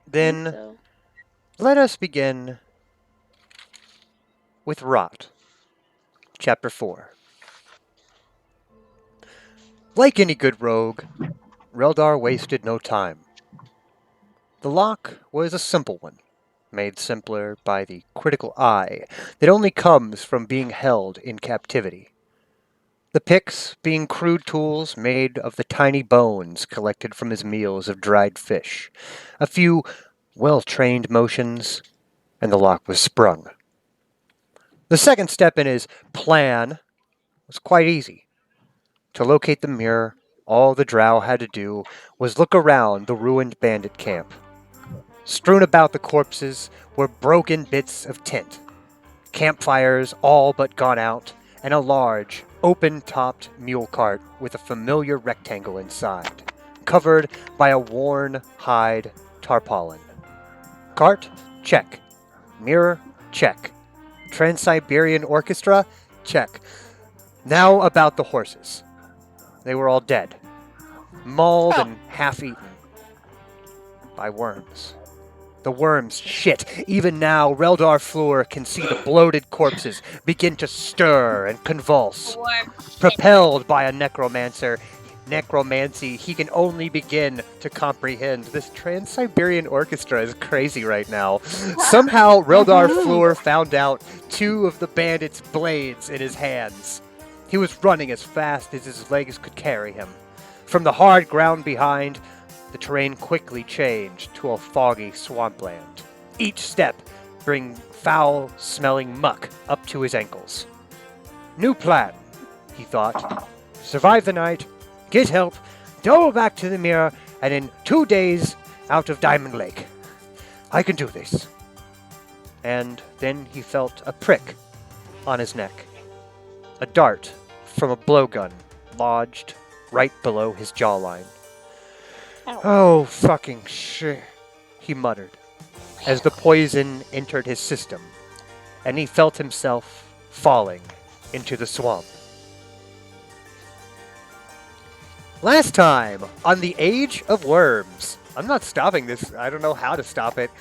Then So. let us begin with Rot, Chapter 4. Like any good rogue, Reldar wasted no time. The lock was a simple one, made simpler by the critical eye that only comes from being held in captivity. The picks being crude tools made of the tiny bones collected from his meals of dried fish. A few well-trained motions, and the lock was sprung. The second step in his plan was quite easy. To locate the mirror, all the drow had to do was look around the ruined bandit camp. Strewn about the corpses were broken bits of tent, campfires all but gone out, and a large, open-topped mule cart with a familiar rectangle inside, covered by a worn hide tarpaulin. Cart? Check. Mirror? Check. Trans-Siberian Orchestra? Check. Now about the horses. They were all dead, mauled Oh. and half-eaten by worms. The worms, shit. Even now, Reldar Fleur can see the bloated corpses begin to stir and convulse. Worm shit. Propelled by a necromancy he can only begin to comprehend. This Trans-Siberian Orchestra is crazy right now. Somehow, Reldar Fleur found out two of the bandits' blades in his hands. He was running as fast as his legs could carry him. From the hard ground behind, the terrain quickly changed to a foggy swampland. Each step bring foul-smelling muck up to his ankles. New plan, he thought. Survive the night, get help, double back to the mirror, and in 2 days out of Diamond Lake. I can do this. And then he felt a prick on his neck. A dart from a blowgun lodged right below his jawline. Ow. Oh, fucking shit, he muttered, as the poison entered his system, and he felt himself falling into the swamp. Last time on The Age of Worms. I'm not stopping this. I don't know how to stop it.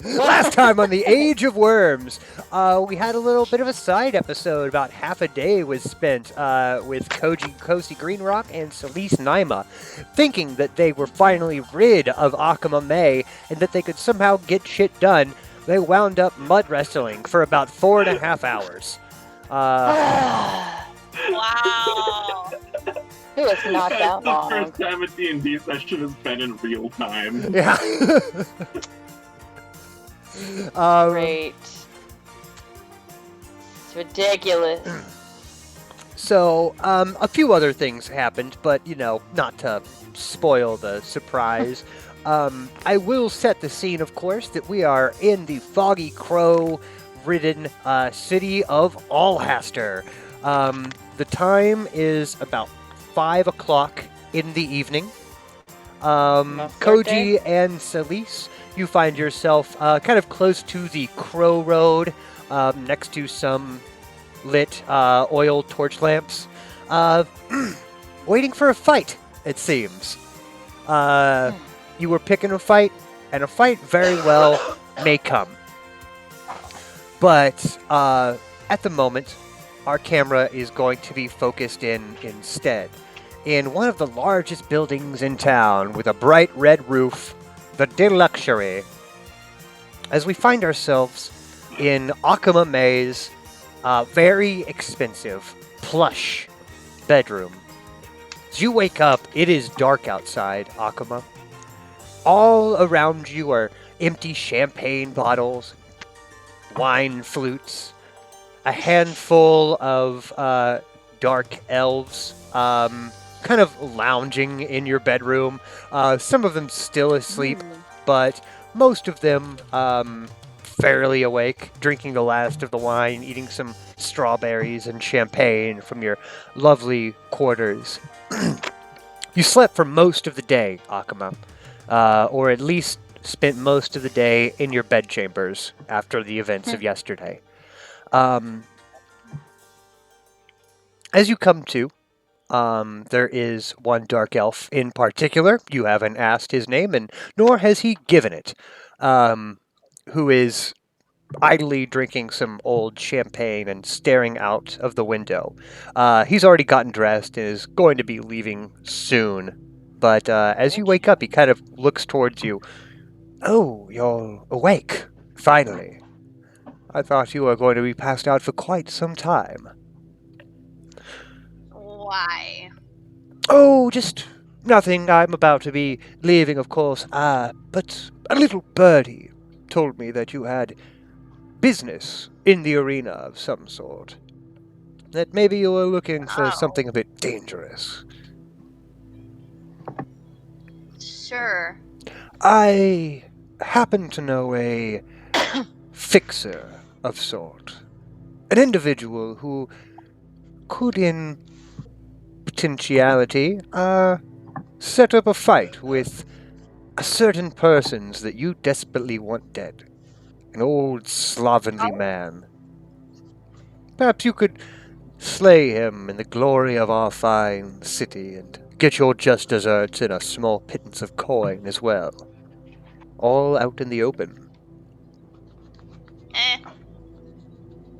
Last time on The Age of Worms, we had a little bit of a side episode. About half a day was spent with Kosi Greenrock and Celise Naima, thinking that they were finally rid of Akama May and that they could somehow get shit done. They wound up mud wrestling for about 4.5 hours. Wow. It was not That's that the long. first time a D&D session has been in real time. Yeah. Great. It's ridiculous. So, a few other things happened, but, not to spoil the surprise. I will set the scene, of course, that we are in the foggy crow-ridden city of Alhaster. The time is about 5 o'clock in the evening. Koji and Celise, you find yourself kind of close to the Crow Road, next to some lit oil torch lamps, waiting for a fight, it seems. You were picking a fight, and a fight very well may come. But at the moment, our camera is going to be focused instead in one of the largest buildings in town with a bright red roof, the Deluxury. As we find ourselves in Akama May's very expensive, plush bedroom. As you wake up, it is dark outside, Akama. All around you are empty champagne bottles, wine flutes, a handful of dark elves kind of lounging in your bedroom. Some of them still asleep, but most of them fairly awake, drinking the last of the wine, eating some strawberries and champagne from your lovely quarters. You slept for most of the day, Akama, or at least spent most of the day in your bedchambers after the events of yesterday. As you come to, There is one dark elf in particular. You haven't asked his name, and nor has he given it. Who is idly drinking some old champagne and staring out of the window. He's already gotten dressed and is going to be leaving soon. But as you wake up, he kind of looks towards you. Oh, you're awake, finally. I thought you were going to be passed out for quite some time. Why? Oh, just nothing. I'm about to be leaving, of course. But a little birdie told me that you had business in the arena of some sort. That maybe you were looking for Oh. something a bit dangerous. Sure. I happen to know a fixer of sort. An individual who could, in potentiality, set up a fight with a certain persons that you desperately want dead. An old slovenly man. Perhaps you could slay him in the glory of our fine city and get your just deserts in a small pittance of coin as well. All out in the open.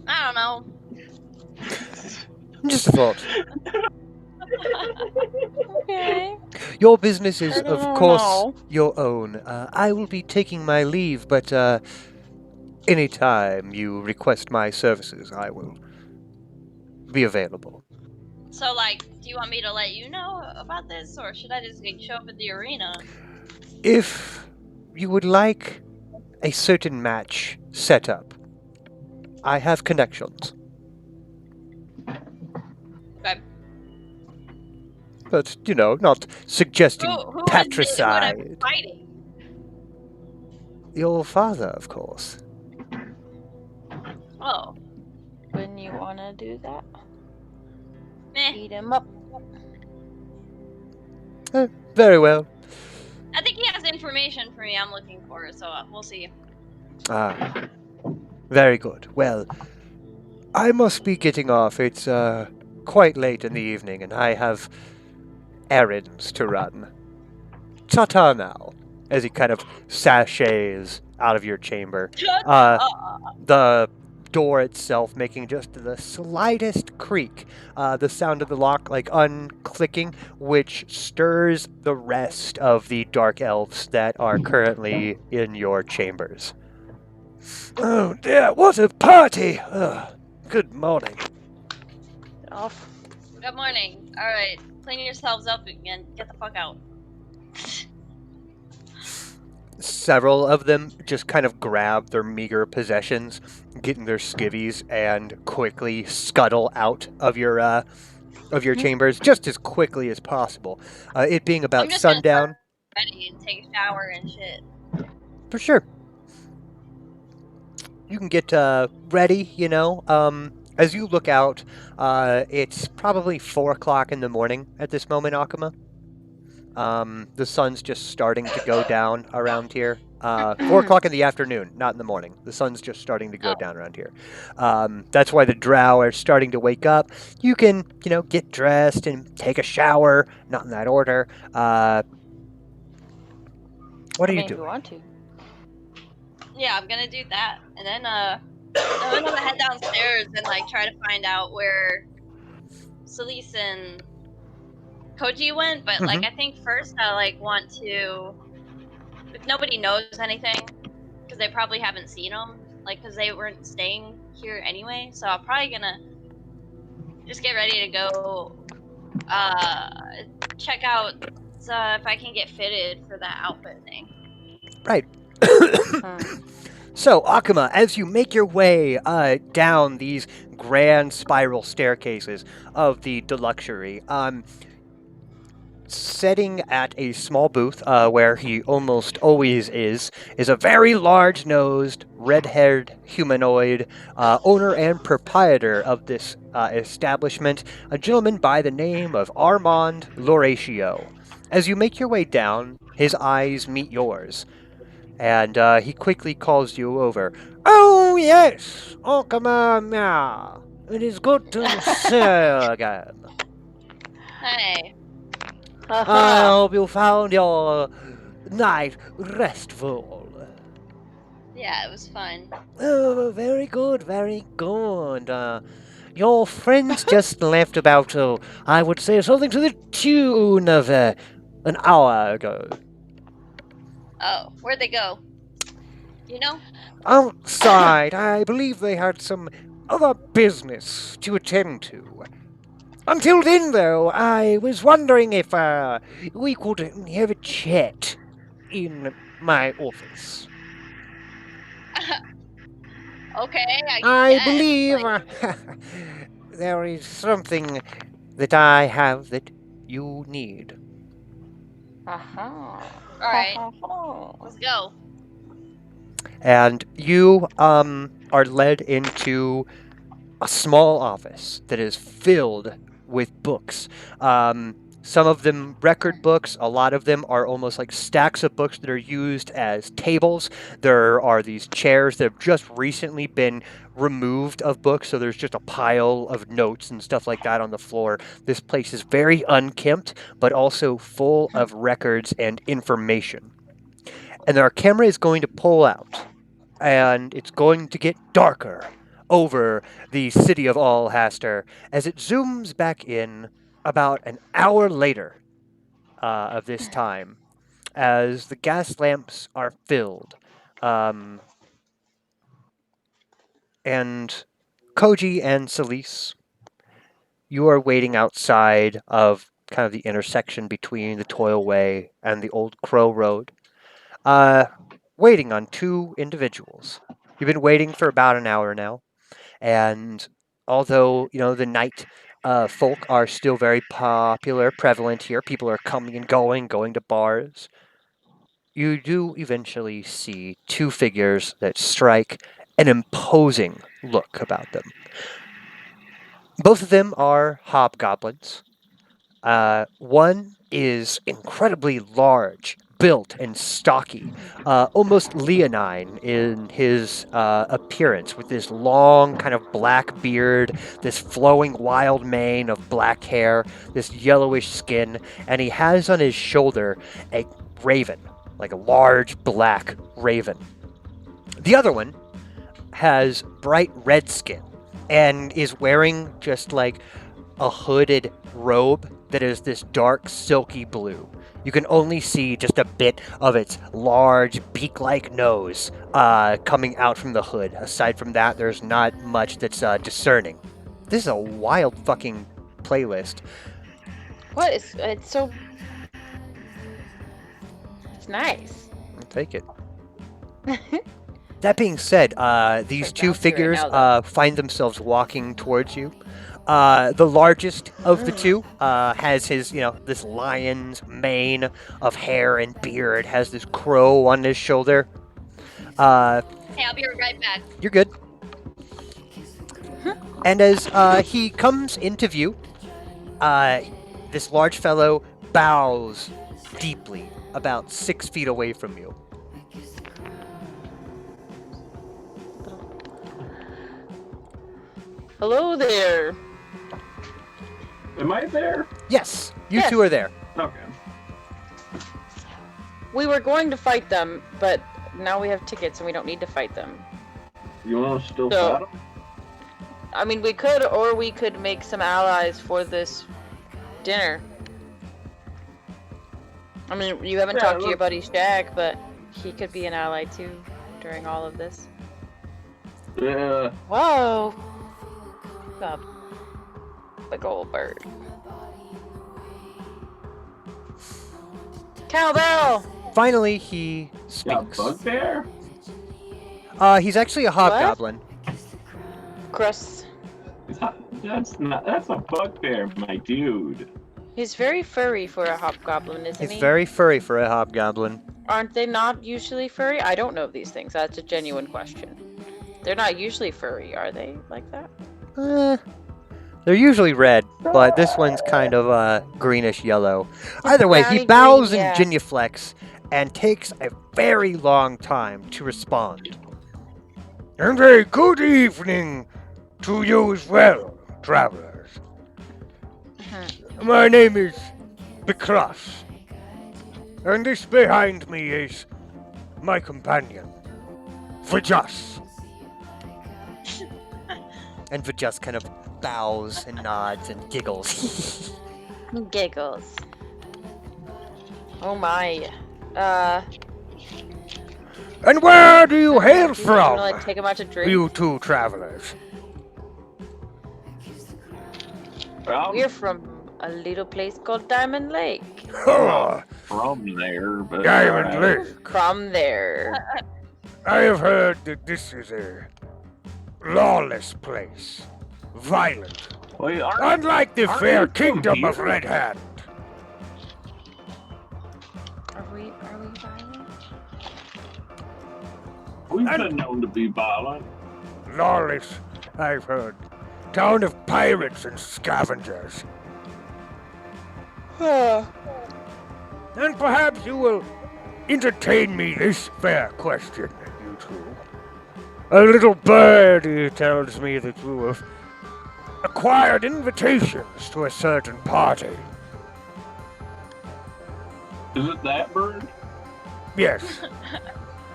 I don't know. Just a thought. Okay. Your business is, I of don't course, know. your own. I will be taking my leave, but anytime you request my services, I will be available. So, like, do you want me to let you know about this, or should I just show up at the arena? If you would like a certain match set up, I have connections. Okay. But, not suggesting Who is it who I'm patricide. fighting? Your father, of course. Oh. Wouldn't you want to do that? Meh. Beat him up. Very well. I think he has information for me I'm looking for, so we'll see. Ah, very good. Well, I must be getting off. It's quite late in the evening, and I have errands to run. Ta-ta now, as he kind of sachets out of your chamber. The door itself making just the slightest creak. The sound of the lock, like, unclicking, which stirs the rest of the dark elves that are currently in your chambers. Oh dear, what a party! Good morning. Get off. Good morning. Alright, clean yourselves up and get the fuck out. Several of them just kind of grab their meager possessions, get in their skivvies, and quickly scuttle out of your chambers just as quickly as possible. It being about I'm just gonna sundown. Ready and take a shower and shit. For sure. You can get ready, as you look out, it's probably 4 o'clock in the morning at this moment, Akuma. The sun's just starting to go down around here. 4 o'clock in the afternoon, not in the morning. The sun's just starting to go down around here. That's why the drow are starting to wake up. You can, get dressed and take a shower. Not in that order. What are you If you doing? want to. Yeah, I'm gonna do that. And then I'm gonna head downstairs and try to find out where Celise and Koji went, but I think first I want to, if nobody knows anything, because they probably haven't seen them, because they weren't staying here anyway, so I'm probably gonna just get ready to go check out if I can get fitted for that outfit thing. Right. So, Akuma, as you make your way down these grand spiral staircases of the Deluxury, sitting at a small booth where he almost always is a very large-nosed, red-haired humanoid owner and proprietor of this establishment, a gentleman by the name of Armand Lauratio. As you make your way down, his eyes meet yours. And he quickly calls you over. Oh, yes! Akuma, it is good to see you again. Hey. I Uh-huh. hope you found your night restful. Yeah, it was fun. Oh, very good, very good. Your friends just left about, I would say, something to the tune of an hour ago. Oh, where'd they go? You know? Outside, I believe they had some other business to attend to. Until then, though, I was wondering if we could have a chat in my office. Okay, I I guess. believe Like, there is something that I have that you need. Uh-huh. alright, Uh-huh. let's go. And you are led into a small office that is filled with books. Some of them record books, a lot of them are almost like stacks of books that are used as tables. There are these chairs that have just recently been removed of books, so there's just a pile of notes and stuff like that on the floor. This place is very unkempt, but also full of records and information. And our camera is going to pull out, and it's going to get darker over the city of Alhaster as it zooms back in about an hour later of this time as the gas lamps are filled. And Koji and Celise, you are waiting outside of kind of the intersection between the Toilway and the Old Crow Road, waiting on two individuals. You've been waiting for about an hour now. And although, the night folk are still very popular, prevalent here, people are coming and going to bars, you do eventually see two figures that strike an imposing look about them. Both of them are hobgoblins. One is incredibly large, built and stocky, almost leonine in his appearance, with this long kind of black beard, this flowing wild mane of black hair, this yellowish skin, and he has on his shoulder a raven, like a large black raven. The other one has bright red skin and is wearing just like a hooded robe that is this dark, silky blue. You can only see just a bit of its large, beak-like nose coming out from the hood. Aside from that, there's not much that's discerning. This is a wild fucking playlist. What is it's so it's nice. I'll take it. That being said, these Like two bouncy right figures now, find themselves walking towards you. The largest of the two has his, this lion's mane of hair and beard, has this crow on his shoulder. Hey, I'll be right back. You're good. And as he comes into view, this large fellow bows deeply about 6 feet away from you. Hello there. Am I there? Yes, you Yes. two are there. Okay. We were going to fight them, but now we have tickets and we don't need to fight them. You want to still So- battle? I mean, we could, or we could make some allies for this dinner. I mean, you haven't Yeah, talked to your look- buddy Shaq, but he could be an ally too during all of this. Yeah. Whoa! A big old bird. Cowbell! Finally, he Yeah, speaks. bugbear? He's actually a hobgoblin. Crust. That's a bugbear, my dude. He's very furry for a hobgoblin, isn't He's he? very furry for a hobgoblin. Aren't they not usually furry? I don't know these things. That's a genuine question. They're not usually furry, are they? Like that? They're usually red, but this one's kind of greenish yellow. Either way, he browny bows green, and yeah. genuflects and takes a very long time to respond. And a good evening to you as well, travelers. My name is Bikras, and this behind me is my companion, Vajas. And Vajas kind of bows and nods and giggles. Giggles. Oh my. And where do you hail Do you wanna, from, like, take him out to drink? you two travelers? We're from a little place called Diamond Lake. Oh, From there, but Diamond Lake. From there. I have heard that this is a lawless place. Violent. We are. Unlike the Aren't fair we from kingdom of here? Red Hand. Are we violent? We've been known to be violent. Lawless, I've heard. Town of pirates and scavengers. And perhaps you will entertain me this fair question, you two. A little birdie tells me that you have acquired invitations to a certain party. Is it that bird? Yes.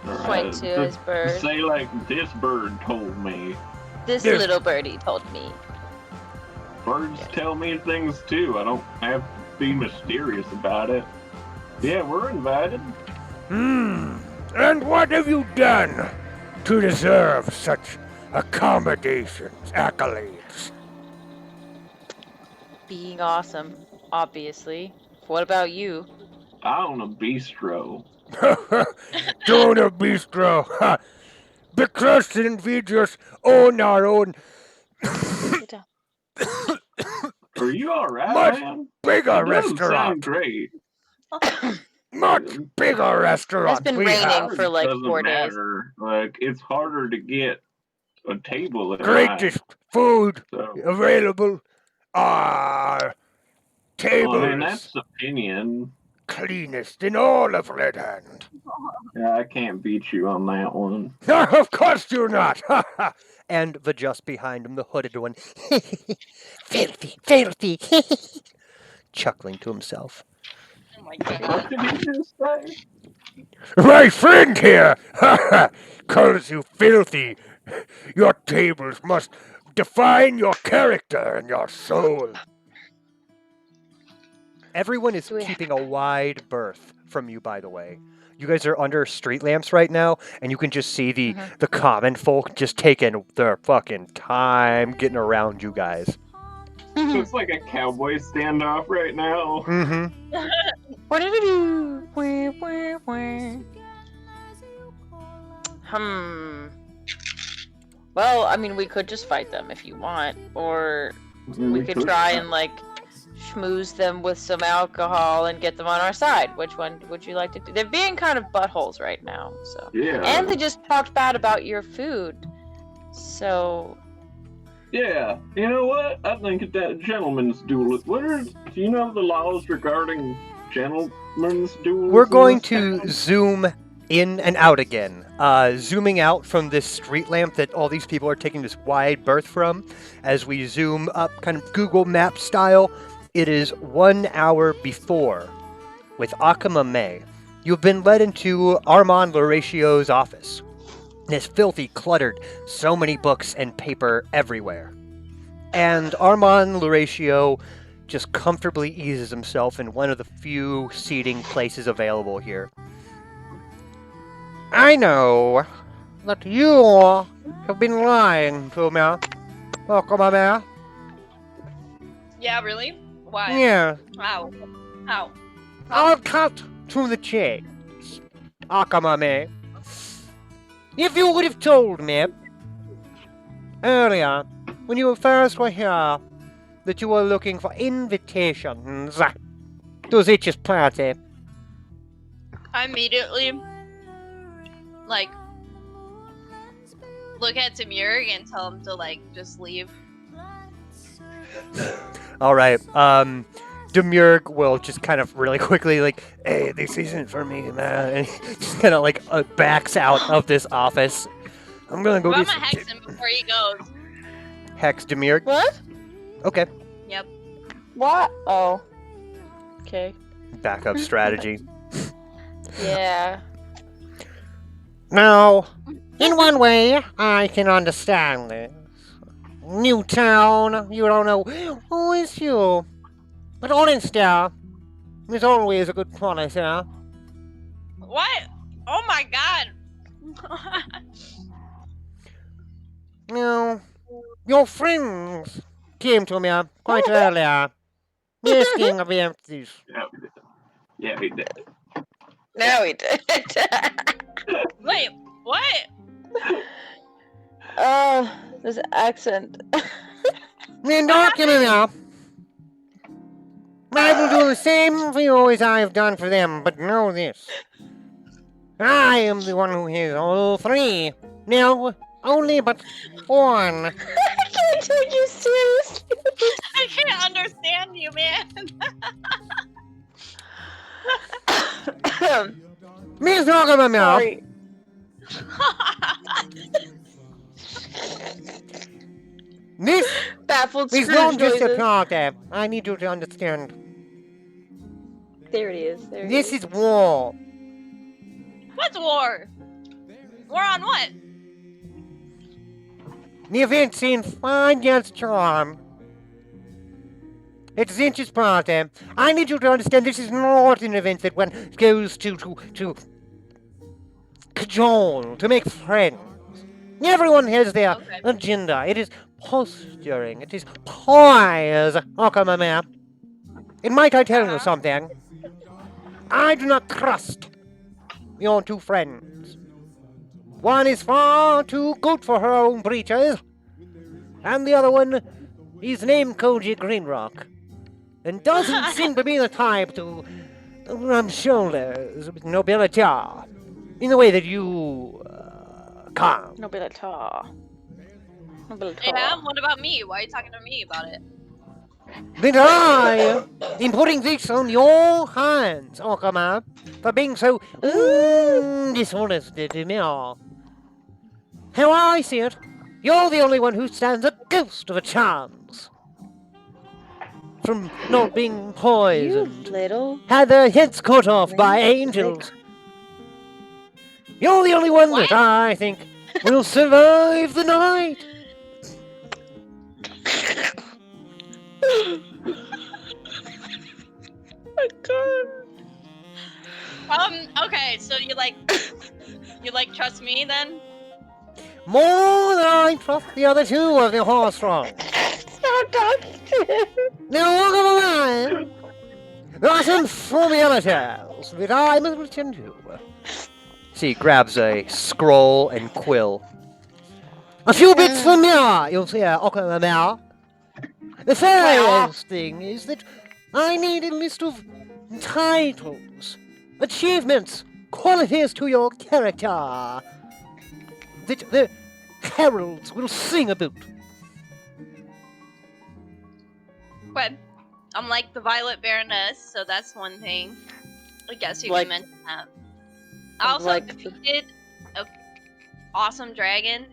Point to his bird. Say like this bird told me. This Yes. little birdie told me. Birds tell me things too. I don't have to be mysterious about it. Yeah, we're invited. And what have you done to deserve such accommodations, accolades? Being awesome, obviously. What about you? I own a bistro. Donor Bistro. Ha. Because and we just own our own Sit down. Are you alright, Much man? bigger It doesn't sound restaurant. great. Much bigger restaurant. It's been we raining have. for like Doesn't 4 days. matter. Like it's harder to get a table at Greatest food So, available. well, Tables I mean, that's opinion. cleanest in all of Red Hand. Yeah, I can't beat you on that one. Of course you're not. And the just behind him, the hooded one. Filthy, filthy. Chuckling to himself. Oh my god. What did he just say? My friend here calls you filthy. Your tables must define your character and your soul. Everyone is Do we- keeping a wide berth from you, by the way. You guys are under street lamps right now, and you can just see the common folk just taking their fucking time getting around you guys. It's like a cowboy standoff right now. Mm-hmm. What did it do? Well, I mean, we could just fight them if you want, or we could try and like schmooze them with some alcohol and get them on our side. Which one would you like to do? They're being kind of buttholes right now, so. Yeah. And they just talked bad about your food, so. Yeah. You know what? I think that gentleman's duel. Do you know the laws regarding gentlemen's duels? We're in going this to town? zoom in and out again. Zooming out from this street lamp that all these people are taking this wide berth from. As we zoom up, kind of Google Map style, it is 1 hour before. With Akama May, you've been led into Armand Lauratio's office. It's filthy, cluttered, so many books and paper everywhere. And Armand Lauratio just comfortably eases himself in one of the few seating places available here. I know that you have been lying to me, Akama May. Yeah, really? Why? Yeah, How? How? I'll cut to the chase, Akama May. If you would have told me earlier, when you first were here, that you were looking for invitations to Zich's party. I immediately, like, look at Demurg and tell him to, like, just leave. All right. Demurg will just kind of really quickly like, hey, this isn't for me, man. And he just kind of like backs out of this office. I'm gonna go But I'm get gonna hex him before he goes. Hex Demurg. What? Okay. Yep. What? Oh. Okay. Backup strategy. Yeah. Now, in one way, I can understand this. New town, you don't know who is you. But Olenster is always a good policy. What? Oh my god. Now, your friends came to me quite earlier, asking about this. Yeah, we did. Now we did. Wait, what? Oh, this accent. And document now. I will do the same for you as I have done for them, but know this. I am the one who has all three. Now, only but one. I can't take you seriously. I can't understand you, man. Miss Document now. Sorry. This Baffled is Scrooge not just a noises. plot. I need you to understand. There it is. There This it is war. What's war? War on what? The event's in Fine Year's Charm. It's Zinch's party. I need you to understand this is not an event that one goes to cajole, to make friends. Everyone has their Okay. agenda. It is posturing. It is poise. Okamamea. And might I tell you something? I do not trust your two friends. One is far too good for her own breeches, and the other one is named Koji Greenrock, and doesn't seem to be the type to rub shoulders with nobility in the way that you can't. Nobility. Nobility. Yeah, what about me? Why are you talking to me about it? But I am putting this on your hands, Okama, for being so dishonest to me. How I see it, you're the only one who stands a ghost of a chance from not being You poisoned, little. had their heads cut off by angels. You're the only one that I think will survive the night. Okay, so you trust me then? More than I trust the other two of the horse strong. Stop talking to him. Now, walk on the line. There are some formalities that I must attend to. She grabs a scroll and quill. A few bits from here, you'll see Okamamea. The first thing is that I need a list of titles, achievements, qualities to your character that the heralds will sing about. But I'm like the Violet Baroness, so that's one thing. I guess you Like- can mention that. I also like the- defeated a awesome dragon.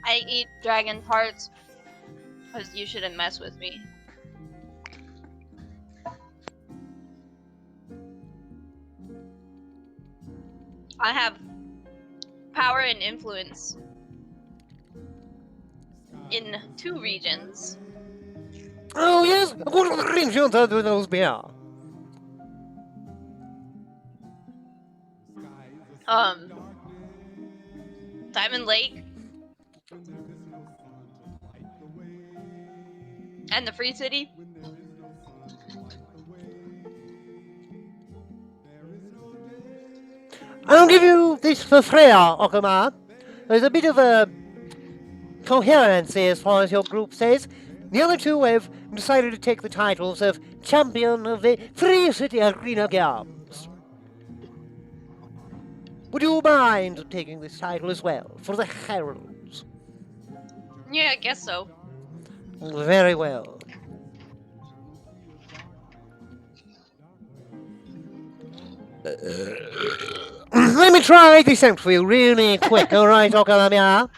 I eat dragon parts because you shouldn't mess with me. I have power and influence in 2 regions. Oh yes, what regions are those be? Diamond Lake and the Free City. I'll give you this for free, Okama. There's a bit of a coherency as far as your group says. The other two have decided to take the titles of champion of the Free City Arena Games. Would you mind taking this title as well, for the Heralds? Yeah, I guess so. Very well. Let me try this out for you really quick, alright, Okamamea?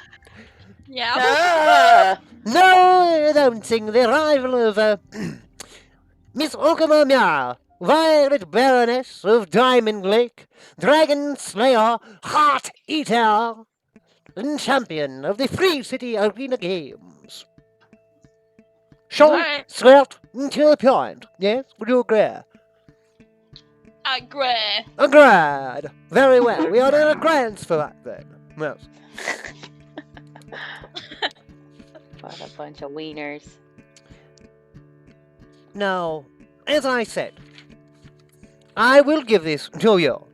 Yeah. Ah, Now So, announcing the arrival of Miss Okama Mia, Violet Baroness of Diamond Lake, Dragon Slayer, Heart Eater, and champion of the Free City Arena Games. Short, Alright. swift, and to the point. Yes, would you agree? Agree. Agreed. Very well. We are in agreement for that then. Yes. What a bunch of wieners. Now, as I said, I will give this to you.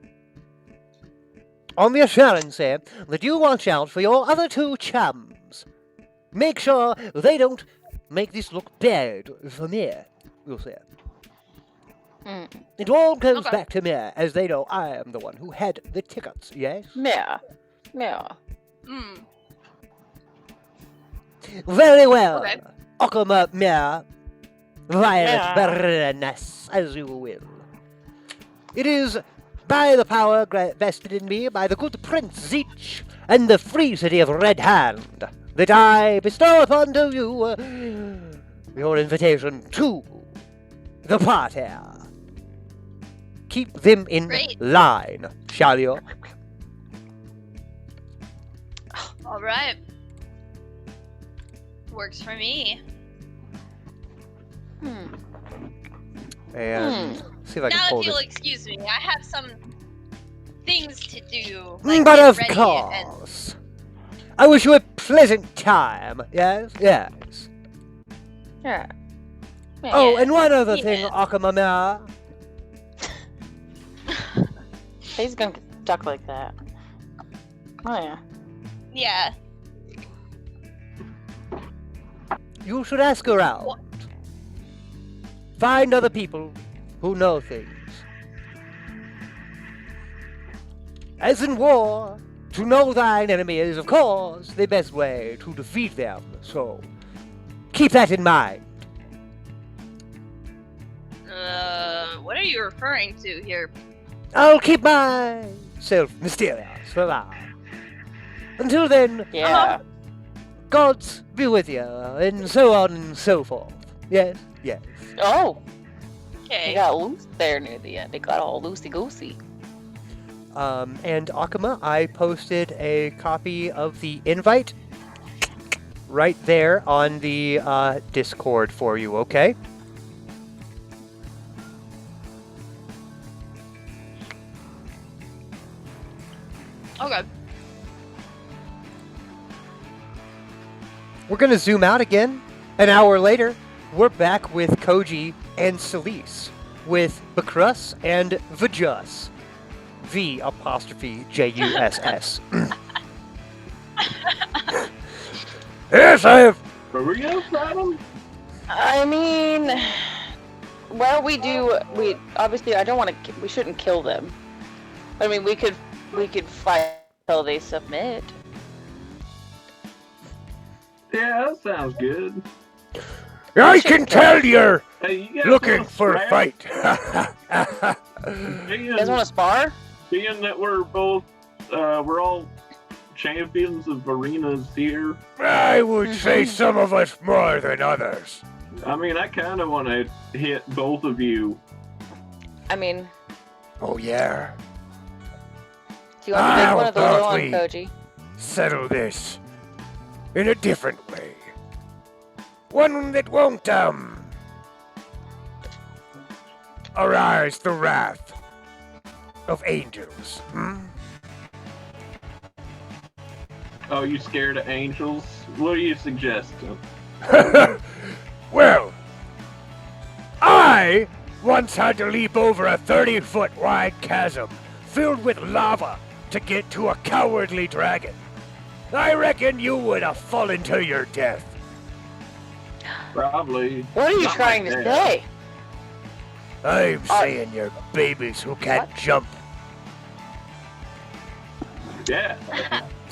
On the assurance that you watch out for your other two chums. Make sure they don't make this look bad for me, you'll see. Mm. It all goes Okay. back to me, as they know I am the one who had the tickets, yes? Yeah. Yeah. Hmm. Very well. Okay. Okama Mia, Violet Yeah. Baroness, as you will. It is by the power vested in me by the good Prince Zeech and the free city of Red Hand that I bestow upon to you your invitation to the party. Keep them in Great. line, shall you? All right. Works for me. Hmm. And see if I can Now, pull if you'll this. excuse me, I have some things to do. But get of ready course. I wish you a pleasant time. Yes, yes. Yeah. Oh, Yeah, and one other thing, yeah. Akamamea. He's gonna get stuck like that. Oh yeah. Yeah. You should ask around. What? Find other people who know things. As in war, to know thine enemy is, of course, the best way to defeat them. So, keep that in mind. What are you referring to here? I'll keep myself mysterious for now. Until then, Yeah. gods be with you, and so on and so forth. Yes, yes. Oh, Okay. he got loose there near the end. They got all loosey goosey. And Akama, I posted a copy of the invite right there on the Discord for you, okay? Okay. We're gonna zoom out again. An hour later, we're back with Koji and Celise, with Bakrus and Vajus. V''Juss. Yes, I have. Are we gonna fight him? I mean, well, we obviously I don't want to. We shouldn't kill them. I mean, we could fight until they submit. Yeah, that sounds good. I can tell you're Hey, you guys looking wanna for a scrap? fight. You guys want to spar? Being that we're both, we're all champions of arenas here. I would say some of us more than others. I mean, I kind of want to hit both of you. I mean, Oh yeah. do you want to make How one of those about on we- Koji? Settle this in a different way. One that won't arouse the wrath of angels. Hmm? Oh, you scared of angels? What do you suggest? Well, I once had to leap over a 30-foot wide chasm filled with lava to get to a cowardly dragon. I reckon you would have fallen to your death. Probably. What are you Not trying like to that. say? I'm saying you're babies who can't What? jump. Yeah.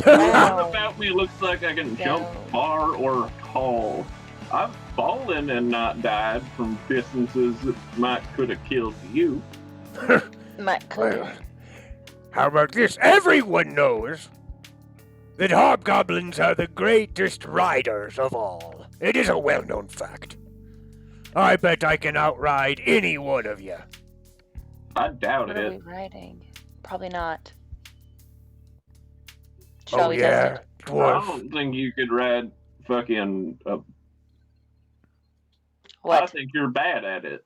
Wow. Nothing about me looks like I can jump No. far or tall. I've fallen and not died from distances that could have killed you. My Well, how about this? Everyone knows that hobgoblins are the greatest riders of all. It is a well-known fact. I bet I can outride any one of you. I doubt What are we it. riding? Probably not. Shall Oh we yeah, test it? I dwarf. don't think you could ride fucking. I What? think you're bad at it.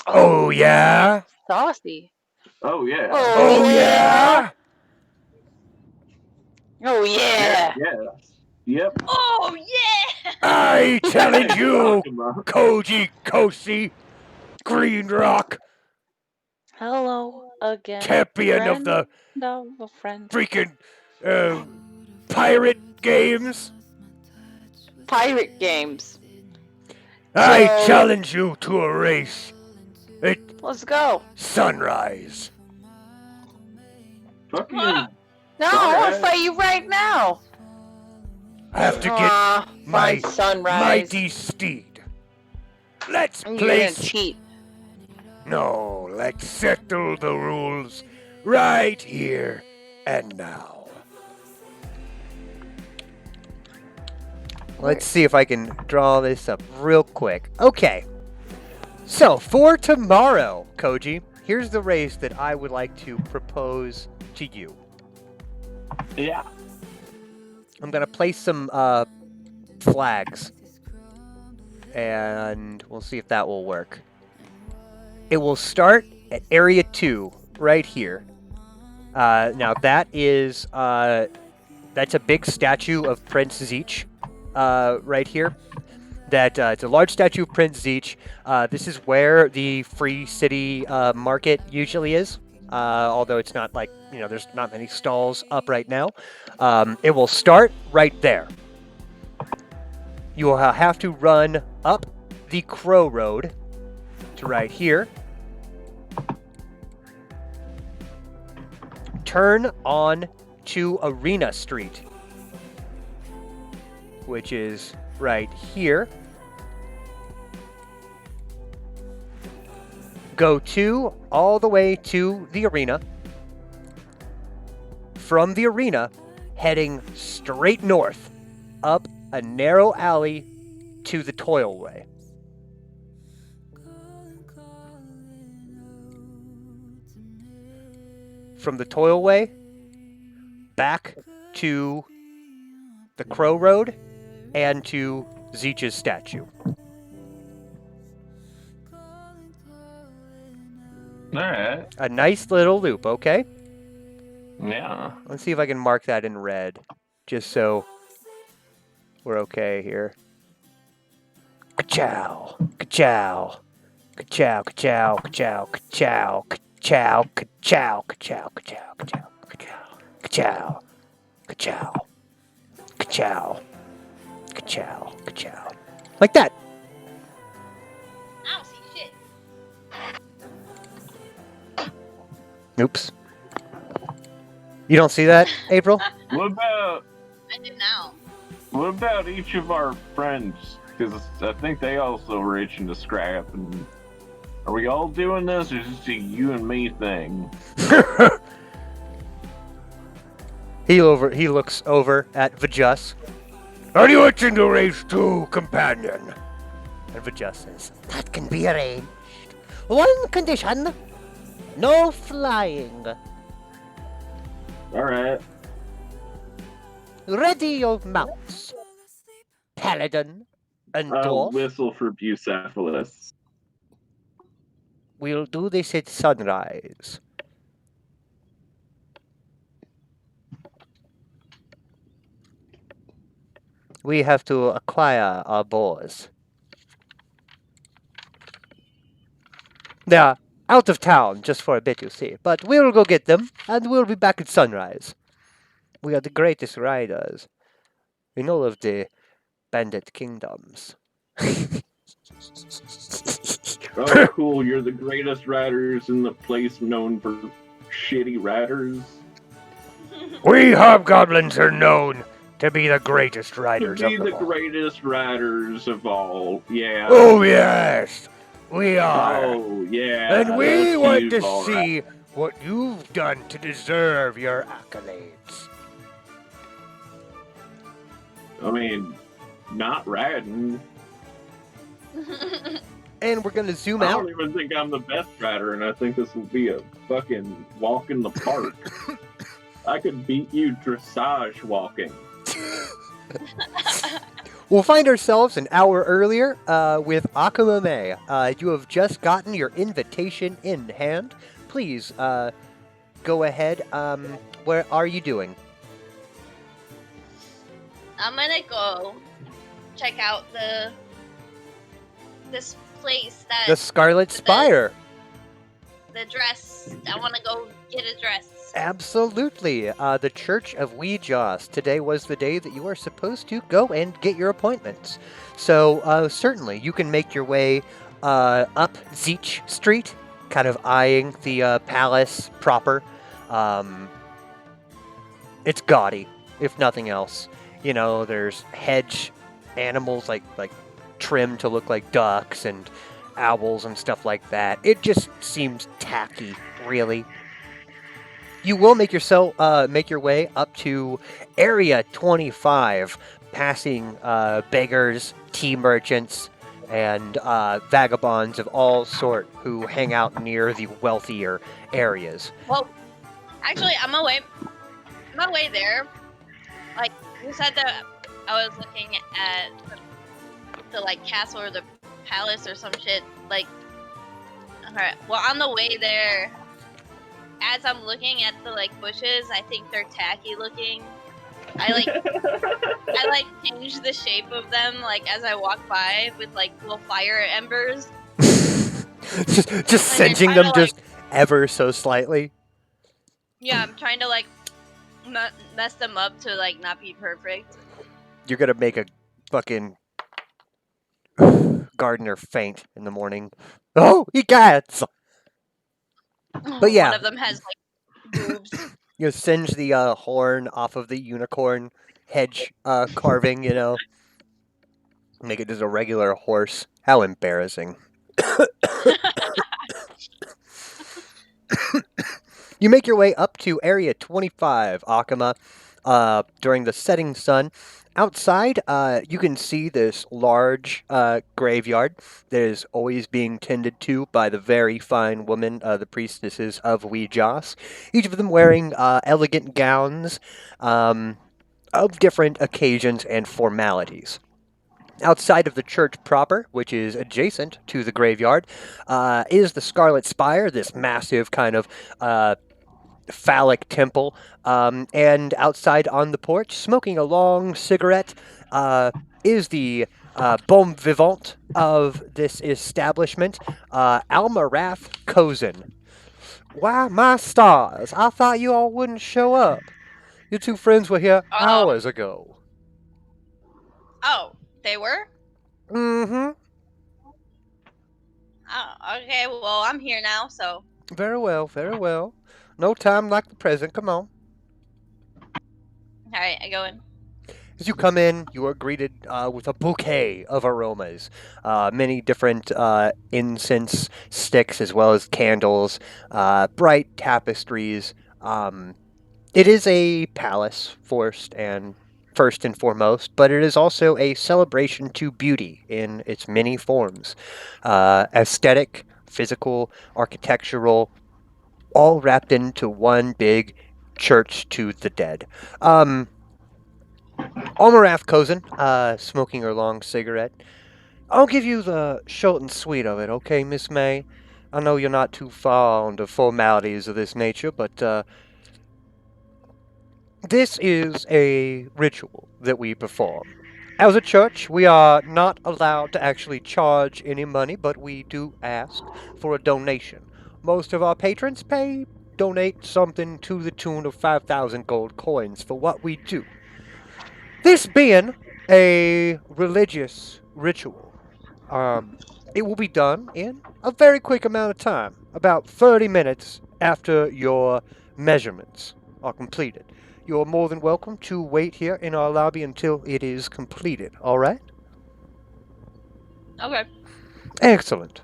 Oh yeah. Saucy. Oh yeah. Oh yeah. Oh yeah. Yeah. Yep. Oh yeah! I challenge you, Talking about- Koji Kosi, Green Rock, Hello again. champion of the friend of a friend. freaking pirate games. Pirate games. I So- challenge you to a race at Let's go. sunrise. Fucking. No, I want to Alright. fight you right now. I have to get Aw, my fine, sunrise. mighty steed. Let's You're gonna place. cheat. No, let's settle the rules right here and now. Let's see if I can draw this up real quick. Okay. So, for tomorrow, Koji, here's the race that I would like to propose to you. Yeah. I'm going to place some flags. And we'll see if that will work. It will start at Area 2, right here. Now, that is... that's a big statue of Prince Zeech, right here. It's a large statue of Prince Zeech. This is where the Free City market usually is. Although it's not like, there's not many stalls up right now. It will start right there. You will have to run up the Crow Road to right here. Turn on to Arena Street, which is right here. Go all the way to the arena. From the arena, heading straight north, up a narrow alley to the Toilway. From the Toilway, back to the Crow Road and to Zeech's statue. Alright. A nice little loop, okay? Yeah. Let's see if I can mark that in red, just so we're okay here. Ka-chow, ka-chow, ka-chow, ka-chow, ka-chow, ka-chow, ka-chow, ka-chow, ka-chow, ka-chow, ka-chow, ka-chow, ka-chow, ka-chow, ka-chow, ka-chow. Like that. I don't see shit. Oops. You don't see that, April? What about I do now. each of our friends? Because I think they also were itching to scrap. And are we all doing this, or is this a you and me thing? He looks over at Vajus. Are you itching to race too, companion? And Vajus says, that can be arranged. One condition. No flying. All right. Ready your mounts. Paladin and I'll dwarf. whistle for Bucephalus. We'll do this at sunrise. We have to acquire our boars. They are out of town just for a bit, you see. But we'll go get them, and we'll be back at sunrise. We are the greatest riders in all of the bandit kingdoms. Oh, cool! You're the greatest riders in the place known for shitty riders. We hobgoblins are known to be the greatest To riders be of the them all. greatest riders of all. Yeah. Oh yes, we are. Oh, yeah. And we that's want you, to all right. see what you've done to deserve your accolades. I mean, not riding. And we're gonna zoom I out. don't even think I'm the best rider, and I think this will be a fucking walk in the park. I could beat you dressage walking. We'll find ourselves an hour earlier with Akuma May. You have just gotten your invitation in hand. Please go ahead. What are you doing? I'm gonna go check out this place that The Scarlet Spire. the dress. I want to go get a dress. Absolutely. The Church of Weejoss. Today was the day that you are supposed to go and get your appointments. So, certainly, you can make your way up Zeech Street, kind of eyeing the palace proper. It's gaudy, if nothing else. You know, there's hedge animals like trimmed to look like ducks and owls and stuff like that. It just seems tacky, really. You will make your way up to Area 25, passing beggars, tea merchants, and vagabonds of all sort who hang out near the wealthier areas. Well, actually, I'm away there. Like you said that I was looking at the like castle or the palace or some shit. Like, alright. Well, on the way there, as I'm looking at the like bushes, I think they're tacky looking. I change the shape of them like as I walk by with like little fire embers. just singeing them just ever so slightly. Yeah, I'm trying to like mess them up to like not be perfect. You're gonna make a fucking gardener faint in the morning. Oh, he gets. But yeah. One of them has like boobs. You singe the horn off of the unicorn hedge carving, you know. Make it just a regular horse. How embarrassing. You make your way up to Area 25, Akuma, during the setting sun. Outside, you can see this large graveyard that is always being tended to by the very fine women, the priestesses of Weejoss. Each of them wearing elegant gowns of different occasions and formalities. Outside of the church proper, which is adjacent to the graveyard, is the Scarlet Spire, this massive kind of phallic temple, and outside on the porch, smoking a long cigarette, is the bon vivant of this establishment, Almarath Kozin. Why, my stars, I thought you all wouldn't show up. Your two friends were here hours ago. Oh, they were? Mm-hmm. Oh, okay, well, I'm here now, so. Very well, very well. No time like the present. Come on. Alright, I go in. As you come in, you are greeted with a bouquet of aromas. Many different incense sticks, as well as candles, bright tapestries. It is a palace, first and foremost, but it is also a celebration to beauty in its many forms. Aesthetic, physical, architectural, all wrapped into one big church to the dead. Almarath Kozin, smoking her long cigarette. I'll give you the short and sweet of it, okay, Miss May? I know you're not too fond of formalities of this nature, but this is a ritual that we perform. As a church, we are not allowed to actually charge any money, but we do ask for a donation. Most of our patrons donate something to the tune of 5,000 gold coins for what we do. This being a religious ritual, it will be done in a very quick amount of time, about 30 minutes after your measurements are completed. You are more than welcome to wait here in our lobby until it is completed, alright? Okay. Excellent.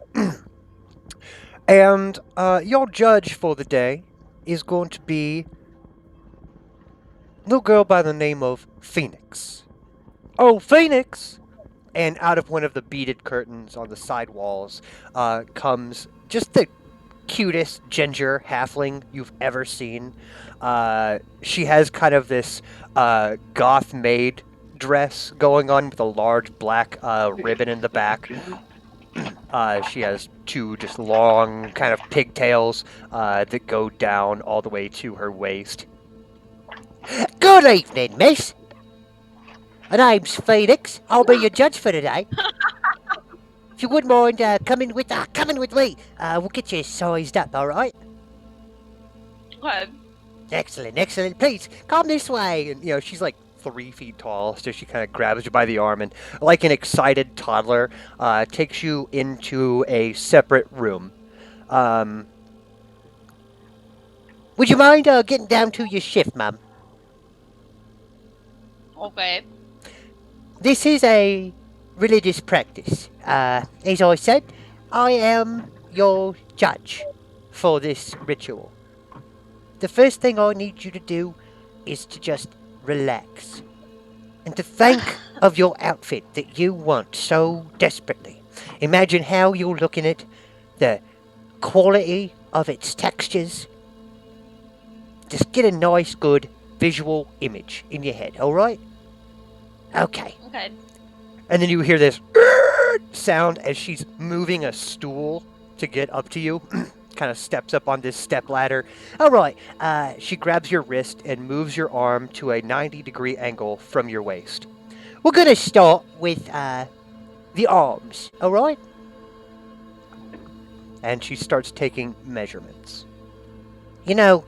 And your judge for the day is going to be a little girl by the name of Phoenix. Oh, Phoenix! And out of one of the beaded curtains on the side walls comes just the cutest ginger halfling you've ever seen. She has kind of this goth maid dress going on with a large black ribbon in the back. She has two just long kind of pigtails that go down all the way to her waist. Good evening, miss. My name's Phoenix. I'll be your judge for today. If you wouldn't mind coming with me, we'll get you sized up, all right? Okay. Excellent, excellent. Please come this way. And she's like 3 feet tall, so she kind of grabs you by the arm and, like an excited toddler, takes you into a separate room. Would you mind getting down to your shift, ma'am? Okay. This is a religious practice. As I said, I am your judge for this ritual. The first thing I need you to do is to just relax and to think of your outfit that you want so desperately. Imagine how you're looking at the quality of its textures. Just get a nice, good visual image in your head, alright? Okay. Okay. And then you hear this sound as she's moving a stool to get up to you. Kind of steps up on this step ladder. All right. She grabs your wrist and moves your arm to a 90-degree angle from your waist. We're going to start with the arms, all right? And she starts taking measurements. You know,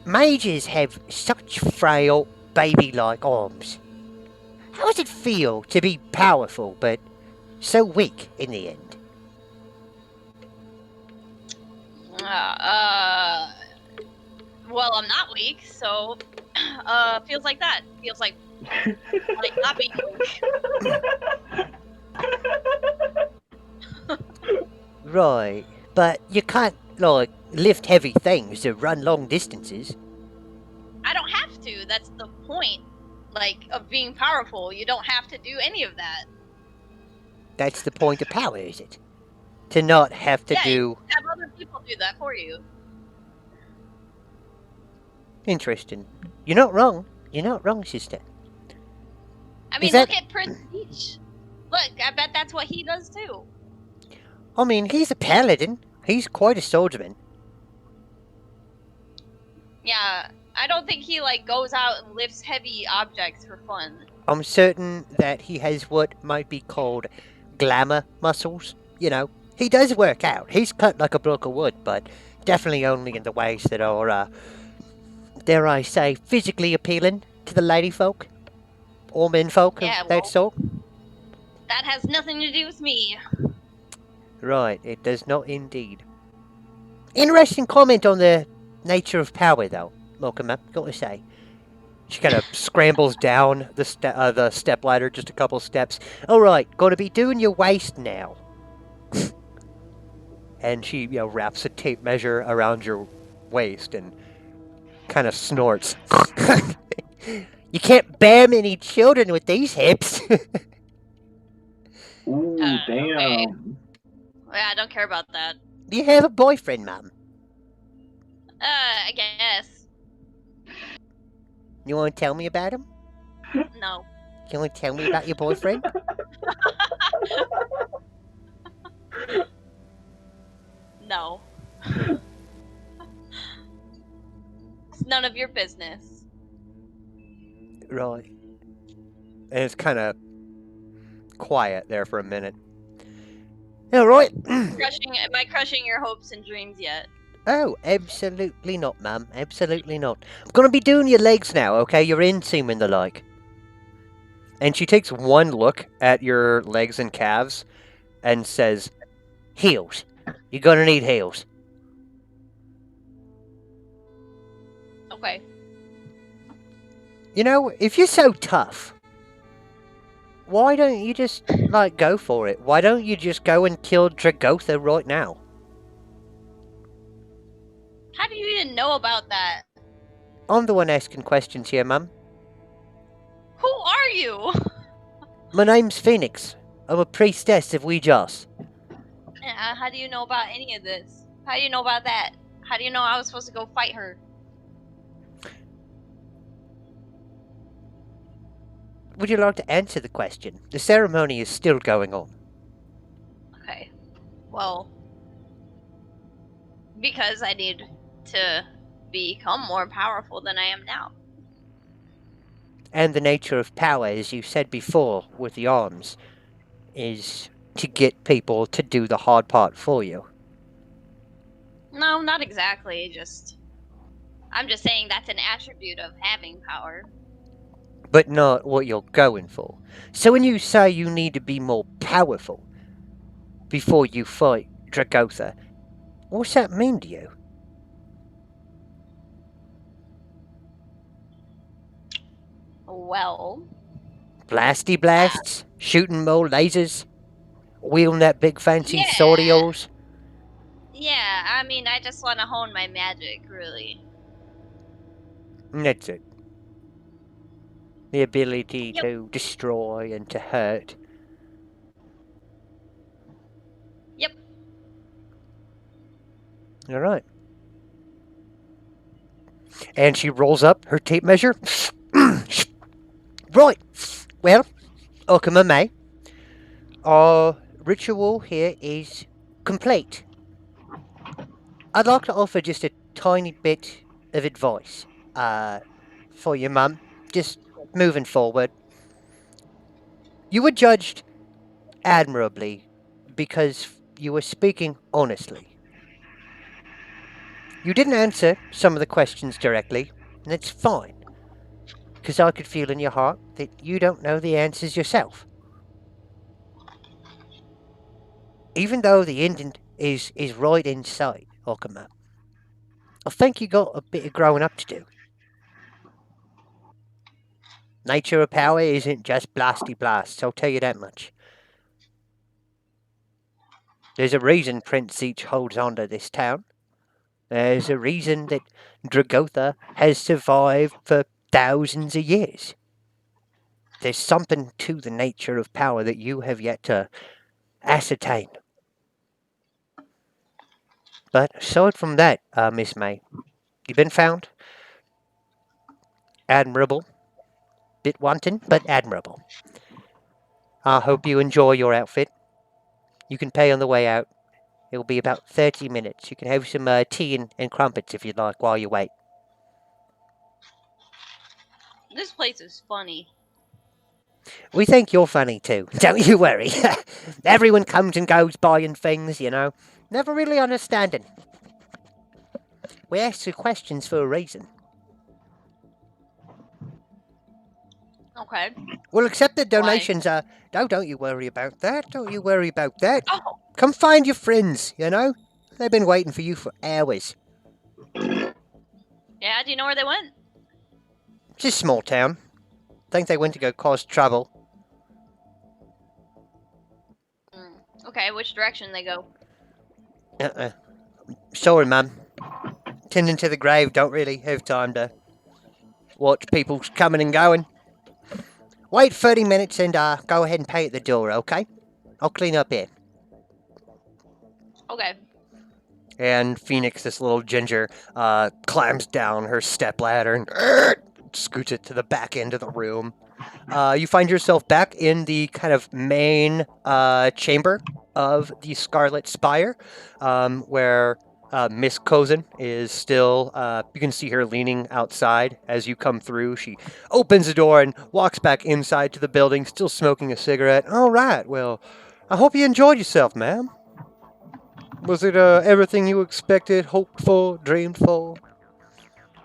mages have such frail, baby-like arms. How does it feel to be powerful, but so weak in the end? Well, I'm not weak, so feels like that. Feels like not being weak. Right, but you can't, lift heavy things or run long distances. I don't have to. That's the point. Of being powerful. You don't have to do any of that. That's the point of power, is it? To not have to Yeah, do... Have other people do that for you. Interesting. You're not wrong. You're not wrong, sister. I mean, that- look at Prince Peach. Look, I bet that's what he does too. I mean, he's a paladin. He's quite a swordsman. Yeah, I don't think he goes out and lifts heavy objects for fun. I'm certain that he has what might be called glamour muscles. He does work out. He's cut like a block of wood, but definitely only in the ways that are, dare I say, physically appealing to the lady folk. Or men folk Yeah, of that well- sort. That has nothing to do with me. Right, it does not indeed. Interesting comment on the nature of power, though, Malcolm, got to say. She kind of scrambles down the step ladder just a couple steps. All right, going to be doing your waist now. And she, wraps a tape measure around your waist and kind of snorts. You can't bear many children with these hips. Ooh, Okay. damn. Yeah, I don't care about that. Do you have a boyfriend, Mum? I guess. You want to tell me about him? No. You want to tell me about your boyfriend? No. It's none of your business. Right. And it's kind of quiet there for a minute. All right. Am I crushing your hopes and dreams yet? Oh, absolutely not, ma'am. Absolutely not. I'm going to be doing your legs now, okay? Your inseam and the like. And she takes one look at your legs and calves and says, heels. You're going to need heels. Okay. If you're so tough, why don't you just, go for it? Why don't you just go and kill Dragotha right now? How do you even know about that? I'm the one asking questions here, ma'am. Who are you? My name's Phoenix. I'm a priestess of Ouijas. How do you know about any of this? How do you know about that? How do you know I was supposed to go fight her? Would you like to answer the question? The ceremony is still going on. Okay. Well, because I need to become more powerful than I am now. And the nature of power, as you said before with the arms, is to get people to do the hard part for you. No, not exactly. I'm just saying that's an attribute of having power. But not what you're going for. So when you say you need to be more powerful before you fight Dragotha, what's that mean to you? Well, Blasty blasts? Shooting more lasers? Wielding that big fancy Yeah. sword of yours? yeah, I mean, I just want to hone my magic, really. And that's it. The ability Yep. to destroy and to hurt. Yep. Alright. And she rolls up her tape measure. Right. Well, Okama May, our ritual here is complete. I'd like to offer just a tiny bit of advice for your mum, just moving forward. You were judged admirably because you were speaking honestly. You didn't answer some of the questions directly, and it's fine. Because I could feel in your heart that you don't know the answers yourself. Even though the ending is right in sight, Okama, I think you got a bit of growing up to do. Nature of power isn't just blasty blasts, I'll tell you that much. There's a reason Prince Zeech holds on to this town. There's a reason that Dragotha has survived for thousands of years. There's something to the nature of power that you have yet to ascertain. But aside from that, Miss May, you've been found admirable. Bit wanton, but admirable. I hope you enjoy your outfit. You can pay on the way out. It will be about 30 minutes. You can have some tea and crumpets if you'd like while you wait. This place is funny. We think you're funny too. Don't you worry. Everyone comes and goes buying things, you know. Never really understanding. We ask you questions for a reason. Okay. We'll accept the donations. Don't you worry about that. Don't you worry about that. Oh, Come find your friends, you know. They've been waiting for you for hours. yeah, do you know where they went? It's a small town. Think they went to go cause trouble. Okay, which direction they go? Sorry, Mum. Tending to the grave, don't really have time to watch people coming and going. Wait 30 minutes and go ahead and pay at the door, okay? I'll clean up here. Okay. And Phoenix, this little ginger, climbs down her stepladder and scoots it to the back end of the room. You find yourself back in the kind of main chamber of the Scarlet Spire, where Miss Cozen is still, you can see her leaning outside as you come through. She opens the door and walks back inside to the building, still smoking a cigarette. All right, well, I hope you enjoyed yourself, ma'am. Was it everything you expected, hoped for, dreamed for?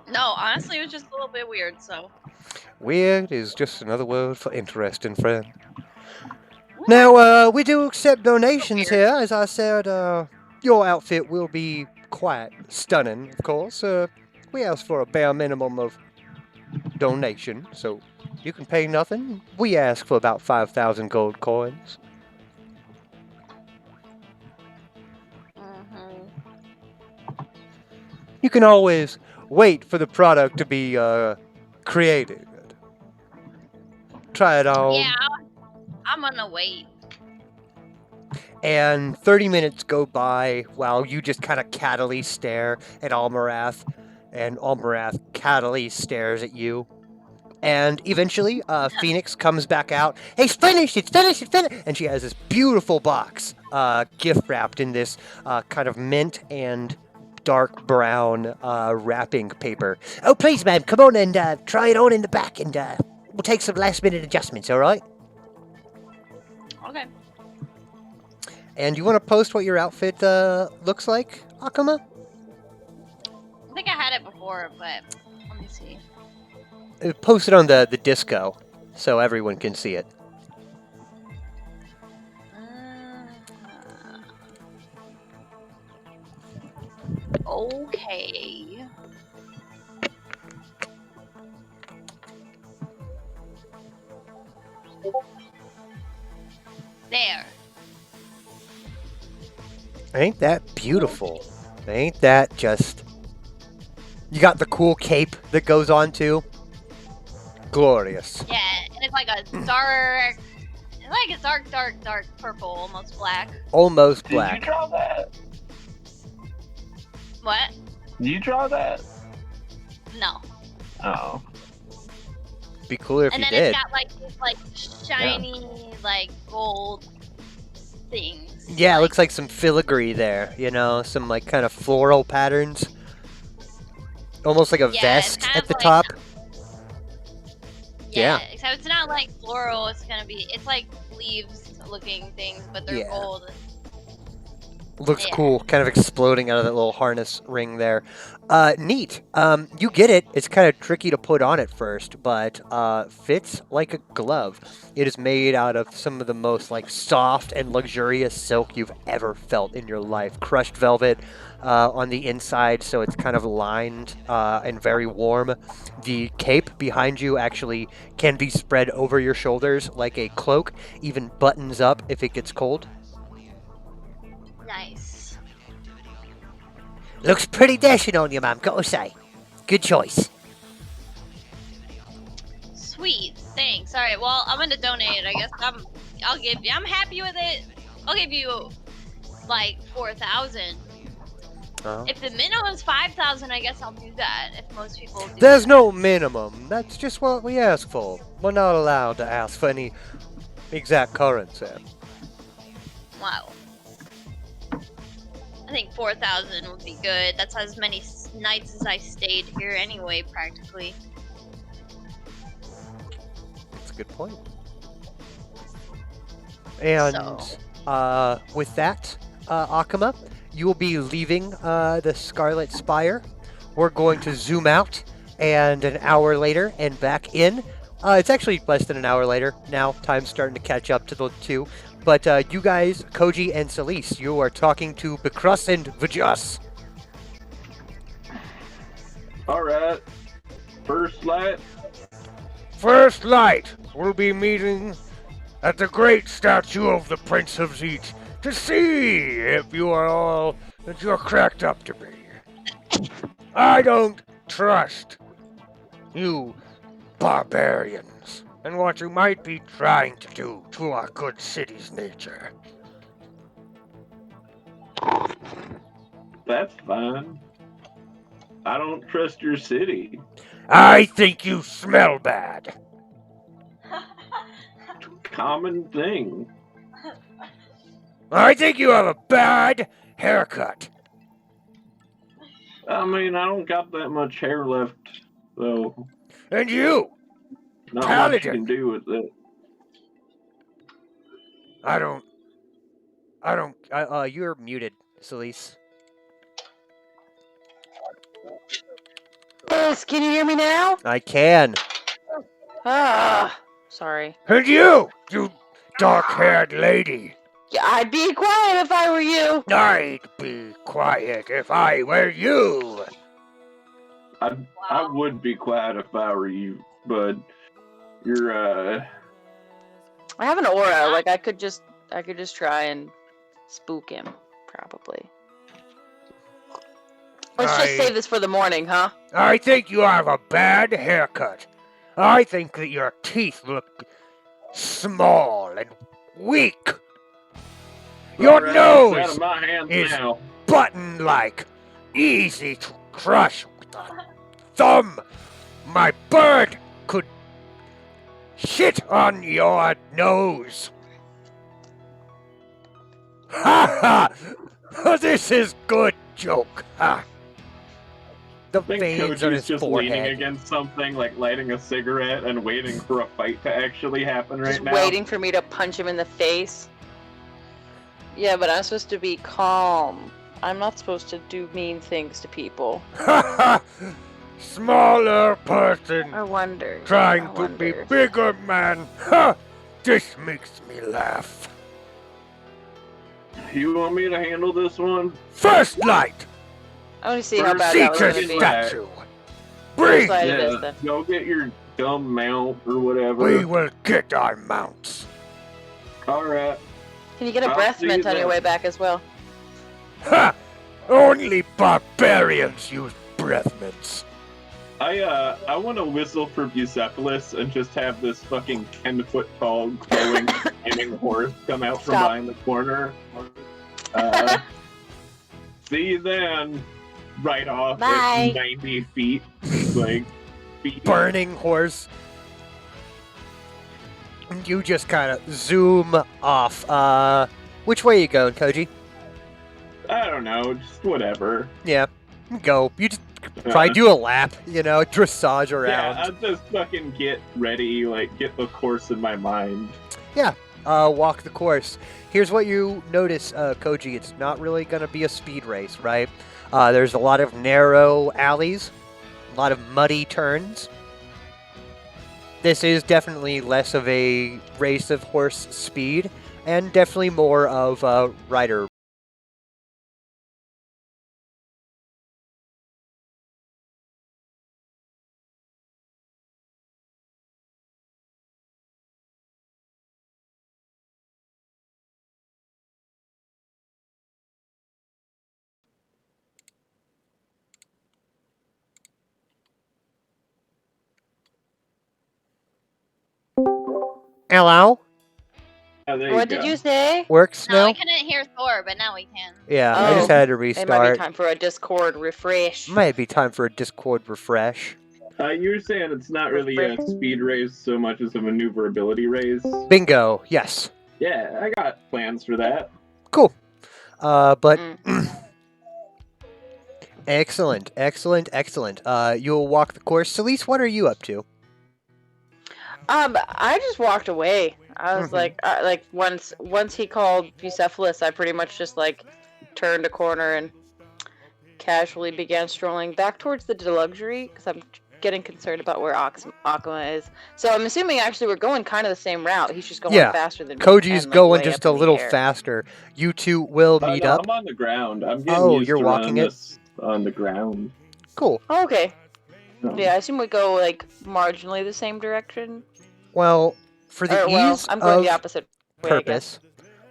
No, honestly, it was just a little bit weird, so. Weird is just another word for interesting, friend. Now, we do accept donations here. As I said, your outfit will be quite stunning, of course. We ask for a bare minimum of donation, so you can pay nothing. We ask for about 5,000 gold coins. You can always wait for the product to be created. Try it on. Yeah, I'm gonna wait. And 30 minutes go by while you just kind of cattily stare at Almarath, and Almarath cattily stares at you. And eventually, Phoenix comes back out. Hey, it's finished! It's finished! It's finished! And she has this beautiful box, gift wrapped in this kind of mint and dark brown wrapping paper. Oh, please, ma'am, come on and try it on in the back, and we'll take some last minute adjustments, all right? Okay. And you want to post what your outfit looks like, Akuma? I think I had it before, but let me see. Post it on the disco so everyone can see it. Okay. There. Ain't that beautiful? Ain't that just... You got the cool cape that goes on too? Glorious. Yeah, and it's like a dark. It's like a dark purple, almost black. Almost Did you black. draw that? What? Did you draw that? No. Oh. Be cooler if And you then did. it's got like these like shiny like gold things. Yeah, it looks like some filigree there, you know, some like kind of floral patterns. Almost like a Yeah, vest it's kind at of the like- top. Yeah, Yeah. except it's not like floral. It's gonna be. It's like leaves-looking things, but they're Yeah. gold. Looks Yeah. cool, kind of exploding out of that little harness ring there. Neat. You get it. It's kind of tricky to put on at first, but fits like a glove. It is made out of some of the most like soft and luxurious silk you've ever felt in your life. Crushed velvet on the inside, so it's kind of lined and very warm. The cape behind you actually can be spread over your shoulders like a cloak, even buttons up if it gets cold. Nice. Looks pretty dashing on you, ma'am, gotta say. Good choice. Sweet. Thanks. All right. Well, I'm gonna donate it. I guess I'll give you. I'm happy with it. I'll give you like 4,000. Oh. If the minimum is 5,000, I guess I'll do that. If most people do. There's that. no minimum. That's just what we ask for. We're not allowed to ask for any exact currency. Wow. I think 4,000 would be good. That's as many nights as I stayed here anyway, practically. That's a good point. And So. with that, Akuma, you will be leaving the Scarlet Spire. We're going to zoom out, and an hour later, and back in. It's actually less than an hour later now. Time's starting to catch up to the two. But you guys, Koji and Celise, you are talking to Bicrus and Vajas. Alright. First light. First light, we'll be meeting at the great statue of the Prince of Zeet to see if you are all that you're cracked up to be. I don't trust you barbarians and what you might be trying to do to our good city's nature. That's fine. I don't trust your city. I think you smell bad. Common thing. I think you have a bad haircut. I mean, I don't got that much hair left, so And you, not much Paladin. you can do with it. You're muted, Celise. Yes, can you hear me now? I can. Ah, Sorry. And you dark-haired lady. yeah, I'd be quiet if I were you. I'd be quiet if I were you. I would be quiet if I were you, but you're I have an aura. Like I could just try and spook him, probably. Let's just I- save this for the morning, huh? I think you have a bad haircut. I think that your teeth look small and weak. Your Alright, it's out nose of my hands is- now. button-like, easy to crush with a thumb. My bird could shit on your nose. Ha ha! This is good joke. Ha! The I think veins on Koji's his just leaning forehead. against something, like lighting a cigarette and waiting for a fight to actually happen right Just now. waiting for me to punch him in the face. Yeah, but I'm supposed to be calm. I'm not supposed to do mean things to people. Ha ha! Smaller person I wonder. trying I to be wonder. bigger, man. Ha! This makes me laugh. You want me to handle this one? First light. I want to see how bad that was Seeker going to be. statue. First Breathe. light it is then. Go get your dumb mount or whatever. We will get our mounts. Alright. Can you get a I'll breath see you mint on your then. way back as well? Ha! Only barbarians use breath mints. I want to whistle for Bucephalus and just have this fucking 10-foot tall, glowing, flaming horse come out from Stop. behind the corner. See you then. Right off Bye. at 90 feet. Like, feet. Burning horse. And you just kind of zoom off. Which way you going, Koji? I don't know, just whatever. Yeah, go. You just probably do a lap, dressage Yeah, around. I'll just fucking get ready, like, get the course in my mind. Walk the course. Here's what you notice, Koji. It's not really going to be a speed race, right? There's a lot of narrow alleys, a lot of muddy turns. This is definitely less of a race of horse speed, and definitely more of a rider. Hello? Oh, there What you did go. you say? Works No, now? we couldn't hear Thor, but now we can. Yeah, I just Oh. had to It might be restart. time for a Discord refresh. Might be time for a Discord refresh. You were saying it's not really a speed race so much as a maneuverability race. Bingo, yes. Yeah, I got plans for that. Cool. But Mm. excellent, excellent, excellent. You'll walk the course. Celise, what are you up to? I just walked away. I was Mhm. like once he called Bucephalus, I pretty much just like turned a corner and casually began strolling back towards the Deluxury because I'm getting concerned about where Akuma is. So I'm assuming actually we're going kind of the same route. He's just going Yeah. faster than me. Koji's and, like, going way just up a in the little air. faster. You two will meet No, up. I'm on the ground. I'm getting Oh, used you're to walking running it? this on the ground. Cool. Oh, okay. So, Yeah, I assume we go like marginally the same direction. Well, for the Or, well, ease I'm going of the opposite way, I guess. purpose,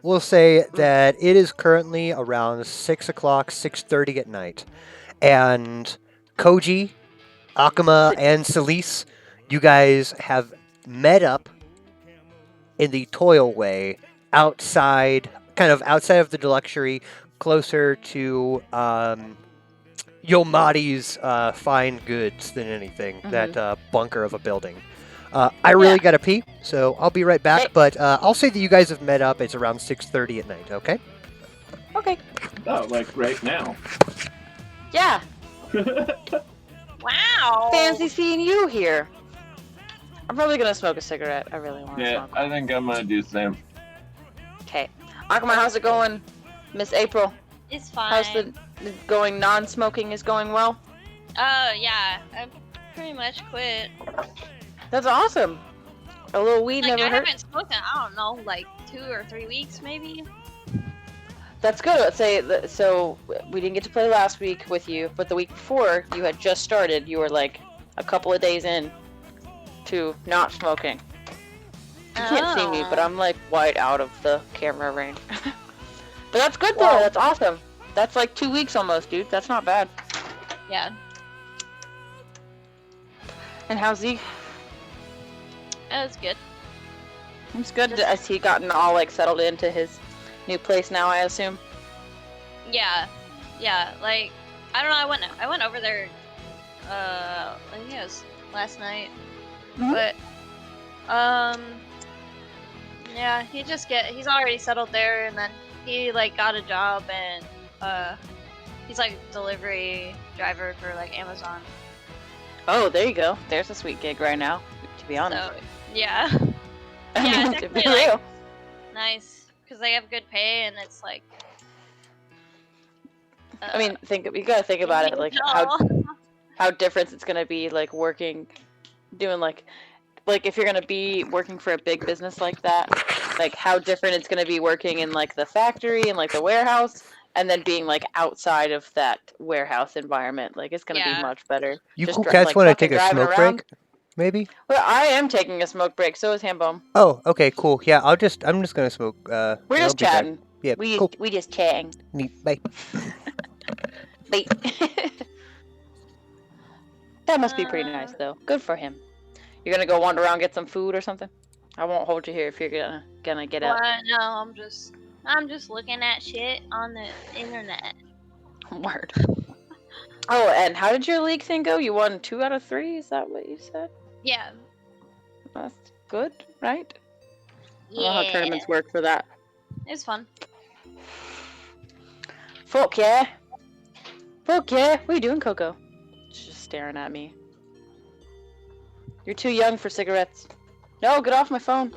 we'll say that it is currently around 6 o'clock, 6:30 at night. And Koji, Akuma, and Celise, you guys have met up in the Toilway outside, kind of outside of the Deluxury, closer to Yomadi's fine goods than anything, that bunker of a building. I really Yeah. gotta pee, so I'll be right back, Hey. but I'll say that you guys have met up. It's around 6:30 at night, okay? Okay. oh, like right now. Yeah. Wow. Fancy seeing you here. I'm probably gonna smoke a cigarette. I really want to Yeah, smoke. I think I'm gonna do the same. Okay. Akuma, how's it going? Miss April, It's fine. how's the going non-smoking is going well? Oh yeah, I pretty much quit. That's awesome. A little weed Like I never hurt. haven't smoked in I don't know, like 2 or 3 weeks maybe. That's good. Let's say so. We didn't get to play last week with you, but the week before you had just started. You were like a couple of days in to not smoking. You can't see me, but Oh. I'm like wide out of the camera range. But that's good though. Well- That's awesome. That's like 2 weeks almost, dude. That's not bad. Yeah. And how's Zeke? That was good. It's good as he gotten all like settled into his new place now, I assume. Yeah, like I don't know. I went over there. I think it was last night, Mhm. but yeah, he's already settled there, and then he like got a job, and he's like delivery driver for like Amazon. Oh, there you go. There's a sweet gig right now, to be honest. So yeah, I yeah, mean, it's to be actually, like, real. nice because they have good pay, and it's like. I mean, you gotta think about it, like how different it's gonna be, like doing like if you're gonna be working for a big business like that, like how different it's gonna be working in like the factory and like the warehouse, and then being like outside of that warehouse environment. Like it's gonna be Yeah. much better. You Just cool dri- cats like, want to fucking take a driving smoke around. break? Maybe? Well, I am taking a smoke break. So is Hambone. Oh, okay, cool. Yeah, I'm just gonna smoke. We're I'll just be back. chatting. Yeah, We cool. just chatting. Neat. Bye. Wait. That must be pretty nice, though. Good for him. You're gonna go wander around, get some food or something? I won't hold you here if you're gonna get up. No, I'm just looking at shit on the internet. Word. Oh, and how did your league thing go? You won 2 out of 3? Is that what you said? Yeah. That's good, right? I don't know Yeah. how tournaments work for that. It's fun. Fuck yeah. Fuck yeah. What are you doing, Coco? She's just staring at me. You're too young for cigarettes. No, get off my phone.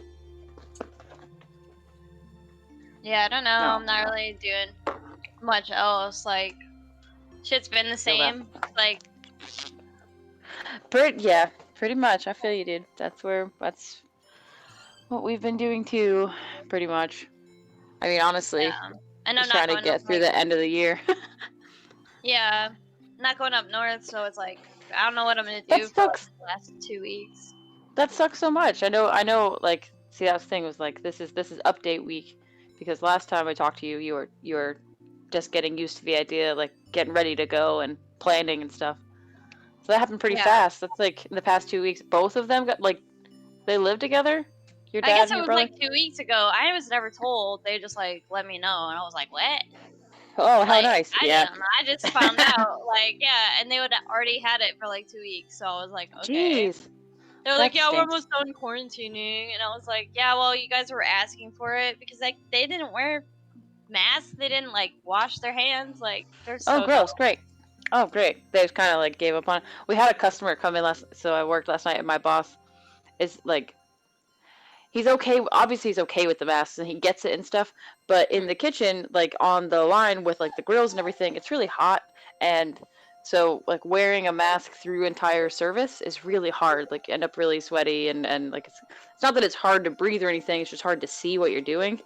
Yeah, I don't know. No. I'm not really doing much else. Like, shit's been the Feel that. same. Like, Yeah, pretty much. I feel you, dude. That's what we've been doing too, pretty much. I mean, honestly, yeah. And I'm just not trying to going get up, through like, the end of the year. Yeah, not going up north, so it's like I don't know what I'm gonna That do for like, sucks. the last 2 weeks. That sucks so much. I know. Like, see, that thing was like, this is update week, because last time I talked to you, you were just getting used to the idea, like getting ready to go and planning and stuff. So that happened pretty Yeah. fast. That's like in the past 2 weeks, both of them got like, they live together. Your dad I guess and it your was brother. like 2 weeks ago. I was never told. They just like let me know, and I was like, "What?" Oh, how Like, nice. I Yeah. didn't know. I just found out. Like, yeah, and they would already had it for like 2 weeks, so I was like, "Okay." Jeez. They were like, That "Yeah, we're stinks. almost done quarantining," and I was like, "Yeah, well, you guys were asking for it because like they didn't wear masks. They didn't like wash their hands. Like, they're so Oh, gross. dumb." Great. Oh, great. They just kind of like gave up on it. We had a customer come in so I worked last night, and my boss is like, he's okay. Obviously, he's okay with the masks and he gets it and stuff. But in the kitchen, like on the line with like the grills and everything, it's really hot. And so, like, wearing a mask through entire service is really hard. Like, you end up really sweaty and like, it's not that it's hard to breathe or anything, it's just hard to see what you're doing.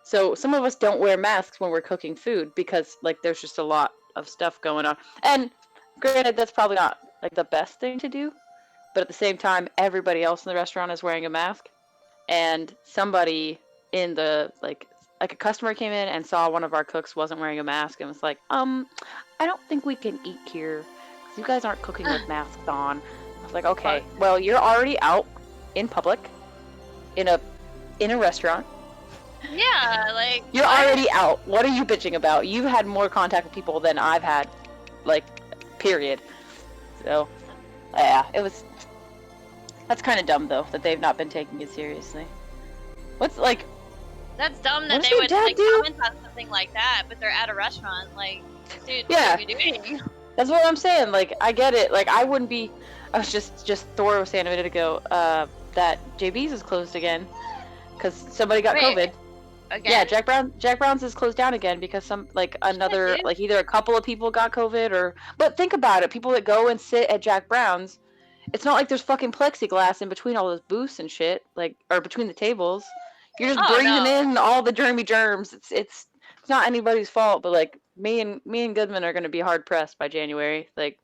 So, some of us don't wear masks when we're cooking food because, like, there's just a lot of stuff going on. And granted, that's probably not like the best thing to do. But at the same time, everybody else in the restaurant is wearing a mask. And somebody in the like a customer came in and saw one of our cooks wasn't wearing a mask and was like, I don't think we can eat here because you guys aren't cooking with masks on. I was like, okay, well, you're already out in public in a restaurant. Yeah, like You're already out. What are you bitching about? You've had more contact with people than I've had, like, period. So, yeah, that's kind of dumb, though, that they've not been taking it seriously. What's, like... That's dumb What that does they your would dad like do? comment on something like that, but they're at a restaurant. Like, dude, Yeah. what are you doing? That's what I'm saying. Like, I get it. Like, I wouldn't be... I was just Thor was saying a minute ago, that JB's is closed again. Because somebody got Wait, COVID. Again? Yeah, Jack Brown's is closed down again because another, dude. like, either a couple of people got COVID or... But think about it. People that go and sit at Jack Brown's, it's not like there's fucking plexiglass in between all those booths and shit, like, or between the tables. You're just Oh, breathing no. in all the germs. It's not anybody's fault, but like me and Goodman are gonna be hard pressed by January. Like,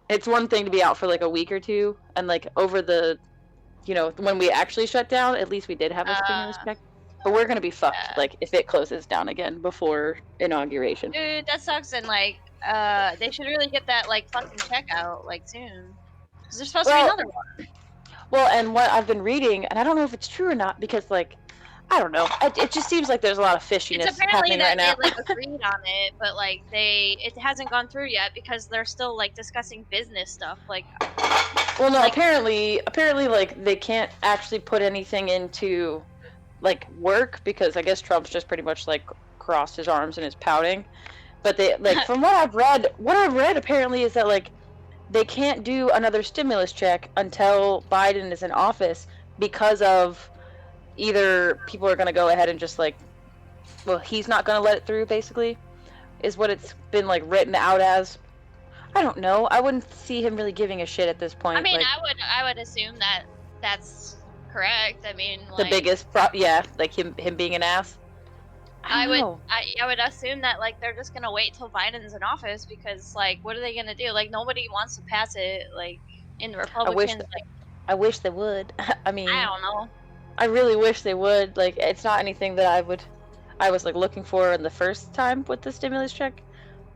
it's one thing to be out for like a week or two, and like over the, when we actually shut down, at least we did have a stimulus check. But we're gonna be fucked, Yeah. like, if it closes down again before inauguration. Dude, that sucks, and like, they should really get that like fucking check out like soon, because there's supposed to be Well- another one. Well, and what I've been reading, and I don't know if it's true or not, because like, I don't know. It just seems like there's a lot of fishiness It's apparently happening right that now. they like agreed on it, but like it hasn't gone through yet because they're still like discussing business stuff. Like, Well, no, like- apparently, like they can't actually put anything into like work because I guess Trump's just pretty much like crossed his arms and is pouting. But they like from what I've read apparently is that like they can't do another stimulus check until Biden is in office because of either people are going to go ahead and just like, well, he's not going to let it through, basically, is what it's been like written out as. I don't know. I wouldn't see him really giving a shit at this point. I mean, like, I would assume that that's correct. I mean, the like, biggest yeah, like him being an ass. I would assume that like they're just gonna wait till Biden's in office because like what are they gonna do? Like nobody wants to pass it. Like in the Republicans, I wish they would. I mean, I don't know. I really wish they would. Like, it's not anything that I was like looking for in the first time with the stimulus check,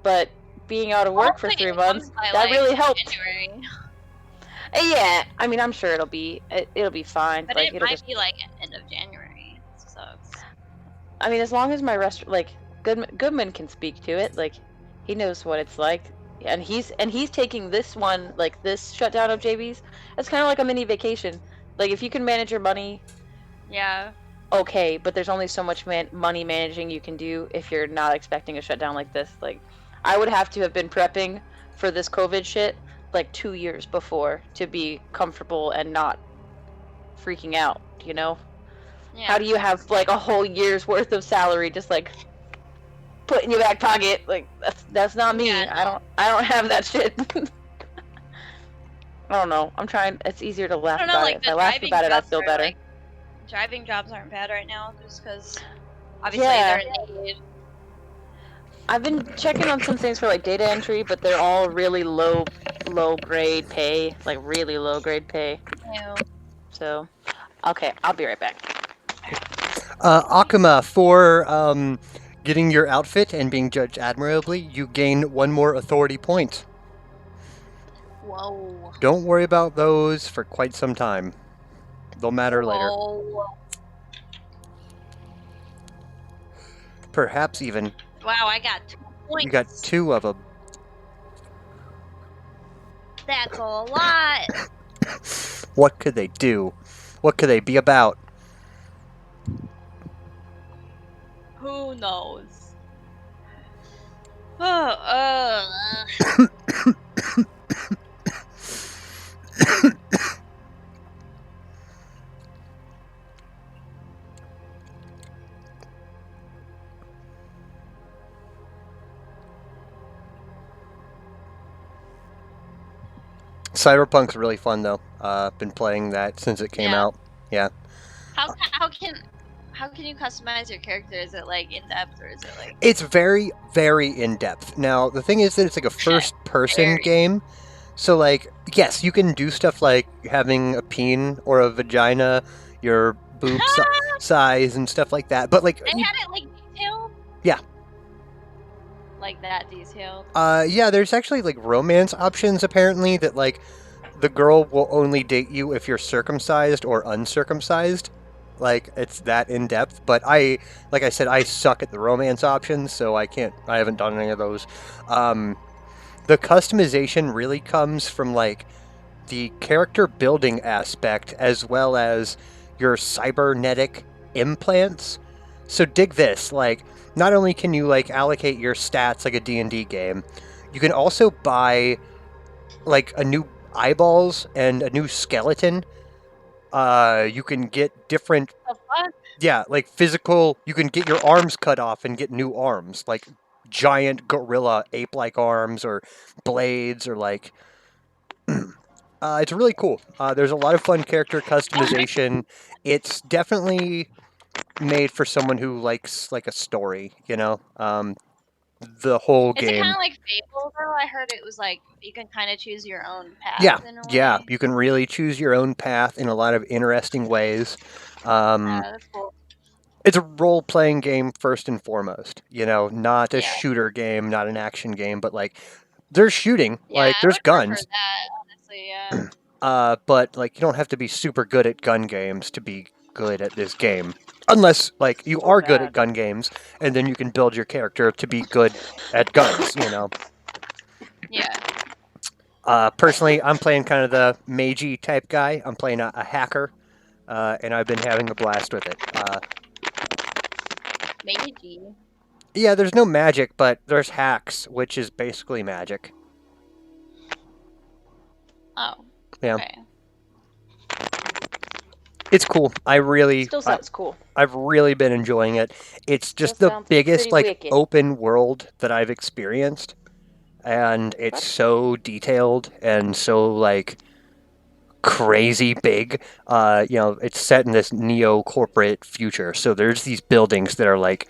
but being out of work for Hopefully 3 it months, comes by, that like, really helped. January. Yeah, I mean, I'm sure it'll be fine. But like, it it'll might just, be like end of January. It sucks. I mean, as long as my like Goodman can speak to it, like he knows what it's like, and he's taking this one, like this shutdown of JB's. It's kind of like a mini vacation. Like if you can manage your money, Yeah. okay, but there's only so much money managing you can do if you're not expecting a shutdown like this. Like I would have to have been prepping for this COVID shit like 2 years before to be comfortable and not freaking out, you know? Yeah. How do you have like a whole year's worth of salary just like put in your back pocket? Like that's not me. Yeah, I don't have that shit. I don't know. I'm trying. It's easier to laugh I don't know. about Like it. If the I laugh driving about it, I jobs feel are, better. like, driving jobs aren't bad right now just because obviously Yeah. they're in need. I've been checking on some things for like data entry, but they're all really low grade pay, like really low grade pay. You know. So, okay, I'll be right back. Akuma, for getting your outfit and being judged admirably, you gain 1 more authority point. Whoa. Don't worry about those for quite some time. They'll matter later. Whoa. Perhaps even Wow, I got 2 points. you got 2 of them. That's a lot. What could they do? What could they be about? Who knows? Oh, Cyberpunk's really fun though. Been playing that since it came Yeah. out. Yeah. how can you customize your character? Is it like in depth or is it like? It's very, very in depth. Now the thing is that it's like a first person Very. game. So like, yes, you can do stuff like having a peen or a vagina, your boob size and stuff like that. But like, They had it like detailed. Yeah. Like that detailed. yeah, there's actually like romance options apparently that like the girl will only date you if you're circumcised or uncircumcised. Like it's that in depth. But like I said, I suck at the romance options, so I haven't done any of those. The customization really comes from like the character building aspect as well as your cybernetic implants. So dig this, like not only can you like allocate your stats like a D&D game, you can also buy like a new eyeballs and a new skeleton. You can get different, The fuck? yeah, like physical, you can get your arms cut off and get new arms, like giant gorilla ape-like arms or blades or like it's really cool. There's a lot of fun character customization. It's definitely made for someone who likes like a story, you know. The whole Is it game. kind of like Fable though? I heard it was like you can kind of choose your own path. Yeah, in a yeah, way. you can really choose your own path in a lot of interesting ways. That's cool. It's a role-playing game first and foremost, you know, not a Yeah. shooter game, not an action game, but like there's shooting, Yeah, like I there's would prefer guns. That, honestly, yeah. but like you don't have to be super good at gun games to be good at this game. Unless like you are good at gun games, and then you can build your character to be good at guns. You know. Yeah. Personally, I'm playing kind of the magey type guy. I'm playing a hacker, and I've been having a blast with it. Meiji. Yeah, there's no magic, but there's hacks, which is basically magic. Oh. Yeah. Okay. It's cool. Still sounds cool. I've really been enjoying it. It's just Still the sounds biggest pretty like wicked. open world that I've experienced, and it's so detailed and so like crazy big. It's set in this neo corporate future, so there's these buildings that are like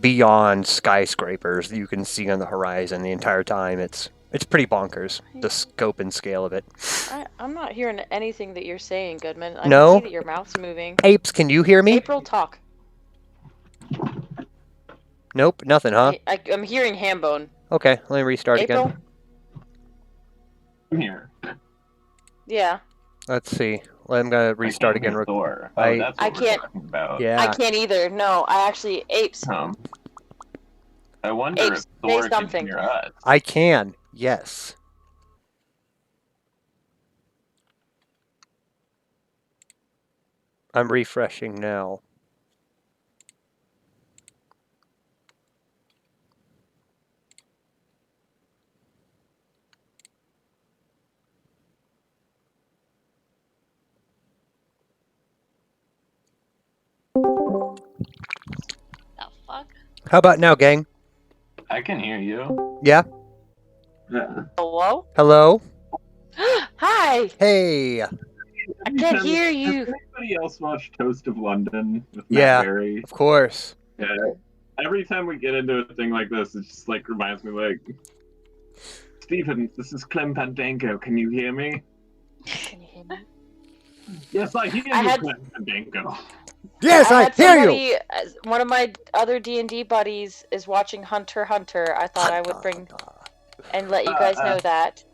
beyond skyscrapers that you can see on the horizon the entire time. It's pretty bonkers, the scope and scale of it. I'm not hearing anything that you're saying, Goodman. I No? can see that your mouth's moving. Apes, can you hear me? April, talk. Nope, nothing, huh? I'm hearing Hambone. Okay, let me restart April? again. I'm here. Yeah. Let's see. I'm gonna restart again. Thor. I- That's what I we're can't- talking about. Yeah. I can't either. No, I actually apes. I wonder Apes, if Thor say can something. hear us. I can. Yes. I'm refreshing now. The fuck? How about now, gang? I can hear you. Yeah? Yeah. Hello? Hello? Hi! Hey! I can't hear you. Has anybody else watched Toast of London with Yeah. Matt Berry? Of course. Yeah. Every time we get into a thing like this, it just like reminds me like, Stephen, this is Clem Fandango. Can you hear me? Can you hear me? Yes, I hear I you, had- Clem Fandango. Yes, I had hear you! somebody, one of my other D&D buddies is watching Hunter x Hunter. I thought I would bring and let you guys know that.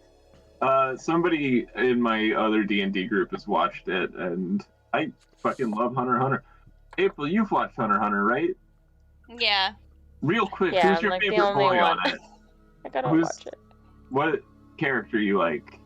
Somebody in my other D&D group has watched it, and I fucking love Hunter x Hunter. April, you've watched Hunter x Hunter, right? Yeah. Real quick, Yeah, who's I'm your like the favorite only boy one. on it? I gotta Who's- watch it. What character you like?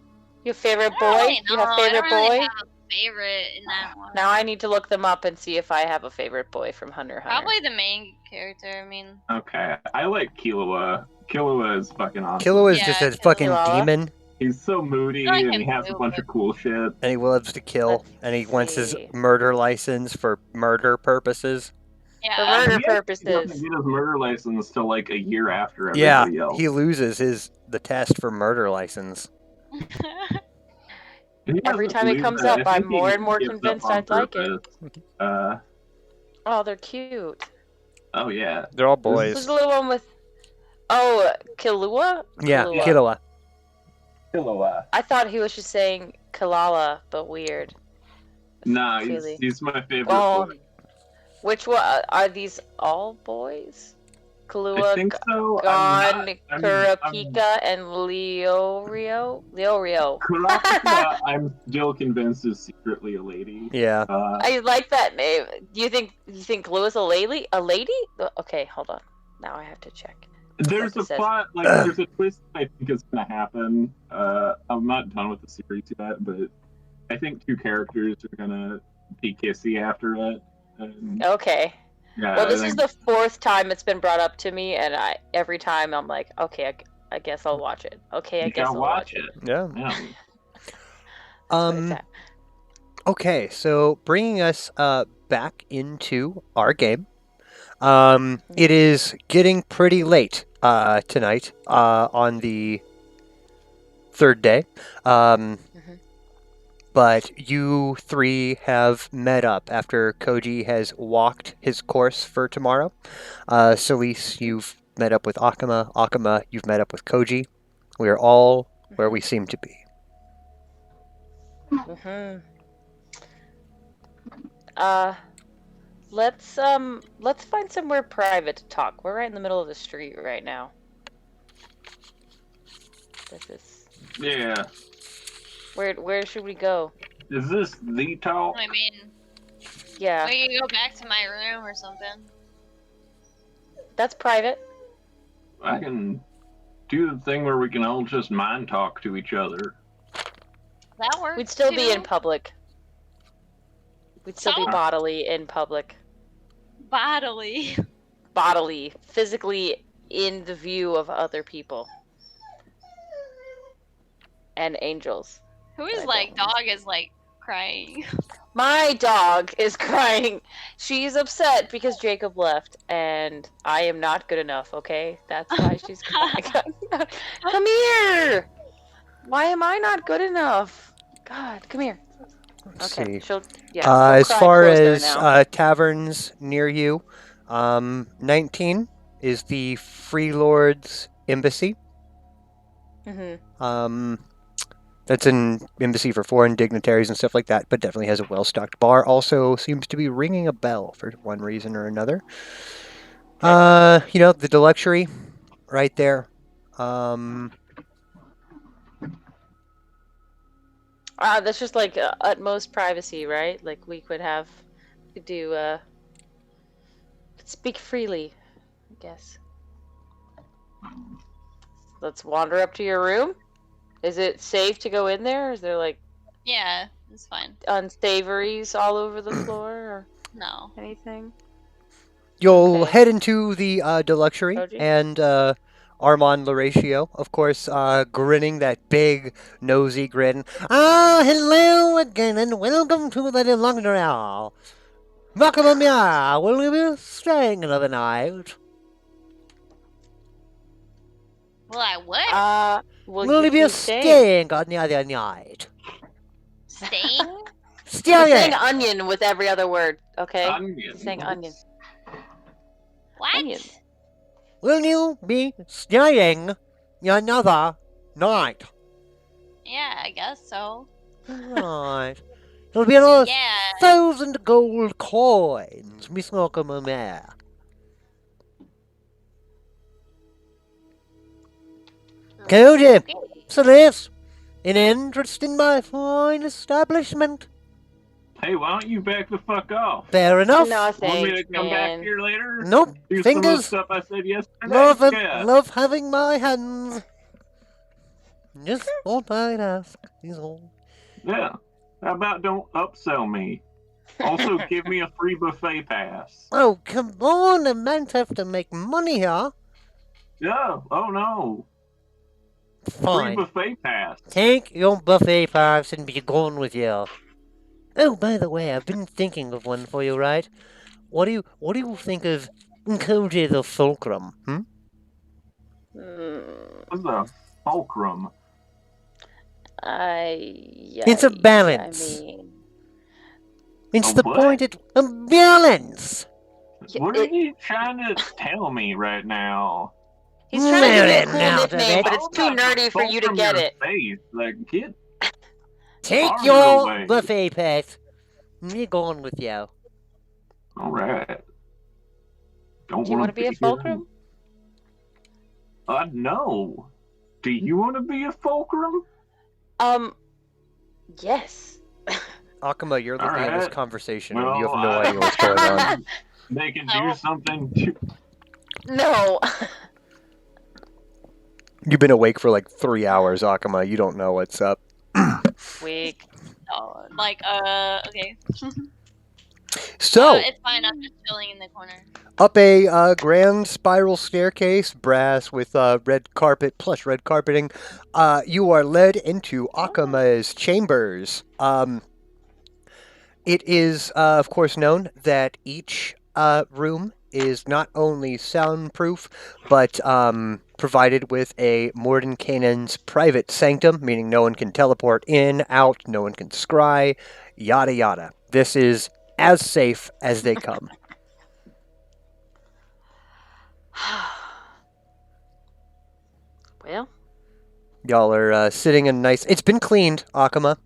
Your favorite I boy? don't really You know. have favorite I don't really boy? have a favorite in that one. Now I need to look them up and see if I have a favorite boy from Hunter x Hunter. Probably the main character. I mean, Okay, I like Killua. Killua is fucking awesome. Killua is Yeah, just a fucking Killua. demon, He's so moody, I like and him he has a too, bunch but- of cool shit. and he loves to kill, Let's and he wants his see. murder license for murder purposes. For yeah. murder He actually purposes. doesn't get his murder license till like a year after Yeah, everybody else. he loses the test for murder license. And he Every doesn't time it lose comes it. up, I I'm think he more and more gives up convinced on I'd like it. purpose. Oh, they're cute. Oh yeah. They're all Who's boys. the little one with... Oh, Killua? Yeah, Killua. Killua. Killua. I thought he was just saying Kalala, but weird. Nah, Really. he's my favorite Oh, boy. Which one? Are these all boys? I Kalua, think so. Gon, I'm- Kurapika, and Leorio? Leorio. Kurapika, I'm still convinced is secretly a lady. Yeah. I like that name. Do you think Kalua's a lady? A lady? Okay, hold on. Now I have to check. There's a Like it says. plot, like there's a twist I think is gonna happen. I'm not done with the series yet, but I think two characters are gonna be kissy after it. And, Okay. yeah, Well, I this is think- the fourth time it's been brought up to me, and every time I'm like, okay, I guess I'll watch it. Okay, I you guess gotta I'll watch watch it. it. Yeah. Yeah. That's what it's at. Okay, so bringing us back into our game. It is getting pretty late tonight on the third day. But you three have met up after Koji has walked his course for tomorrow. Celise, you've met up with Akama. Akama, you've met up with Koji. We are all where we seem to be. Let's find somewhere private to talk. We're right in the middle of the street right now. This is Yeah. Where should we go? Is this the talk? I mean, Yeah, we can go back to my room or something. that's private. I can do the thing where we can all just mind talk to each other. That works. We'd still be too. in public. We'd still be So? bodily in public. Bodily. Bodily, physically in the view of other people. And angels. Who I is don't like know. dog is like crying? My dog is crying. She's upset because Jacob left, and I am not good enough, okay? That's why she's crying. Come here! Why am I not good enough? God, come here. Let's Okay, see. she'll. Yeah. she'll As cry far closer as now. taverns near you, 19 is the Free Lord's Embassy. Mhm. That's an embassy for foreign dignitaries and stuff like that, but definitely has a well-stocked bar. Also seems to be ringing a bell for one reason or another. The Deluxury, right there. That's just like utmost privacy, right? Like we could speak freely, I guess. Let's wander up to your room. Is it safe to go in there? Is there like Yeah, it's fine. unsavories all over the floor or No. anything? You'll Okay. head into the Deluxury, Koji? and Armand Laratio, of course, grinning that big, nosy grin. Ah, hello again, and welcome to the Deluxury. Welcome, yeah. Will you be staying another night? Will I what? Will you be staying on the other night? Staying? You're saying Staying. onion with every other word, okay? Onion. You're saying onion. What? Onion. Will you be staying another night? Yeah, I guess so. Right. It'll be another Yeah. 1,000 gold coins, Miss Nokamamare. Cody, Okay. Celeste, an interest in my fine establishment. Hey, why don't you back the fuck off? Fair enough. No Want me to thanks, come back man. here later? Nope. Do some of the Fingers. stuff I said yesterday? Yeah. Love having my hands. Just thought I'd ask, is all. Yeah. How about don't upsell me? Also, give me a free buffet pass. Oh, come on, I might have to make money here. Yeah. Oh no. Free Fine. buffet pass. Take your buffet pass and be gone with you. Oh, by the way, I've been thinking of one for you, right? What do you think of Koji the Fulcrum? What's a fulcrum? It's a balance. I mean, It's A the what? point at a balance. What are you trying to tell me right now? he's trying to give you a Very cool now, nickname, but David. it's too nerdy for you to get it. Face. Like, get Take Far your away. buffet pass. Be gone with you. all right. Don't Do you want wanna be a fulcrum? No. Do you want to be a fulcrum? Yes. Akuma, you're looking at this Alright. conversation Well, and you have no idea what's going on. They can No. do something to. No. You've been awake for like 3 hours, Akuma. You don't know what's up. Weak. Oh, like, okay. So, It's fine. I'm just chilling in the corner. up a grand spiral staircase, brass with red carpet, plush red carpeting, you are led into Akuma's chambers. It is, of course, known that each room is not only soundproof, but provided with a Mordenkainen's private sanctum, meaning no one can teleport in, out, no one can scry, yada yada. This is as safe as they come. Well, Y'all are sitting in nice... It's been cleaned, Akuma.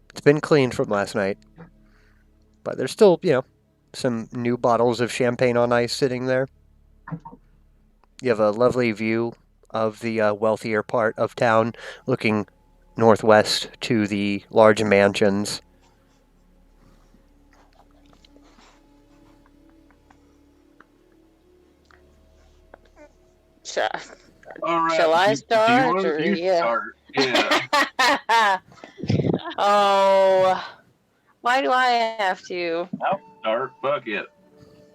It's been cleaned from last night. But there's still, some new bottles of champagne on ice sitting there. You have a lovely view of the wealthier part of town, looking northwest to the large mansions. All right. Shall I do you start, wanna- or you yeah? start. Yeah. Oh, why do I have to? Start. Fuck it.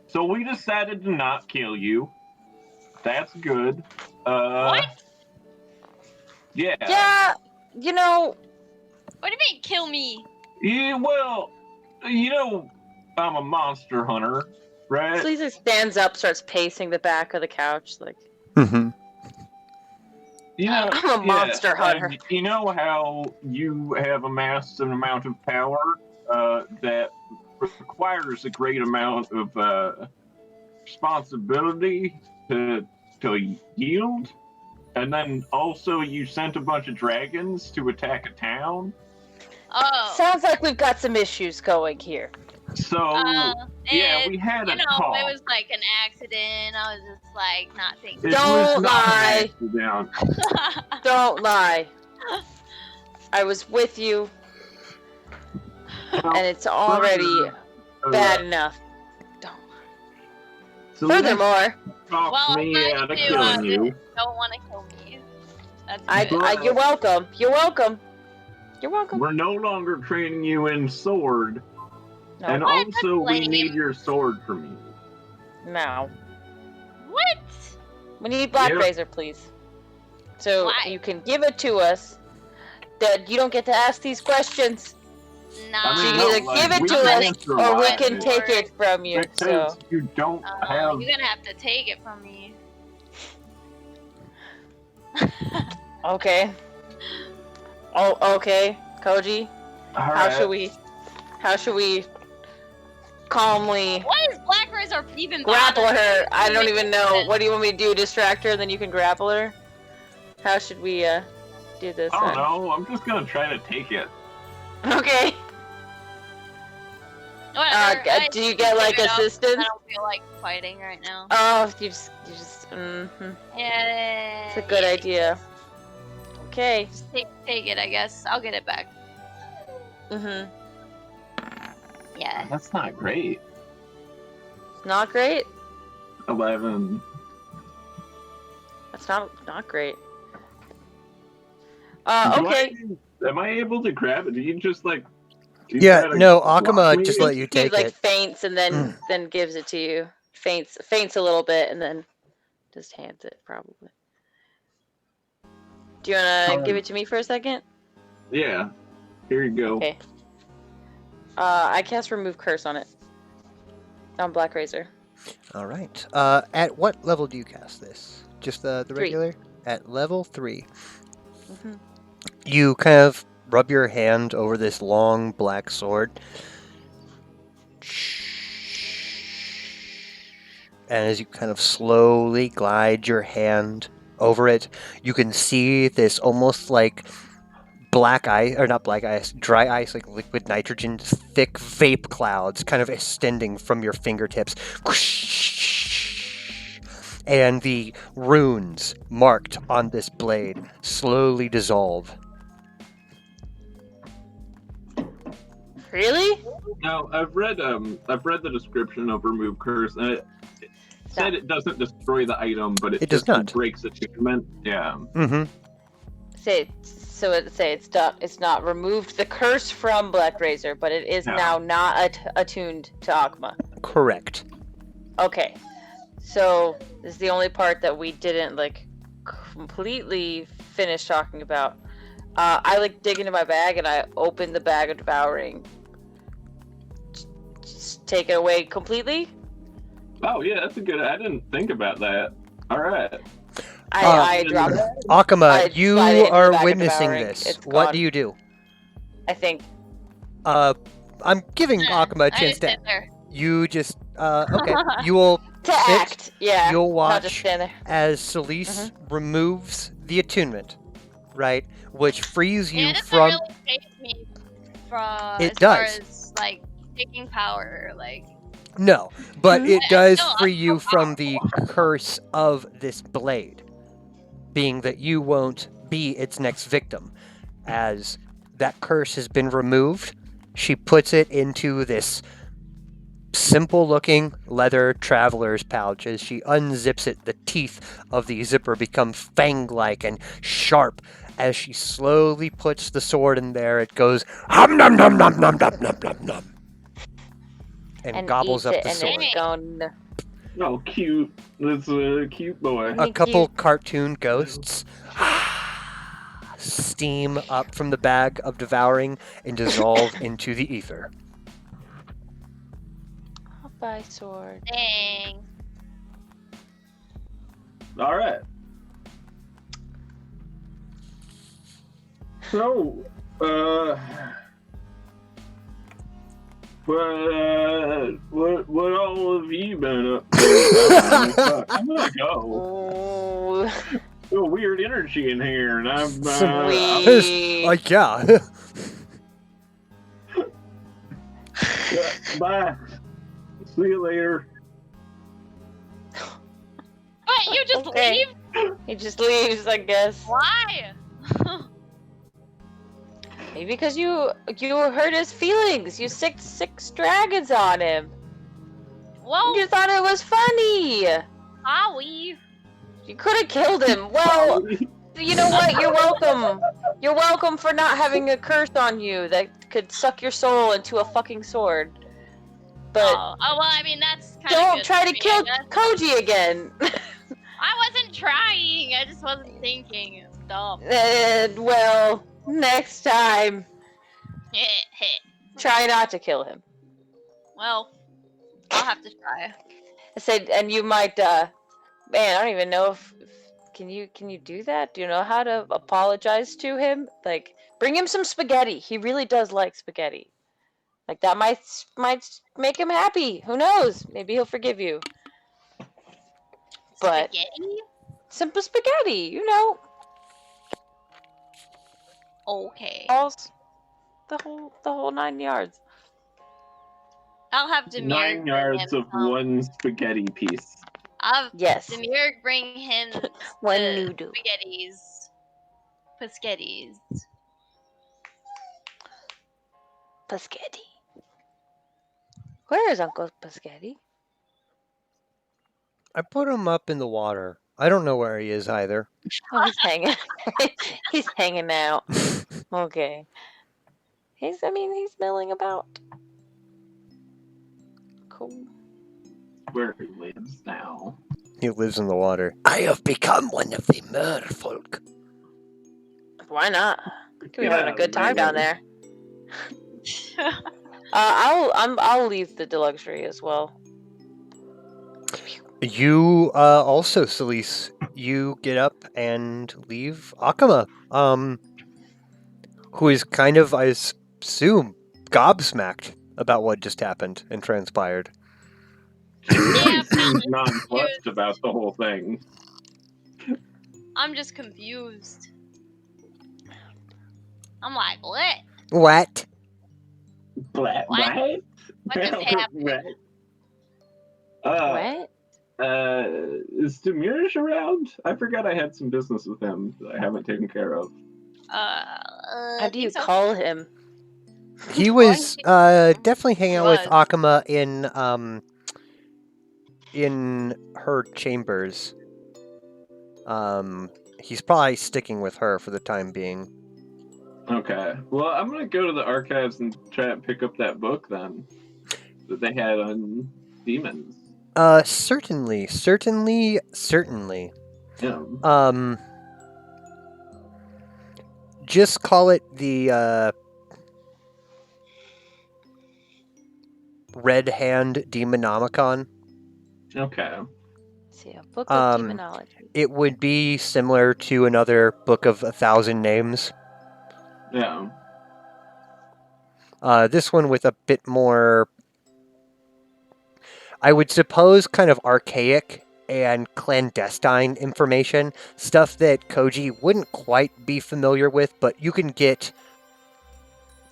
So we decided to not kill you. That's good. What? Yeah. Yeah, you know, What do you mean, kill me? Yeah, well, I'm a monster hunter, right? Sleazer stands up, starts pacing the back of the couch, like, Mm-hmm. I'm a monster hunter. and you know how you have amassed an amount of power that requires a great amount of responsibility to yield, and then also you sent a bunch of dragons to attack a town. Oh. Sounds like we've got some issues going here. So yeah, we had a talk. It was like an accident. I was just like not thinking. It Don't was not lie. an accident. Don't lie. I was with you, and it's already bad enough. So Furthermore, talk Well, me I'm out of glad you, killing you. Don't want to kill me. That's good. you're welcome. You're welcome. You're welcome. We're no longer training you in sword, No. and What? also we That's need lame. your sword from you. No. What? We need Black Yep. Razor, please. So Why? you can give it to us. That you don't get to ask these questions. Nah. I So mean, you no, either like, give it we to can us, answer or we why. can take it from you. Because So you don't have. You're gonna have to take it from me. okay. Oh, okay, Koji. All How right. should we calmly Why is Black Razor even grapple bothering her? me? I don't even know. Sense. What do you want me to do? Distract her, and then you can grapple her? How should we do this? I don't then? know. I'm just gonna try to take it. Okay. Whatever. I Do you just get like give it up. assistance? I don't feel like fighting right now. Oh, you just. Yeah. It's a good idea. Okay. Just take it, I guess. I'll get it back. Mhm. Yeah. That's not great. Not great. 11. That's not great. Do Okay. Am I able to grab it? Do you just like? do you Yeah, try to no, block Akuma me? just let you He take like it. faints and then gives it to you. Faints a little bit and then just hands it probably. Do you wanna give it to me for a second? Yeah. Here you go. Okay. I cast remove curse on it. On Black Razor. All right. At what level do you cast this? Just the 3. regular? At level 3. Mm-hmm. You kind of rub your hand over this long black sword. And as you kind of slowly glide your hand over it, you can see this almost like black ice, or not black ice, dry ice, like liquid nitrogen, thick vape clouds kind of extending from your fingertips. And the runes marked on this blade slowly dissolve. Really? Now I've read the description of remove curse, and it said it doesn't destroy the item, but it does just not. breaks attunement. Yeah. Mm-hmm. It's not removed the curse from Black Razor, but it is No. now not attuned to Akuma. Correct. Okay. So this is the only part that we didn't like completely finish talking about. I like dig into my bag and I open the bag of devouring. Just take it away completely. Oh yeah, that's a good. I didn't think about that. All right. I drop it. Akuma, I you slide it into the are bag of witnessing devouring. this. It's What gone. do you do? I think. I'm giving Akuma a I chance just to. sit there. You just okay. You will To Sit. act, yeah. You'll Not just watch stand there. as Celise removes the attunement, right? Which frees you Yeah, it doesn't from. really change me from It as far does. as like taking power, like No, but it does No, I'm free you so from the curse of this blade, being that you won't be its next victim. as that curse has been removed. She puts it into this simple-looking leather traveler's pouch. As she unzips it, the teeth of the zipper become fang-like and sharp. As she slowly puts the sword in there, it goes hum num num num num num num num num, and gobbles eats up it the and sword. it's going. Oh, cute. That's a cute boy. A Thank couple you. cartoon ghosts steam up from the bag of devouring and dissolve into the ether. I'll buy sword. Dang. All right. So, what all have you been up to? I'm gonna go. Ooh, Feel weird energy in here, and I'm sweet. Like, yeah. bye. See you later. What? You just Okay. leave? He just leaves, I guess. Why? Maybe because you hurt his feelings. You sicked 6 dragons on him. Well, You thought it was funny. Howie. You could have killed him. Well, you know what? You're welcome. You're welcome for not having a curse on you that could suck your soul into a fucking sword. But Oh, well, I mean, that's kind of don't try to kill Koji again. I wasn't trying. I just wasn't thinking. It's dumb. Well, next time, try not to kill him. Well, I'll have to try. I said, and you might, man, I don't even know if can you do that? Do you know how to apologize to him? Like, bring him some spaghetti. He really does like spaghetti. Like, that might make him happy. Who knows? Maybe he'll forgive you. But Spaghetti? simple spaghetti, you know, Okay. balls, the whole 9 yards. I'll have Demir 9 bring yards him of some. one spaghetti piece. I'll have Yes, Demir bring him one the noodle. spaghettis. Paschettis. Paschetti. Where is Uncle Paschetti? I put him up in the water. I don't know where he is either. Oh, he's hanging. He's hanging out. Okay. He's milling about. Cool. Where he lives now. He lives in the water. I have become one of the merfolk. Why not? Could be Yeah, having a good time down maybe. there. I'll leave the deluxury as well. You also, Celise, you get up and leave Akama, who is kind of, I assume, gobsmacked about what just happened and transpired. Yeah, Seems nonplussed about the whole thing. I'm just confused. I'm like, what? What? What? What? What just happened? What? Is Demirish around? I forgot I had some business with him that I haven't taken care of. How do you think so. call him? He was definitely hanging out with was. Akama in her chambers. He's probably sticking with her for the time being. Okay. Well, I'm gonna go to the archives and try and pick up that book then that they had on demons. Certainly. Yeah. Just call it the Red Hand Demonomicon. Okay. See, a book of Um, demonology. It would be similar to another book of 1,000 names. Yeah. This one with a bit more, I would suppose, kind of archaic and clandestine information. Stuff that Koji wouldn't quite be familiar with, but you can get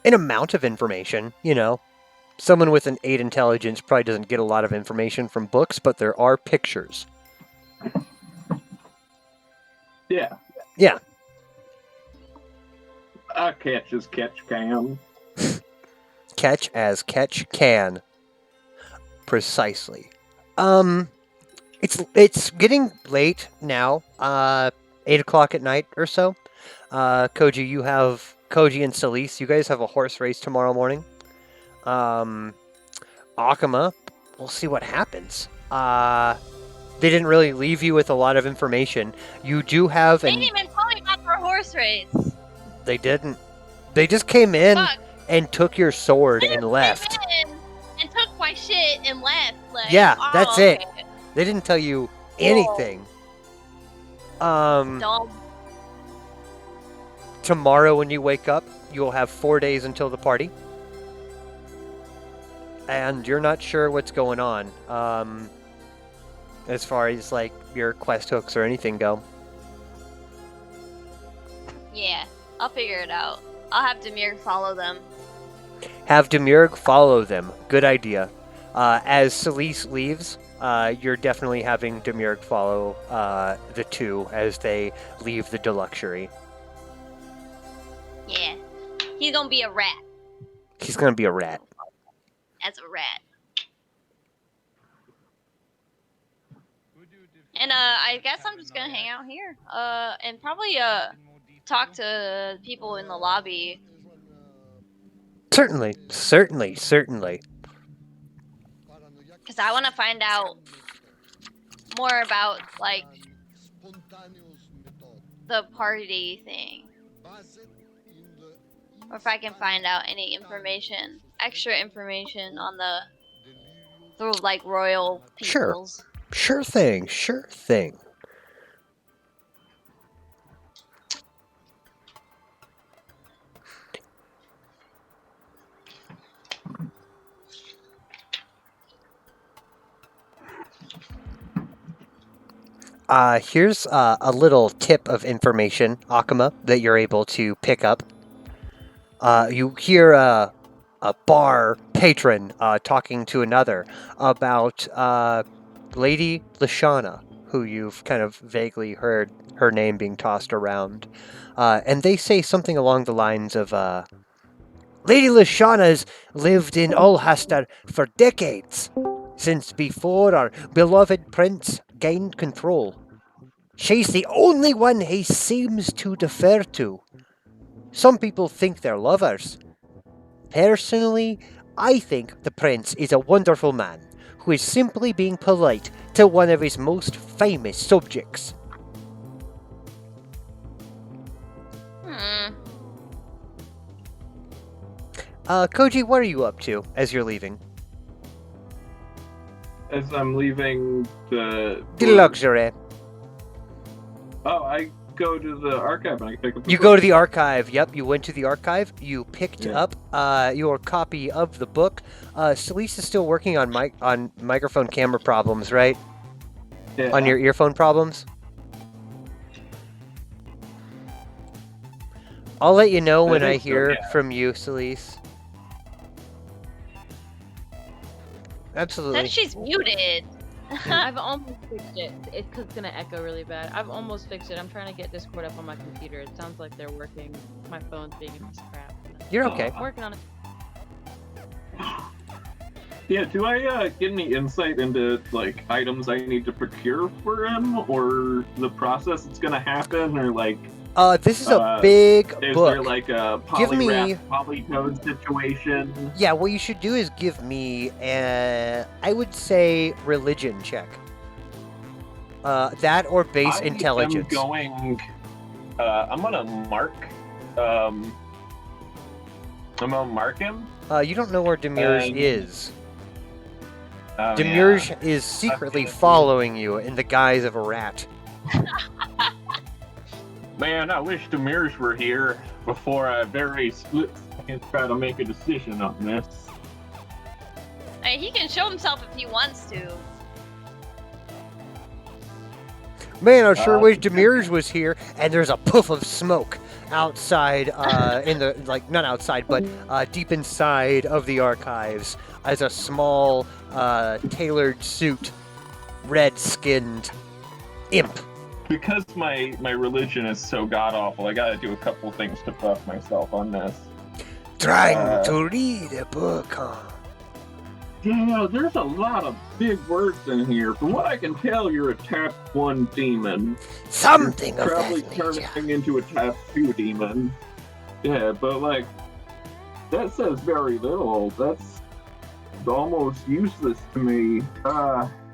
an amount of information, you know. Someone with an 8 intelligence probably doesn't get a lot of information from books, but there are pictures. Yeah. Yeah. Catch as catch can. Catch as catch can. Precisely. It's getting late now. 8 o'clock at night or so. Koji and Celise, you guys have a horse race tomorrow morning. Akuma, we'll see what happens. They didn't really leave you with a lot of information. You do have They didn't even tell me about their horse race. They didn't. They just came in Fuck. and took your sword They and just left. came in and took my shit and left. Like, Yeah, oh, that's it. okay. They didn't tell you anything. Dumb. Tomorrow when you wake up, you'll have 4 days until the party. And you're not sure what's going on. As far as like your quest hooks or anything go. Yeah, I'll figure it out. I'll have Demir follow them. Have Demiurg follow them. Good idea. As Celise leaves, you're definitely having Demiurg follow the two as they leave the Deluxury. Yeah. He's gonna be a rat. He's gonna be a rat. As a rat. And I guess I'm just gonna hang out here. And probably talk to people in the lobby. Certainly. Cause I wanna find out more about like the party thing. Or if I can find out any information, extra information on the like royal Sure. peoples. Sure thing. Here's a little tip of information, Akuma, that you're able to pick up. You hear a bar patron talking to another about Lady Lashana, who you've kind of vaguely heard her name being tossed around. And they say something along the lines of, Lady Lashana's lived in Ulhastar for decades, since before our beloved prince gained control. She's the only one he seems to defer to. Some people think they're lovers. Personally, I think the prince is a wonderful man who is simply being polite to one of his most famous subjects. Koji, what are you up to as you're leaving? As I'm leaving the Luxury. Oh, I go to the archive and I pick up the You book. go to the archive. Yep, you went to the archive. You picked Yeah. up your copy of the book. Celise is still working on microphone camera problems, right? Yeah. On your earphone problems? I'll let you know when I think so, hear yeah. from you, Celise. Absolutely. Said she's muted. I've almost fixed it. It's 'cause it's gonna echo really bad. I've almost fixed it. I'm trying to get Discord up on my computer. It sounds like they're working. My phone's being a piece of crap. You're okay. I'm working on it. Yeah, do I get any insight into like items I need to procure for him, or the process that's gonna happen, or like This is a big is book. there like a Give me- polycode situation? Yeah, what you should do is give me I would say religion check. That or base intelligence. I'm going. I'm gonna mark. I'm gonna mark him. You don't know where Demiurge Um, is. Oh, Demiurge yeah. is secretly Okay. following you in the guise of a rat. Man, I wish Demirs were here before I very split and try to make a decision on this. I mean, he can show himself if he wants to. Man, I sure Uh, wish Demiurge was here. And there's a puff of smoke outside, in the not outside, but deep inside of the archives, as a small, tailored suit, red-skinned imp because my religion is so god awful, I gotta do a couple things to buff myself on this. Trying to read a book, huh? Yeah, there's a lot of big words in here. From what I can tell, you're a tap 1 demon. Something of Probably that nature. turning into a tap 2 demon. Yeah, but like, that says very little. That's almost useless to me.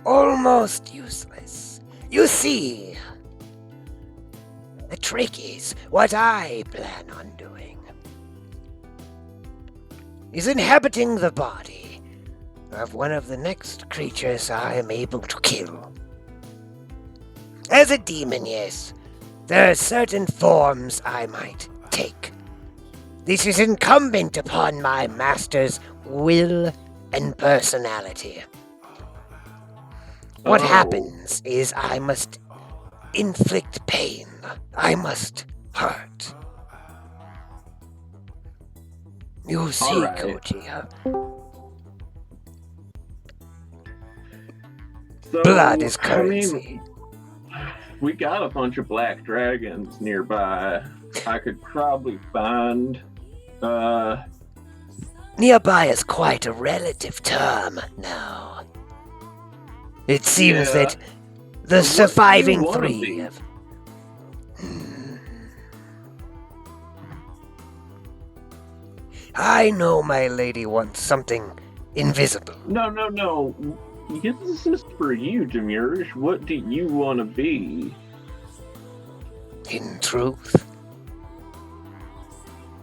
Almost useless. You see, the trick is what I plan on doing is inhabiting the body of one of the next creatures I am able to kill. As a demon, yes, there are certain forms I might take. This is incumbent upon my master's will and personality. What Oh. happens is I must inflict pain. I must hurt. You see, Alright. Koji, So, blood is I currency. mean, we got a bunch of black dragons nearby. I could probably find. Nearby is quite a relative term now. It seems Yeah. that the What do you surviving wanna three be? have. I know my lady wants something invisible. No. This is for you, Demurish. What do you want to be? In truth,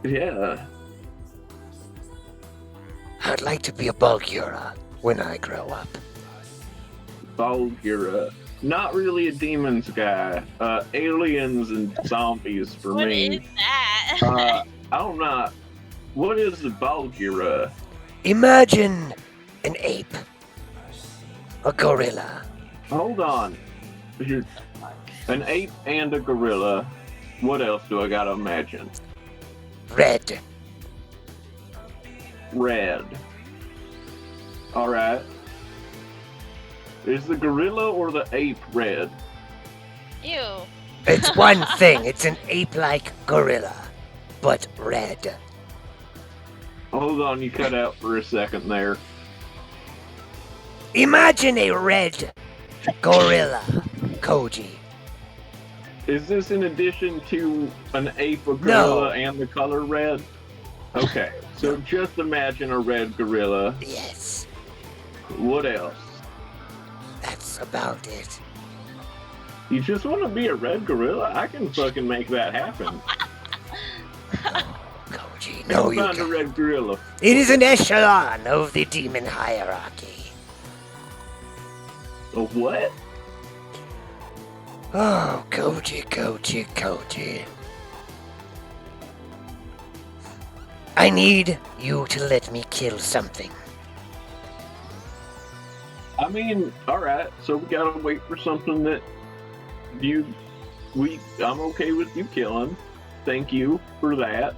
Yeah. I'd like to be a Bulgura when I grow up. Bulgura. Not really a demons guy. Aliens and zombies for What me. is that? I'm not. What is the Bulgura? Imagine an ape, a gorilla, Hold on. You're an ape and a gorilla. What else do I gotta imagine? red. Red. Alright. Is the gorilla or the ape red? Ew. It's one thing, it's an ape-like gorilla, but red. Hold on, you cut out for a second there. Imagine a red gorilla, Koji. Is this in addition to an ape, a No. gorilla, and the color red? Okay, so just imagine a red gorilla. Yes, What else? that's about it. You just want to be a red gorilla? I can fucking make that happen. Koji, no, you Find a can't. red gorilla. It is an echelon of the demon hierarchy. A what? Oh, Koji. I need you to let me kill something. I mean, alright, so we gotta wait for something that I'm okay with you killing. Thank you for that.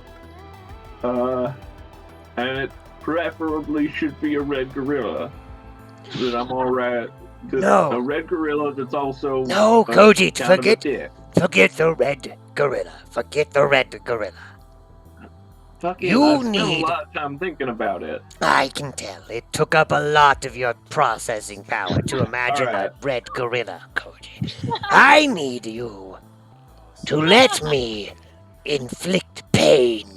And it preferably should be a red gorilla. That I'm alright. No. A red gorilla that's also No, Koji, kind of a forget dick. the red gorilla. Forget the red gorilla. Fucking, You I spent need- a lot of time thinking about it. I can tell. It took up a lot of your processing power to imagine Alright. a red gorilla, Koji. I need you to let me inflict pain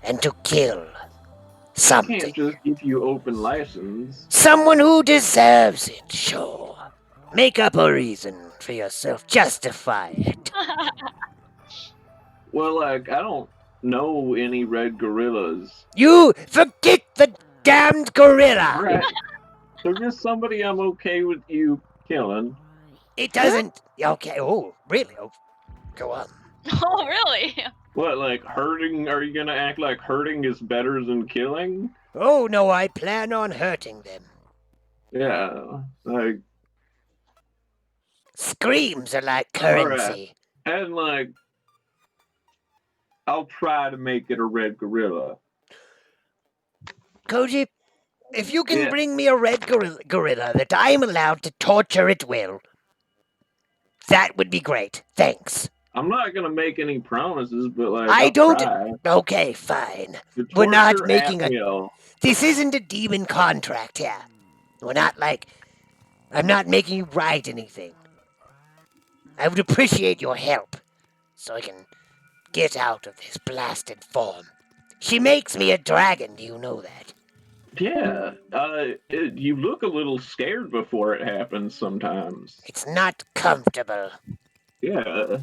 and to kill I something. can't just give you open license. Someone who deserves it, sure. Make up a reason for yourself. Justify it. Well, like, I don't know any red gorillas. You forget the damned gorilla! Alright. So just somebody I'm okay with you killing. It doesn't. Okay, oh, really? Oh, go on. Oh, really? What, like hurting? Are you gonna act like hurting is better than killing? Oh, no, I plan on hurting them. Yeah, like, Screams are like currency. and like, I'll try to make it a red gorilla. Koji, if you can Yeah. bring me a red gorilla that I am allowed to torture at will, That would be great. Thanks. I'm not gonna make any promises, but like I I'll don't- try. Okay, fine. The We're not torture making at a- will. This isn't a demon contract here. We're not like... I'm not making you write anything. I would appreciate your help, so I can get out of this blasted form. She makes me a dragon, do you know that? Yeah, you look a little scared before it happens sometimes. It's not comfortable. Yeah.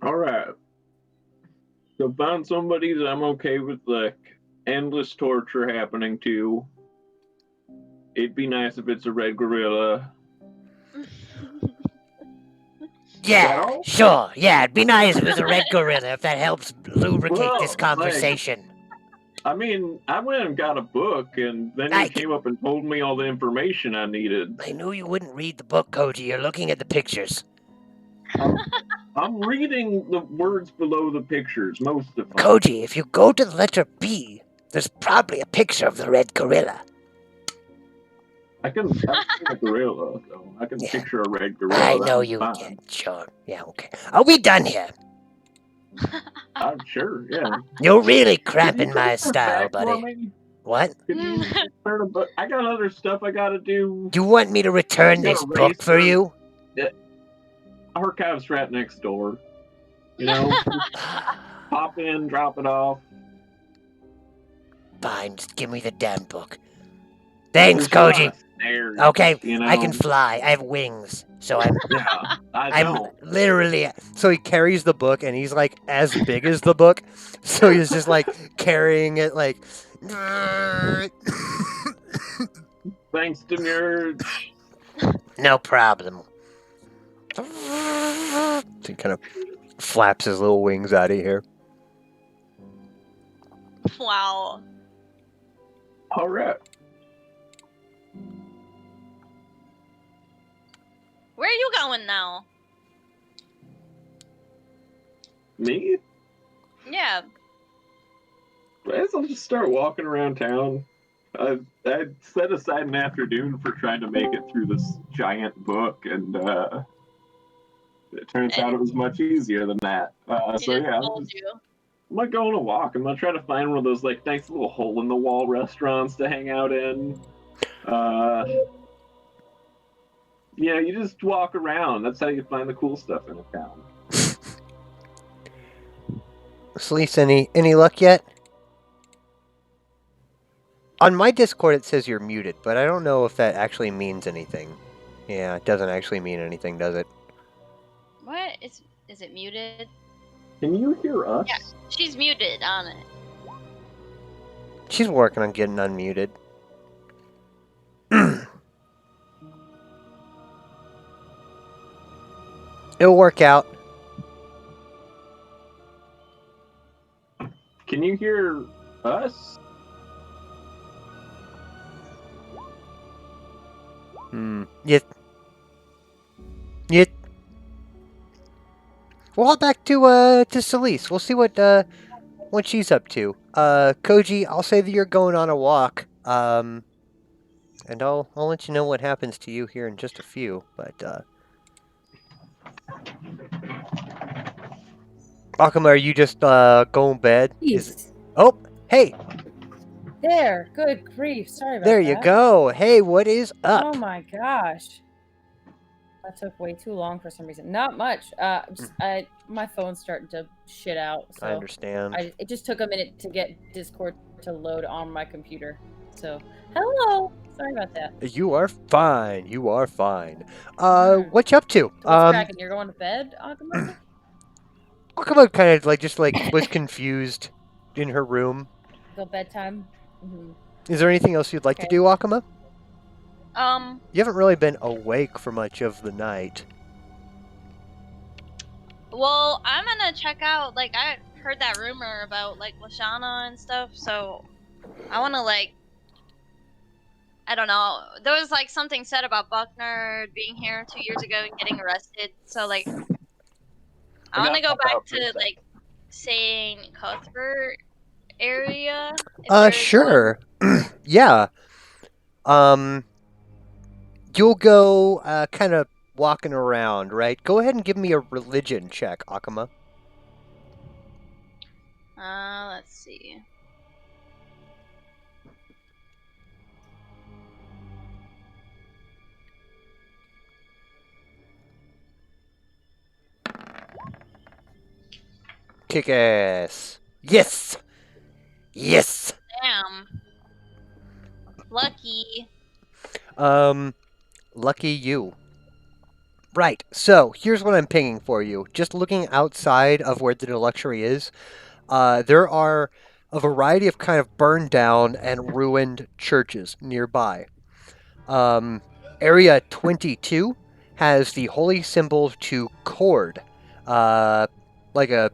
All right. So find somebody that I'm okay with, like, endless torture happening to. It'd be nice if it's a red gorilla. Yeah, Well- sure. Yeah, it'd be nice if it was a red gorilla, if that helps lubricate Well, this like- conversation. I mean, I went and got a book, and then I you came up and told me all the information I needed. I knew you wouldn't read the book, Koji. You're looking at the pictures. I'm reading the words below the pictures, most of them. Koji, if you go to the letter B, there's probably a picture of the red gorilla. I've seen a gorilla, so I can Yeah. picture a red gorilla. I know that's you fine. can. Sure. Yeah, okay. Are we done here? I'm sure, yeah. You're really Can you cramping my turn it style, back for buddy. me? What? Can you turn a book? I got other stuff I gotta do. You want me to return You this gotta book raise for her. you? Archive's right next door. You know, pop in, drop it off. Fine, just give me the damn book. Thanks, There's a lot Koji. of stairs, Okay, you know? I can fly. I have wings, so I'm Yeah, I I'm don't. literally So he carries the book, and he's like as big as the book. So he's just like carrying it, like. Thanks to Nerd. no problem. He kind of flaps his little wings out of here. Wow. All right. Where are you going now? Me? Yeah. I guess I'll just start walking around town. I set aside an afternoon for trying to make it through this giant book, and it turns out it was much easier than that. He So just yeah, told you. I'm gonna go on a walk. I'm gonna try to find one of those like nice little hole in the wall restaurants to hang out in. Yeah, you just walk around. That's how you find the cool stuff in a town. Celeste, any luck yet? On my Discord, it says you're muted, but I don't know if that actually means anything. Yeah, it doesn't actually mean anything, does it? What? Is it muted? Can you hear us? Yeah. She's muted on it. She's working on getting unmuted. It'll work out. Can you hear us? Yet. We'll hop back to Celeste. We'll see what she's up to. Koji, I'll say that you're going on a walk. And I'll let you know what happens to you here in just a few. But Akama, are you just going to bed? Jeez. Oh, hey, There, good grief. Sorry about there that. you go. Hey, what is up? Oh my gosh. That took way too long for some reason. Not much. My phone's starting to shit out, I so understand. it just took a minute to get Discord to load on my computer. So, hello. Sorry about that. You are fine. You are fine. Hmm. What you up to? What's cracking? You're going to bed, Akama? Akama kind of just was confused in her room. Go bedtime? Hmm. Is there anything else you'd like to Okay. do, Akama? You You haven't really been awake for much of the night. Well, I'm gonna check out. Like, I heard that rumor about like Lashana and stuff, so I want to like. I don't know. There was like something said about Buckner being here 2 years ago and getting arrested. So like, I want to go back to like St. Cuthbert area. if there's one. Sure. Yeah. you'll go kind of walking around, right? Go ahead and give me a religion check, Akuma. Let's see. Kick ass. Yes! Yes! Damn. Lucky. Lucky you. Right, so here's what I'm pinging for you. Just looking outside of where the Deluxury is, there are a variety of kind of burned down and ruined churches nearby. Area 22 has the holy symbol to Cord, like the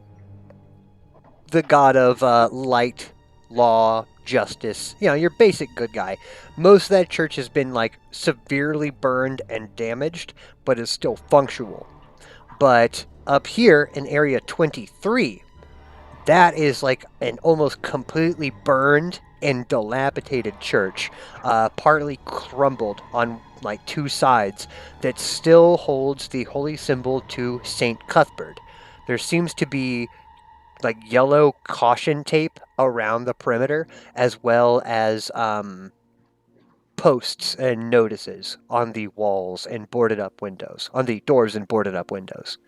god of light, law, justice. You know, your basic good guy. Most of that church has been like severely burned and damaged, but is still functional. But up here in Area 23, that is like an almost completely burned and dilapidated church, partly crumbled on like two sides, that still holds the holy symbol to Saint Cuthbert. There seems to be like yellow caution tape around the perimeter, as well as posts and notices on the walls and boarded up windows, on the doors and boarded up windows.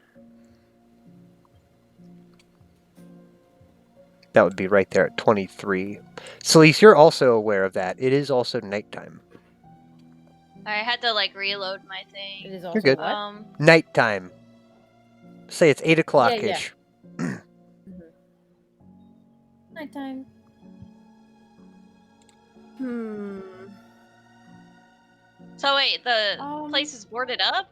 That would be right there at 23. Celeste, you're also aware of that. It is also nighttime. I had to like reload my thing. It is also good. what? Nighttime. Say it's 8 o'clock-ish. Yeah. Nighttime. So wait, the Um, place is boarded up?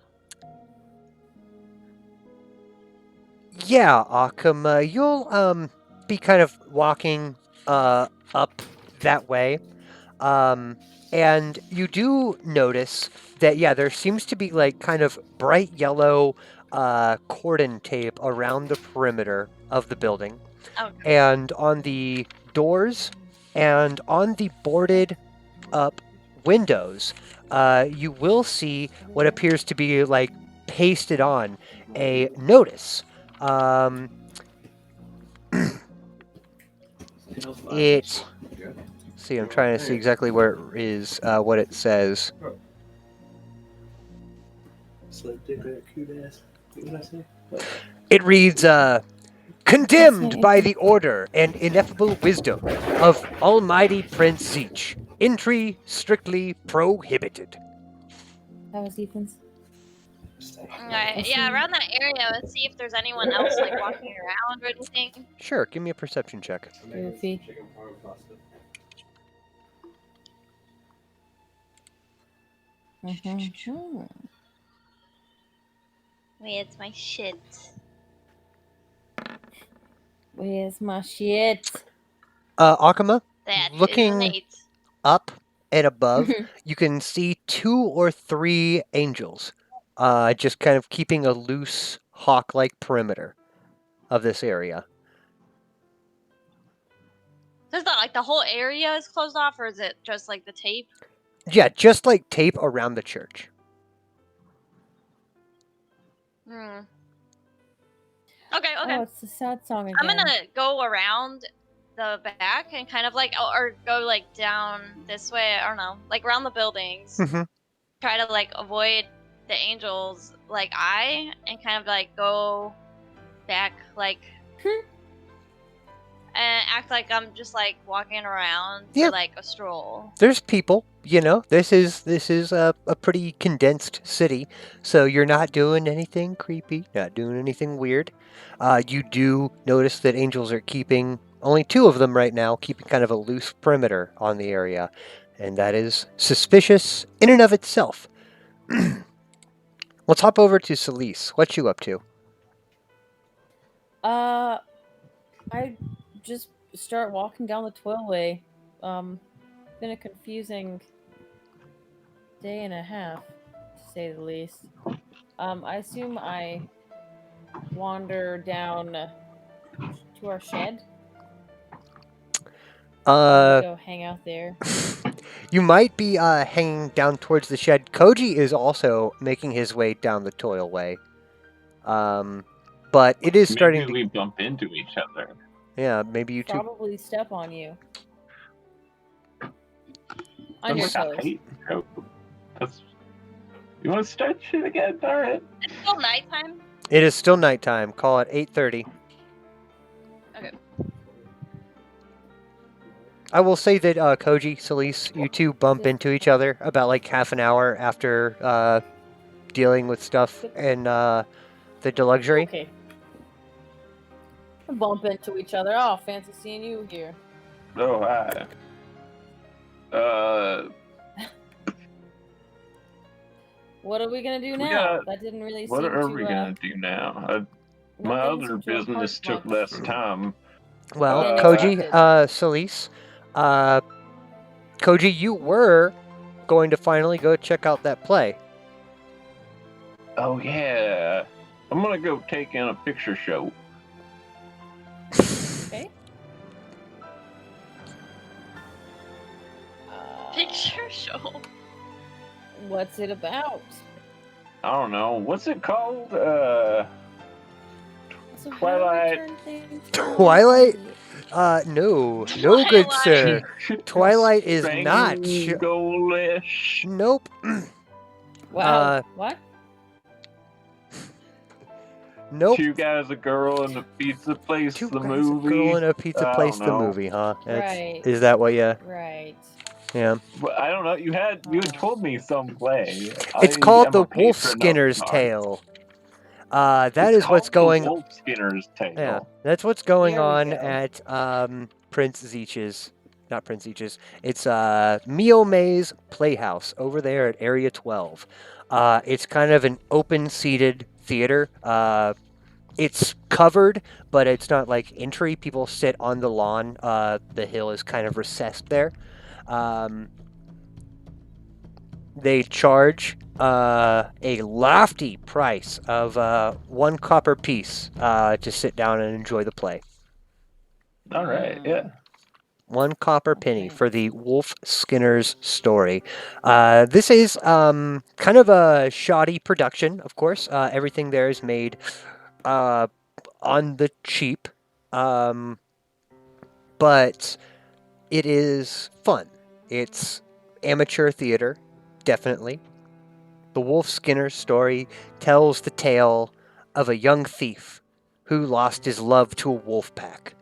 Yeah, Akuma, you'll be kind of walking up that way. And you do notice that, yeah, there seems to be like kind of bright yellow cordon tape around the perimeter of the building. Okay. And on the doors and on the boarded up windows, you will see what appears to be like pasted on a notice. It. See, I'm trying to see exactly where it is, what it says. It reads, condemned by the order and ineffable wisdom of Almighty Prince Zeech. Entry strictly prohibited. That was Ethan's. Alright, yeah, around that area, let's see if there's anyone else like walking around or anything. Sure, give me a perception check. Goofy. Where's my shit? Where's my shit? Akuma, That is Looking- an 8. up and above, you can see 2 or 3 angels, just kind of keeping a loose hawk-like perimeter of this area. Does that like the whole area is closed off, or is it just like the tape? Yeah, just like tape around the church. Hmm. Okay, okay. Oh, it's the sad song again. I'm gonna go around the back and kind of like, or go like down this way. I don't know, like around the buildings. Mm-hmm. Try to like avoid the angels, like eye, and kind of like go back, like, and act like I'm just like walking around Yeah. for like a stroll. There's people, you know. This is a pretty condensed city, so you're not doing anything creepy, not doing anything weird. You do notice that angels are keeping, only 2 of them right now, keeping kind of a loose perimeter on the area, and that is suspicious in and of itself. Let's hop over to Celeste. What you up to? I just start walking down the toilway. Been a confusing day and a half, to say the least. I assume I wander down to our shed. Uh, Go hang out there. You might be hanging down towards the shed. Koji is also making his way down the toilway. But it is starting Maybe to. we bump into each other. Yeah, maybe you two. Probably step on you. On I'm your like, toes. "Hey, bro, you want to start shit again? All right. It's still nighttime. It is still nighttime. Call it 8:30. Okay. I will say that Koji, Celise, you two bump into each other about like half an hour after dealing with stuff in the Deluxury. Okay. Bump into each other. Oh, fancy seeing you here. Oh, hi. What are we gonna do We now? got- That didn't really What seem are to. we gonna do now? not My getting other some sort of business heart took punch. less time. Well, Uh, Koji, Celise, Koji, you were going to finally go check out that play. Oh yeah, I'm gonna go take in a picture show. Okay. Picture show. What's it about? I don't know what's it called. So how do I Twilight. turn things Twilight? on? No, good Twilight. sir. Twilight is not. Stranglish. Nope. Wow. What? Nope. Two guys, a girl, and a pizza place. Two the guys, movie. a girl, and a pizza I place. don't The know. movie, huh? Right. Is that what you? Right. Yeah. But I don't know. You had told me some play. It's I called am The a patron Wolf of Skinner's art. Tale. That It's is what's called The going. Wolf Skinner's Tale. Yeah, that's what's going There we on go. at Prince Zeech's. Not Prince Zeech's. It's Mio May's Playhouse over there at Area 12. It's kind of an open-seated theater. It's covered, but it's not like entry. People sit on the lawn. The hill is kind of recessed there. They charge a lofty price of 1 copper piece to sit down and enjoy the play. All right. Yeah. 1 copper penny Okay. for the Wolf Skinner's story. This is kind of a shoddy production, of course. Everything there is made on the cheap, but it is fun. It's amateur theater, definitely. The Wolf Skinner story tells the tale of a young thief who lost his love to a wolf pack.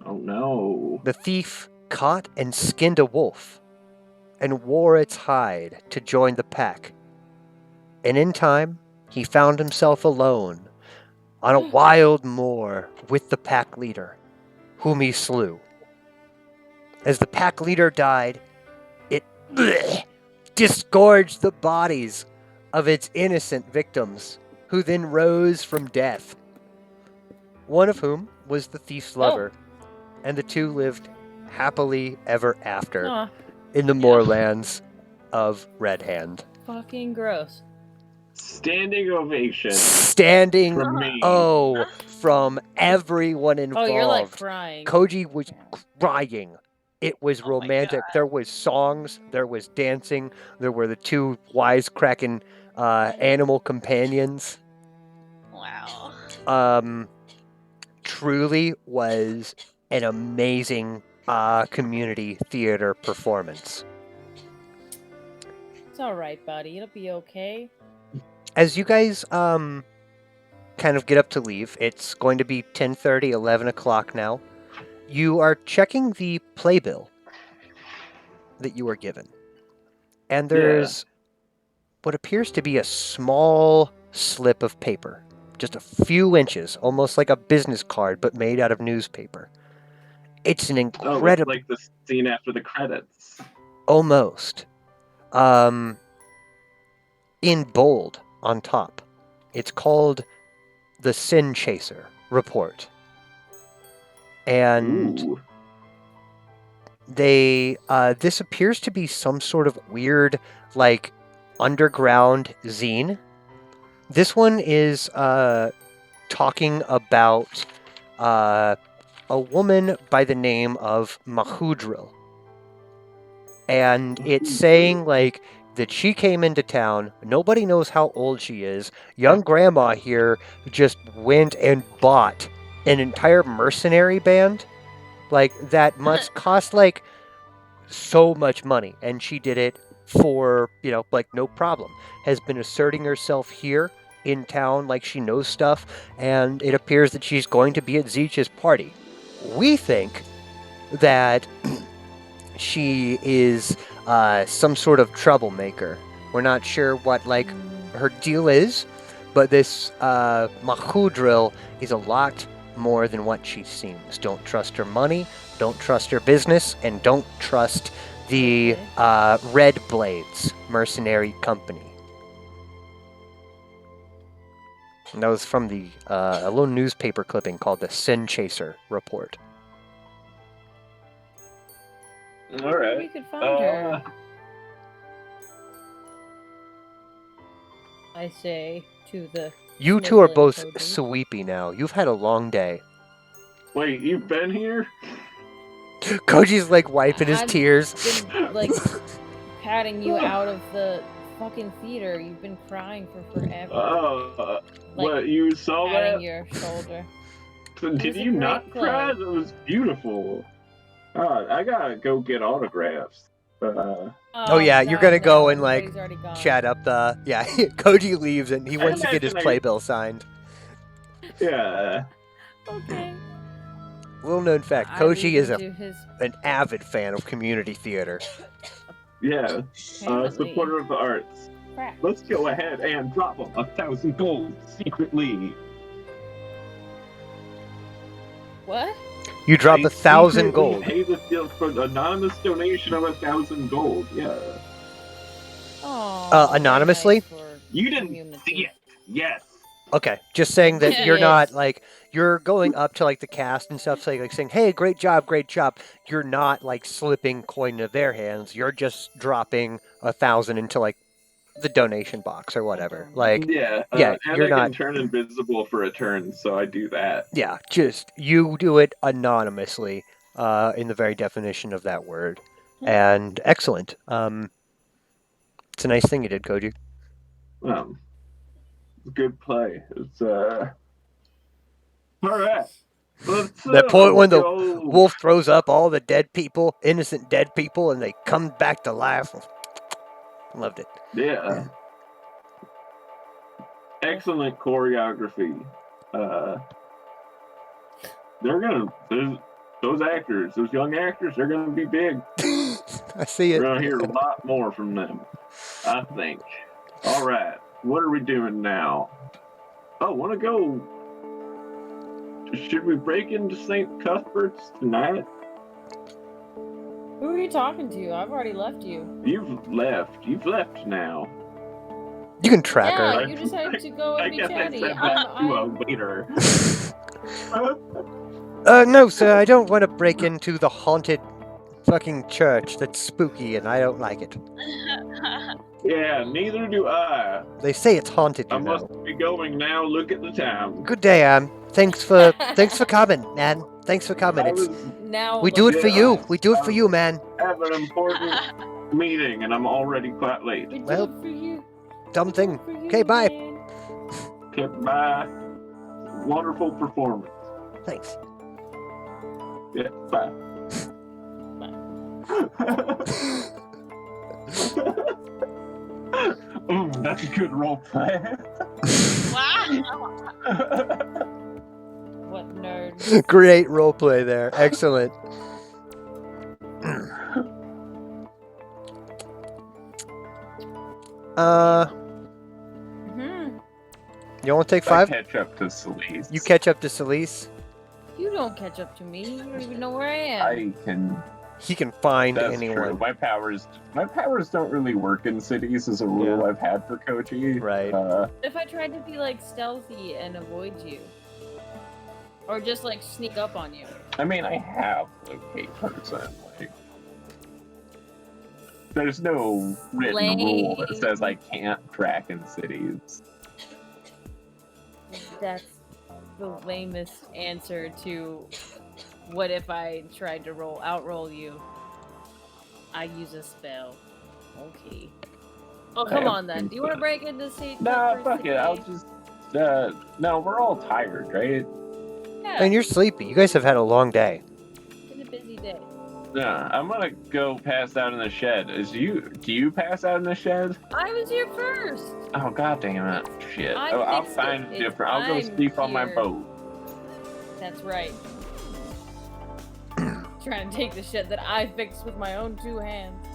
Oh no. The thief caught and skinned a wolf and wore its hide to join the pack. And in time, he found himself alone on a wild moor with the pack leader, whom he slew. As the pack leader died, it disgorged the bodies of its innocent victims, who then rose from death. One of whom was the thief's lover, and the two lived happily ever after Aw, in the moorlands of Red Hand. fucking gross. Standing ovation Standing from me. from everyone Oh, involved. you're like crying. Koji was crying. It was Oh my romantic. God. There was songs. There was dancing. There were the two wisecracking animal companions. Wow. Truly was an amazing community theater performance. It's all right, buddy. It'll be okay. As you guys kind of get up to leave, it's going to be 10:30, 11 o'clock now. You are checking the playbill that you were given. And there's what appears to be a small slip of paper, just a few inches, almost like a business card, but made out of newspaper. It's an Oh, incredible... like the scene after the credits. Almost. In bold on top. It's called the Sin Chaser Report. And Ooh. they this appears to be some sort of weird, like, underground zine. This one is talking about a woman by the name of Mahudril. and it's saying like that she came into town. Nobody knows how old she is. Young grandma here just went and bought an entire mercenary band, like that must cost like so much money, and she did it for like no problem. Has been asserting herself here in town like she knows stuff, and it appears that she's going to be at Zeech's party. We think that she is some sort of troublemaker. We're not sure what like her deal is, but this Mahudril is a lot more than what she seems. Don't trust her money, don't trust her business, and don't trust the Red Blades mercenary company. And that was from the a little newspaper clipping called the Sin Chaser Report. All We right. could find her. I say to the. You two are sniveling both Koji. sleepy now. You've had a long day. Wait, you've been here? Koji's like wiping his I've tears. Been like patting you out of the fucking theater. You've been crying for forever. Like, Like, what, you saw patting that? your shoulder. Did was a you not great cry? play. That was beautiful. I gotta go get autographs. Oh, yeah, you're gonna go and, like, everybody's already gone. Chat up the Koji leaves and he wants to get his imagine I- playbill signed. Yeah. Okay. Little known fact, I Koji leave is him to his an avid fan of community theater. Yeah. apparently Supporter of the arts. crap. Let's go ahead and drop them 1,000 gold secretly. You What? drop I 1,000 secretly gold. Pay the deal for an anonymous donation of 1,000 gold. Yeah. Oh. anonymously? You didn't see it. Yes. Okay, just saying that you're Yes. not like you're going up to like the cast and stuff, like saying, "Hey, great job, great job." You're not like slipping coin into their hands. You're just dropping 1,000 into like the donation box or whatever. Like, Yeah. yeah, and you're I not. can turn invisible for a turn, so I do that. Yeah, just you do it anonymously, in the very definition of that word, and excellent. It's a nice thing you did, Koji. Good play. It's all right. Let's That point when the go. wolf throws up all the dead people, innocent dead people, and they come back to life. Loved it. Yeah. Excellent choreography. Those actors, those young actors, they're gonna be big. I see We're it. gonna hear a lot more from them, I think. All right, what are we doing now? Oh, wanna go? Should we break into St. Cuthbert's tonight? Who are you talking to? I've already left you. You've left. You've left now. You can track Yeah, her. you decided to go I and be guess I chatty. said that to a I'm waiter. No, sir, I don't want to break into the haunted fucking church that's spooky and I don't like it. Yeah, neither do I. They say it's haunted, I you must know. be going now. Look at the time. Good day, Anne. Thanks for coming, man. Thanks for coming. I It's was now. we do it for Yeah. you. We do it for you, man. have an important meeting, and I'm already quite late. We did Well, it for you. Dumb We did thing. it for you, Okay, bye. man. Okay, bye. Wonderful performance. Thanks. Yeah, bye. Ooh, that's a good role play. Wow. What nerd? Great roleplay there. Excellent. Hmm. You want to take I 5? catch up to Celise. You catch up to Celise. You don't catch up to me. You don't even know where I am. I can. He can find That's anyone. true. My powers don't really work in cities as a rule. Yeah. I've had for Koji. Right. If I tried to be like stealthy and avoid you, or just like sneak up on you. I mean, I have locate person. Like, there's no written rule that says I can't track in cities. That's the lamest answer to what if I tried to outroll you. I use a spell. Okay. Oh, come on then. Do you want to break into St. Nah, Cuthbert's fuck it. I'll today? just. No, we're all tired, right? Yeah. I mean, you're sleepy. You guys have had a long day. It's been a busy day. Nah, I'm gonna go pass out in the shed. Do you pass out in the shed? I was here first. Oh, god damn it. Shit. I I'll fixed find it. different. I'll go I'm sleep on my here. boat. That's right. Trying to take the shit that I fixed with my own 2 hands.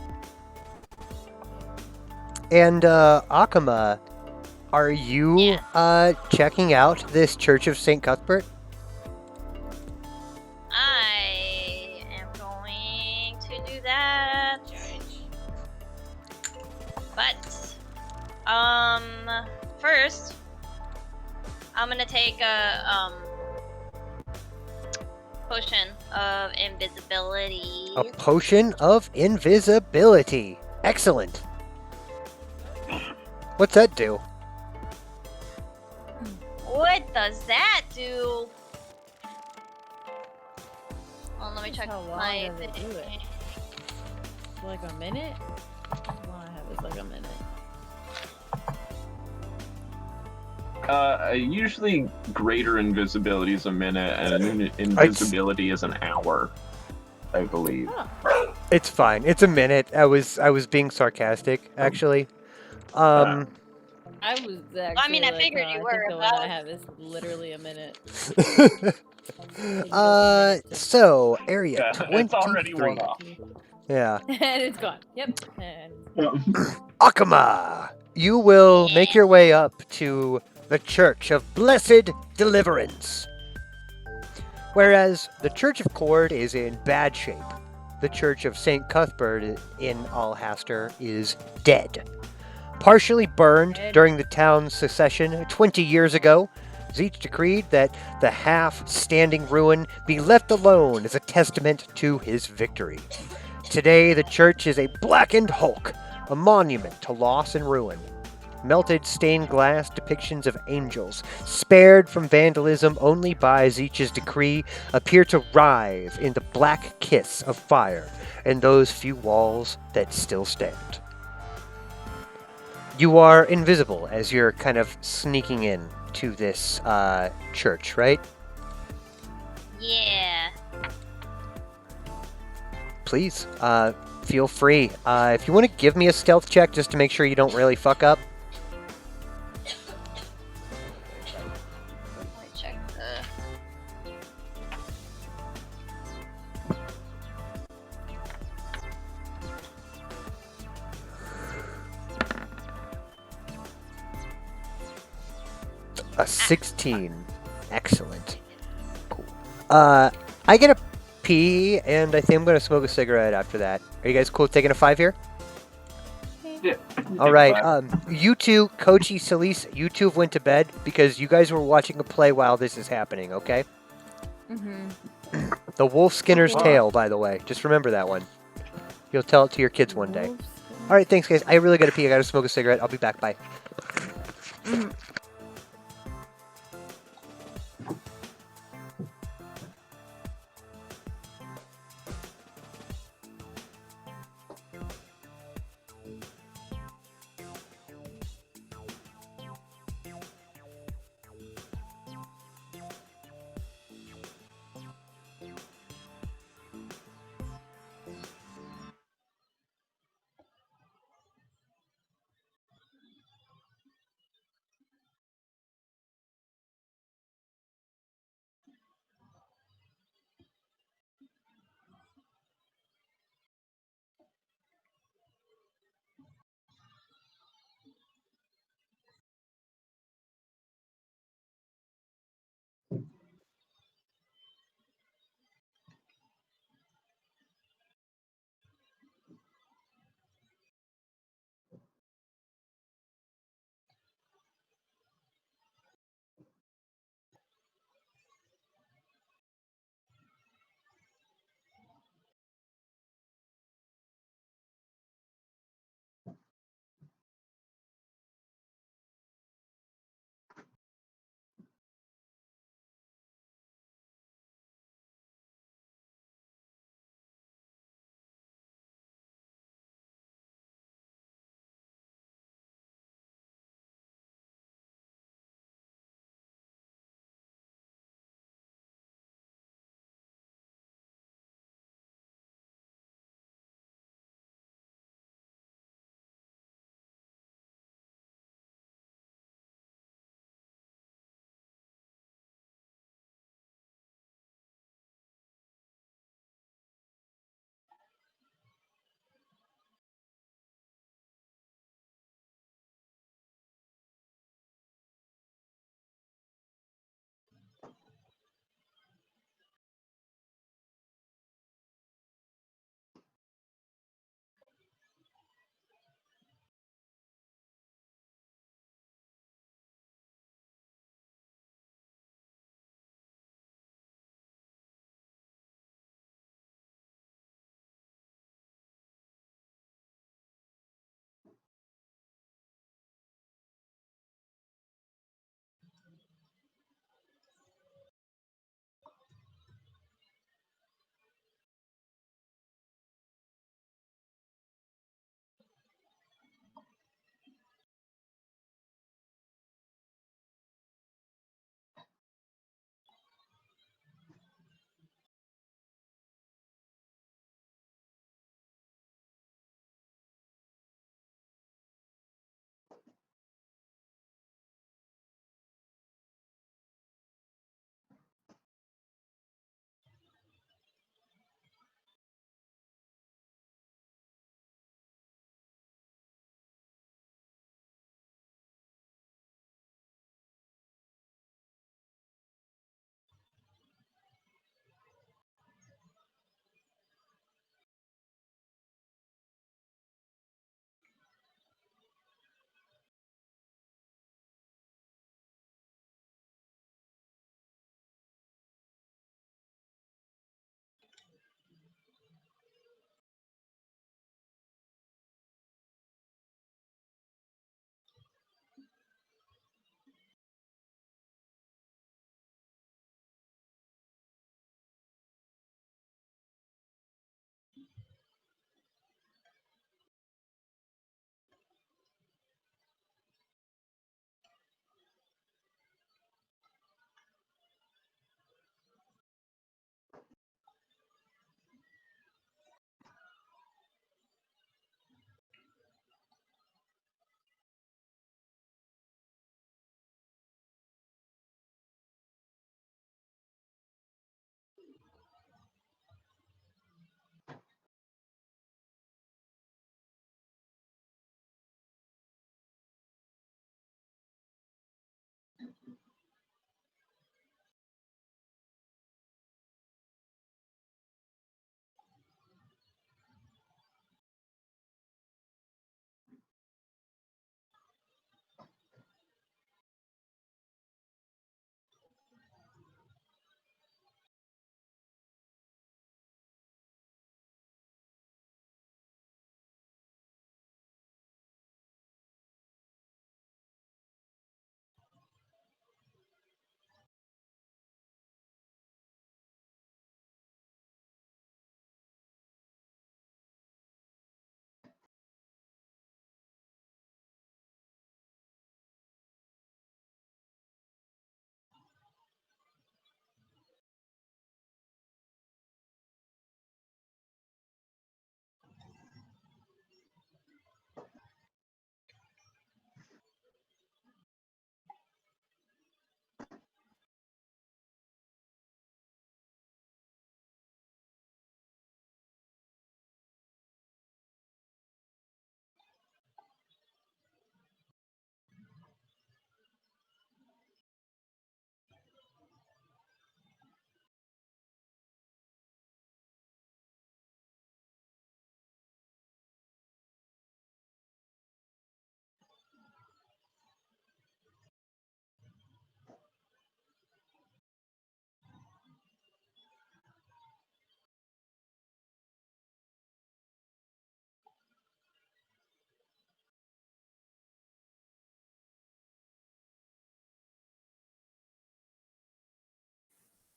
And, Akama, are you, Yeah. checking out this Church of St. Cuthbert? I am going to do that. But, first, I'm gonna take a, potion of invisibility. A potion of invisibility. Excellent. What's that do? What does that do? Well, let me check How long my does it do it? Like a minute? All I have is like a minute. Usually greater invisibility is a minute, and invisibility is an hour, I believe. Oh, It's fine. It's a minute. I was being sarcastic, actually. I was actually. I mean, I like, figured no, you I were, think the but one I I was- have is literally a minute. So area Yeah, it's already 23. worn off. Yeah. And it's gone. Yep. And Akama, you will make your way up to the Church of Blessed Deliverance. Whereas the Church of Cord is in bad shape, the Church of St. Cuthbert in Alhaster is dead. Partially burned during the town's secession 20 years ago, Zeech decreed that the half-standing ruin be left alone as a testament to his victory. Today, the church is a blackened hulk, a monument to loss and ruin. Melted stained glass depictions of angels, spared from vandalism only by Zeech's decree, appear to writhe in the black kiss of fire in those few walls that still stand. You are invisible as you're kind of sneaking in to this church, right? yeah. Please, feel free. If you want to give me a stealth check just to make sure you don't really fuck up. Let me check the. A 16. Excellent. Cool. I get a pee, and I think I'm going to smoke a cigarette after that. Are you guys cool with taking a 5 here? Yeah. All right. You two, Kochi, Celise, you two have went to bed because you guys were watching a play while this is happening, okay? The Wolf Skinner's Okay. Tale, by the way. Just remember that one. You'll tell it to your kids one day. All right, thanks, guys. I really got to pee. I got to smoke a cigarette. I'll be back. Bye.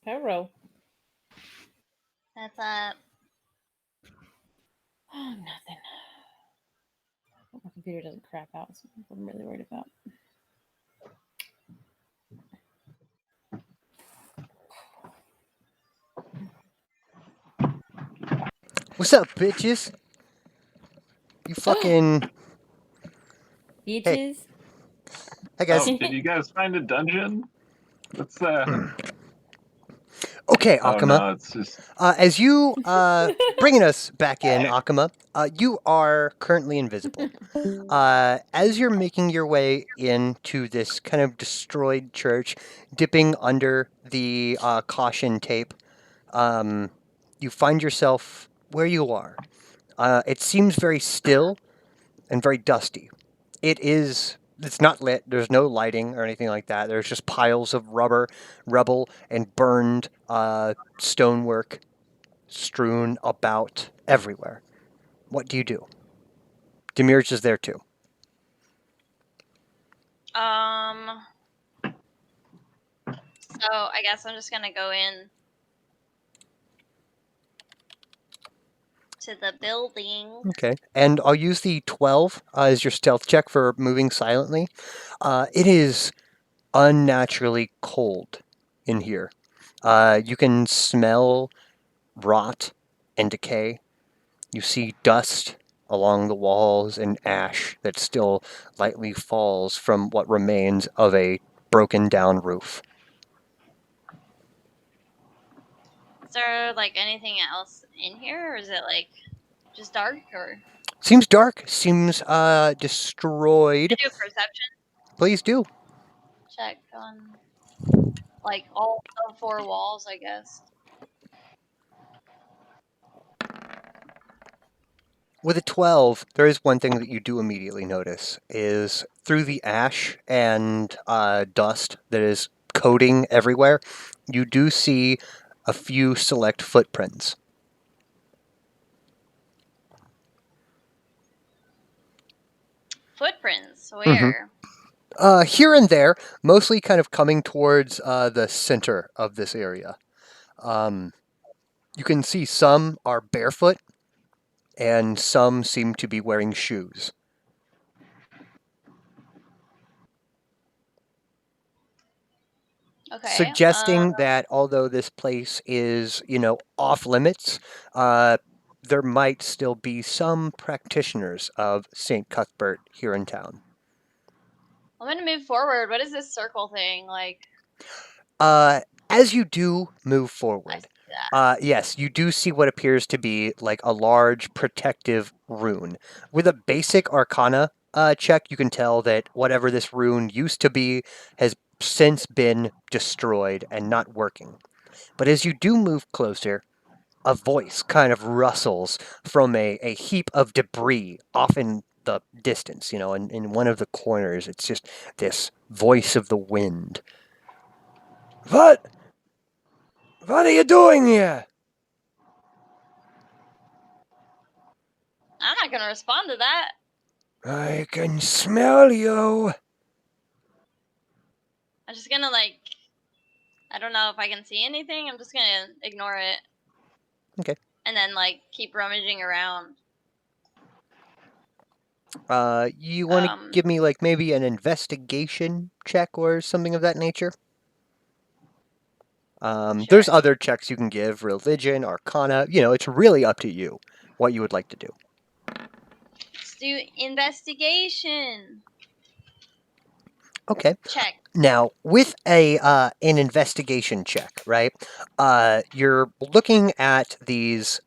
Hello. That's Oh, nothing. Hope my computer doesn't crap out. That's what I'm really worried about. What's up, bitches? You fucking... Beaches. Hey, guys. Oh, did you guys find a dungeon? What's Okay, Oh Akama. no, it's just As you bringing us back in, Akama, you are currently invisible. As you're making your way into this kind of destroyed church, dipping under the caution tape, you find yourself where you are. It seems very still and very dusty. It's not lit. There's no lighting or anything like that. There's just piles of rubble, and burned stonework strewn about everywhere. What do you do? Demirj is there too. So I guess I'm just gonna go in to the building. Okay. And I'll use the 12 as your stealth check for moving silently. It is unnaturally cold in here. You can smell rot and decay. You see dust along the walls and ash that still lightly falls from what remains of a broken down roof. Is there like anything else in here, or is it like just dark? Or Seems dark. Seems destroyed. do a perception Please do. check on like all the four walls, I guess. With a 12, there is one thing that you do immediately notice, is through the ash and dust that is coating everywhere, you do see a few select footprints. Footprints? Where? Here and there, mostly kind of coming towards the center of this area. You can see some are barefoot, and some seem to be wearing shoes. Okay. Suggesting that although this place is, off limits, there might still be some practitioners of St. Cuthbert here in town. I'm gonna move forward. What is this circle thing like? As you do move I forward, see that. yes, you do see what appears to be like a large protective rune. With a basic arcana check, you can tell that whatever this rune used to be has since been destroyed and not working. But as you do move closer, a voice kind of rustles from a heap of debris off in the distance, in one of the corners. It's just this voice of the wind. What? What are you doing here? I'm not gonna respond to that. I can smell you. I'm just gonna I don't know if I can see anything. I'm just gonna ignore it. Okay. And then keep rummaging around. You want to give me maybe an investigation check or something of that nature? There's Sure. other checks you can give, religion, arcana, it's really up to you what you would like to do. Let's do investigation. Okay. Check. Now, with an investigation check, right? You're looking at these.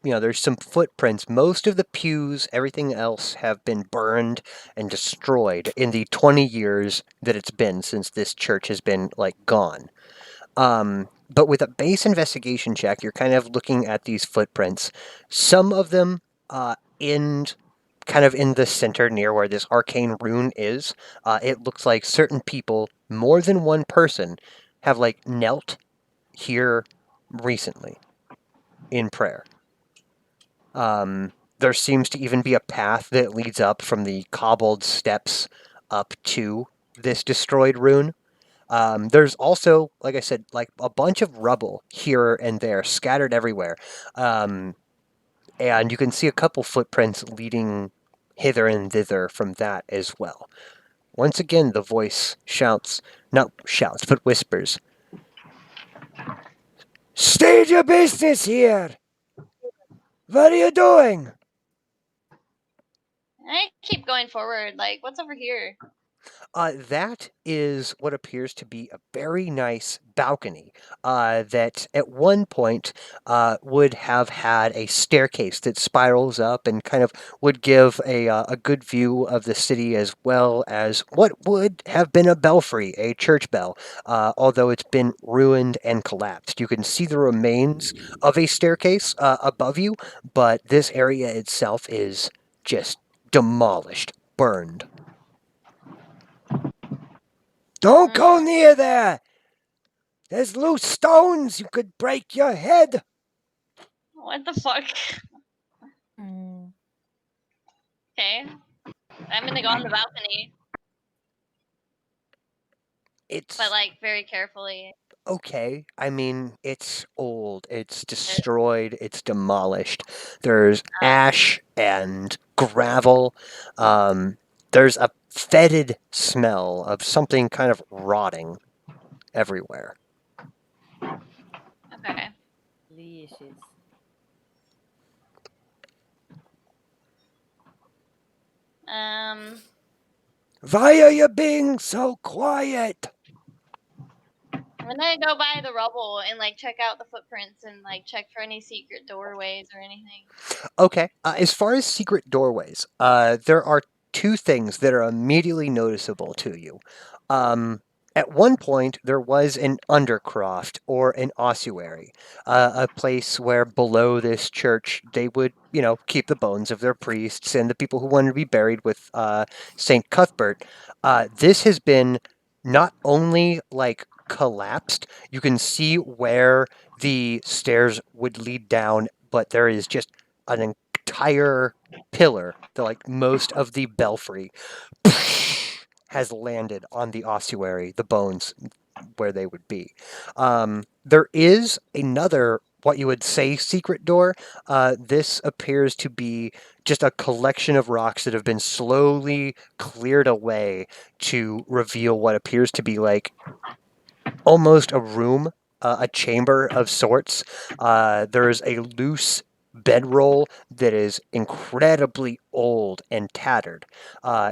There's some footprints. Most of the pews, everything else, have been burned and destroyed in the 20 years that it's been since this church has been gone. But with a base investigation check, you're kind of looking at these footprints. Some of them kind of in the center near where this arcane rune is, it looks like certain people, more than one person, have knelt here recently in prayer. There seems to even be a path that leads up from the cobbled steps up to this destroyed rune. There's also, like I said, like a bunch of rubble here and there scattered everywhere. And you can see a couple footprints leading hither and thither from that as well. Once again, the voice shouts, not shouts, but whispers. State your business here. What are you doing? I keep going forward. Like, what's over here? That is what appears to be a very nice balcony that at one point would have had a staircase that spirals up and kind of would give a good view of the city, as well as what would have been a belfry, a church bell, although it's been ruined and collapsed. You can see the remains of a staircase above you, but this area itself is just demolished, burned. Don't go near there. There's loose stones. You could break your head. What the fuck? Mm. Okay. I'm gonna go on the balcony, It's but like very carefully. okay. I mean, it's old, it's destroyed, it's demolished. There's ash and gravel. There's a fetid smell of something kind of rotting everywhere. Okay. Delicious. Why are you being so quiet? I'm gonna go by the rubble and like check out the footprints and like check for any secret doorways or anything. Okay. As far as secret doorways, there are two things that are immediately noticeable to you. At one point, there was an undercroft or an ossuary, a place where below this church they would, keep the bones of their priests and the people who wanted to be buried with Saint Cuthbert. This has been not only like collapsed, you can see where the stairs would lead down, but there is just an entire pillar, like most of the belfry, has landed on the ossuary, the bones where they would be. There is another, what you would say, secret door. This appears to be just a collection of rocks that have been slowly cleared away to reveal what appears to be like almost a room, a chamber of sorts. There's a loose bedroll that is incredibly old and tattered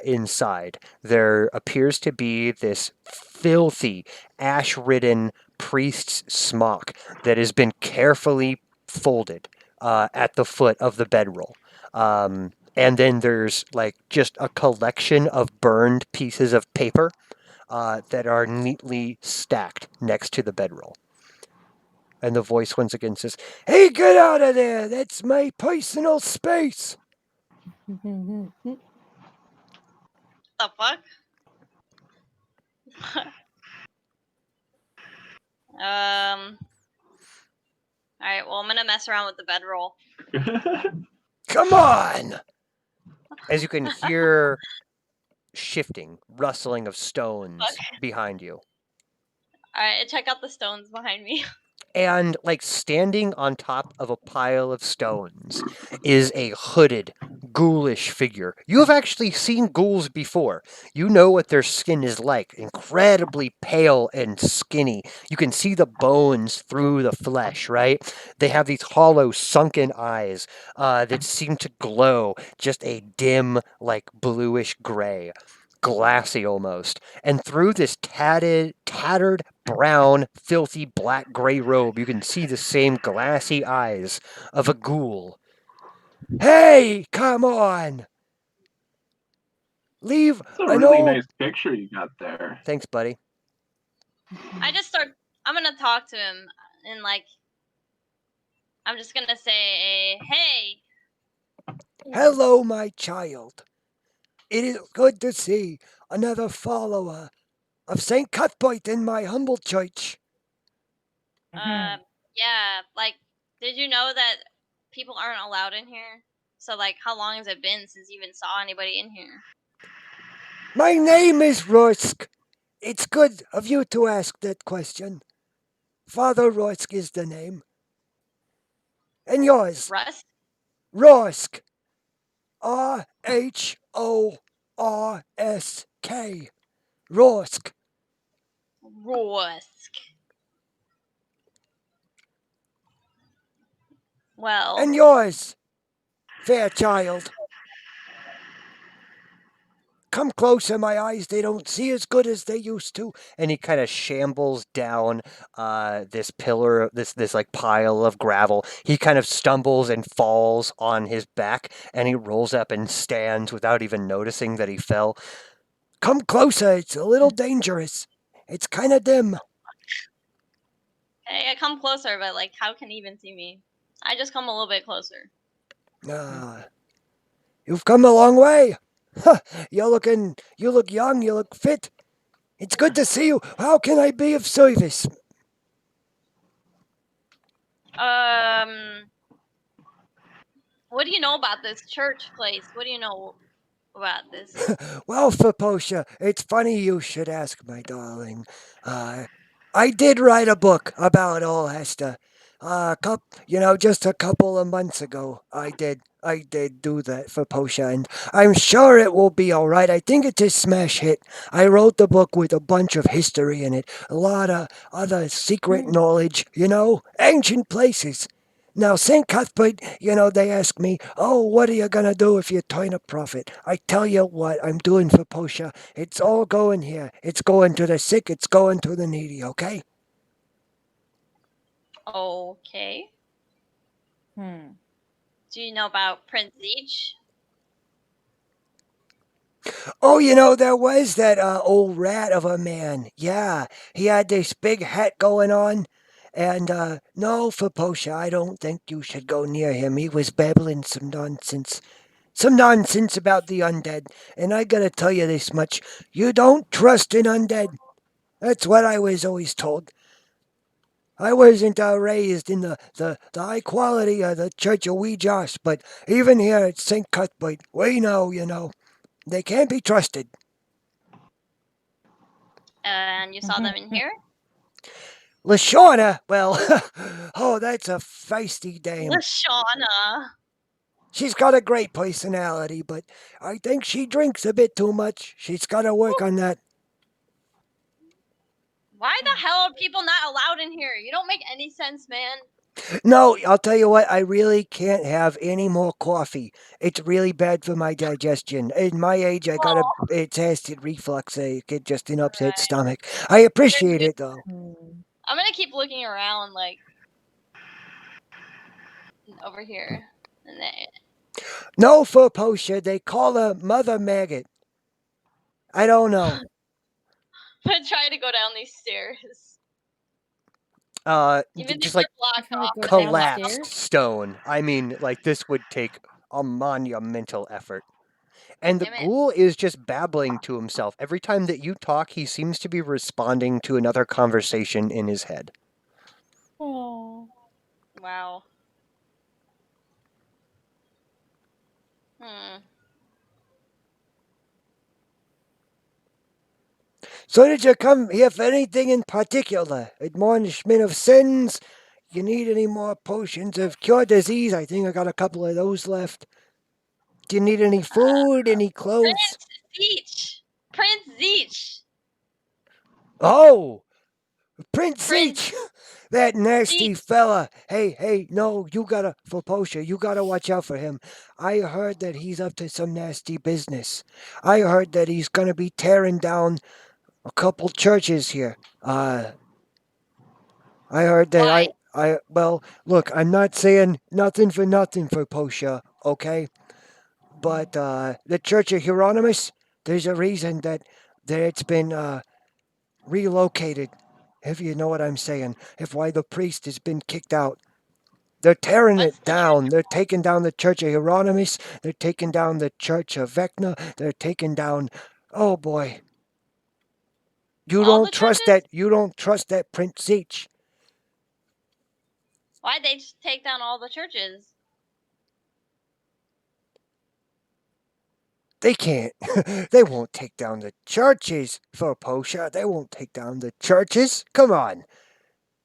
inside. There appears to be this filthy, ash-ridden priest's smock that has been carefully folded at the foot of the bedroll. And then there's like just a collection of burned pieces of paper that are neatly stacked next to the bedroll. And the voice once again says, Hey, get out of there. That's my personal space. The fuck? Alright, well I'm gonna mess around with the bedroll. Come on. as you can hear shifting, rustling of stones behind you. Alright, check out the stones behind me. And, like, standing on top of a pile of stones is a hooded, ghoulish figure. You have actually seen ghouls before. You know what their skin is like. Incredibly pale and skinny. You can see the bones through the flesh, right? They have these hollow, sunken eyes that seem to glow just a dim, like, bluish gray. Glassy almost. And through this tattered, brown, filthy, black gray robe, you can see the same glassy eyes of a ghoul. Hey, come on. Leave It's a an really old... nice picture you got there. Thanks, buddy. I'm gonna talk to him and like I'm just gonna say, hey. Hello, my child. It is good to see another follower of St. Cuthbert in my humble church. Yeah, like, did you know that people aren't allowed in here? So like, how long has it been since you even saw anybody in here? My name is Rusk. It's good of you to ask that question. Father Roysk is the name. And yours? Russ? Roysk. Rhorsk. Roysk. Rusk. Well, And yours, Fairchild. Come closer, my eyes, they don't see as good as they used to. And he kind of shambles down this pillar, this like pile of gravel. He kind of stumbles and falls on his back, and he rolls up and stands without even noticing that he fell. Come closer, it's a little dangerous. It's kind of dim. hey, I come closer, but like, how can he even see me? I just come a little bit closer. You've come a long way. Huh, you look young, you look fit. It's good to see you. How can I be of service? What do you know about this church place? What do you know about this? Well, Faposha, it's funny you should ask, my darling. I did write a book about Old Hester. Just a couple of months ago. I did do that for Posha, and I'm sure it will be all right. I think it's a smash hit. I wrote the book with a bunch of history in it, a lot of other secret knowledge, ancient places. Now, St. Cuthbert, they ask me, oh, what are you going to do if you turn a profit? I tell you what I'm doing for Posha. It's all going here. It's going to the sick. It's going to the needy, okay? Okay. Hmm. Do you know about Prince Zeech? Oh, there was that old rat of a man. Yeah, he had this big hat going on. And, no, for Posha, I don't think you should go near him. He was babbling some nonsense. Some nonsense about the undead. And I gotta tell you this much. You don't trust an undead. That's what I was always told. I wasn't raised in the high quality of the Church of Wee Josh, but even here at St. Cuthbert, we know, they can't be trusted. And you saw them in here? Lashawna, well, oh, that's a feisty dame. Lashawna. She's got a great personality, but I think she drinks a bit too much. She's got to work on that. Why the hell are people not allowed in here? You don't make any sense, man. No, I'll tell you what, I really can't have any more coffee. It's really bad for my digestion. At my age, it's acid reflux. I get just an upset stomach. I appreciate it, though. I'm gonna keep looking around, like, over here. And then... No, for Posha, they call her Mother Maggot. I don't know. I'm gonna try to go down these stairs. Even Just if like they're blocked Trying to off. go but down they the block collapsed stairs? stone. I mean, like this would take a monumental effort. And the Damn it. ghoul is just babbling to himself. Every time that you talk, he seems to be responding to another conversation in his head. Oh. Wow. Hmm. So did you come here for anything in particular? Admonishment of sins? You need any more potions of cure disease? I think I got a couple of those left. Do you need any food, any clothes? Prince Zeech! Oh, Prince Prince Zeech! That nasty fella. Hey, no, for Posha, you gotta watch out for him. I heard that he's up to some nasty business. I heard that he's gonna be tearing down a couple churches here. I heard that Why? well, look, I'm not saying nothing for Posha, okay? But the Church of Hieronymus, there's a reason that it's been relocated, if you know what I'm saying, if why the priest has been kicked out. They're tearing What's it the down. They're taking down the Church of Hieronymus. They're taking down the Church of Vecna. They're taking down, oh boy. You all don't the trust churches? that Prince Zeech. Why'd they just take down all the churches? They can't. They won't take down the churches for Posha. They won't take down the churches. Come on.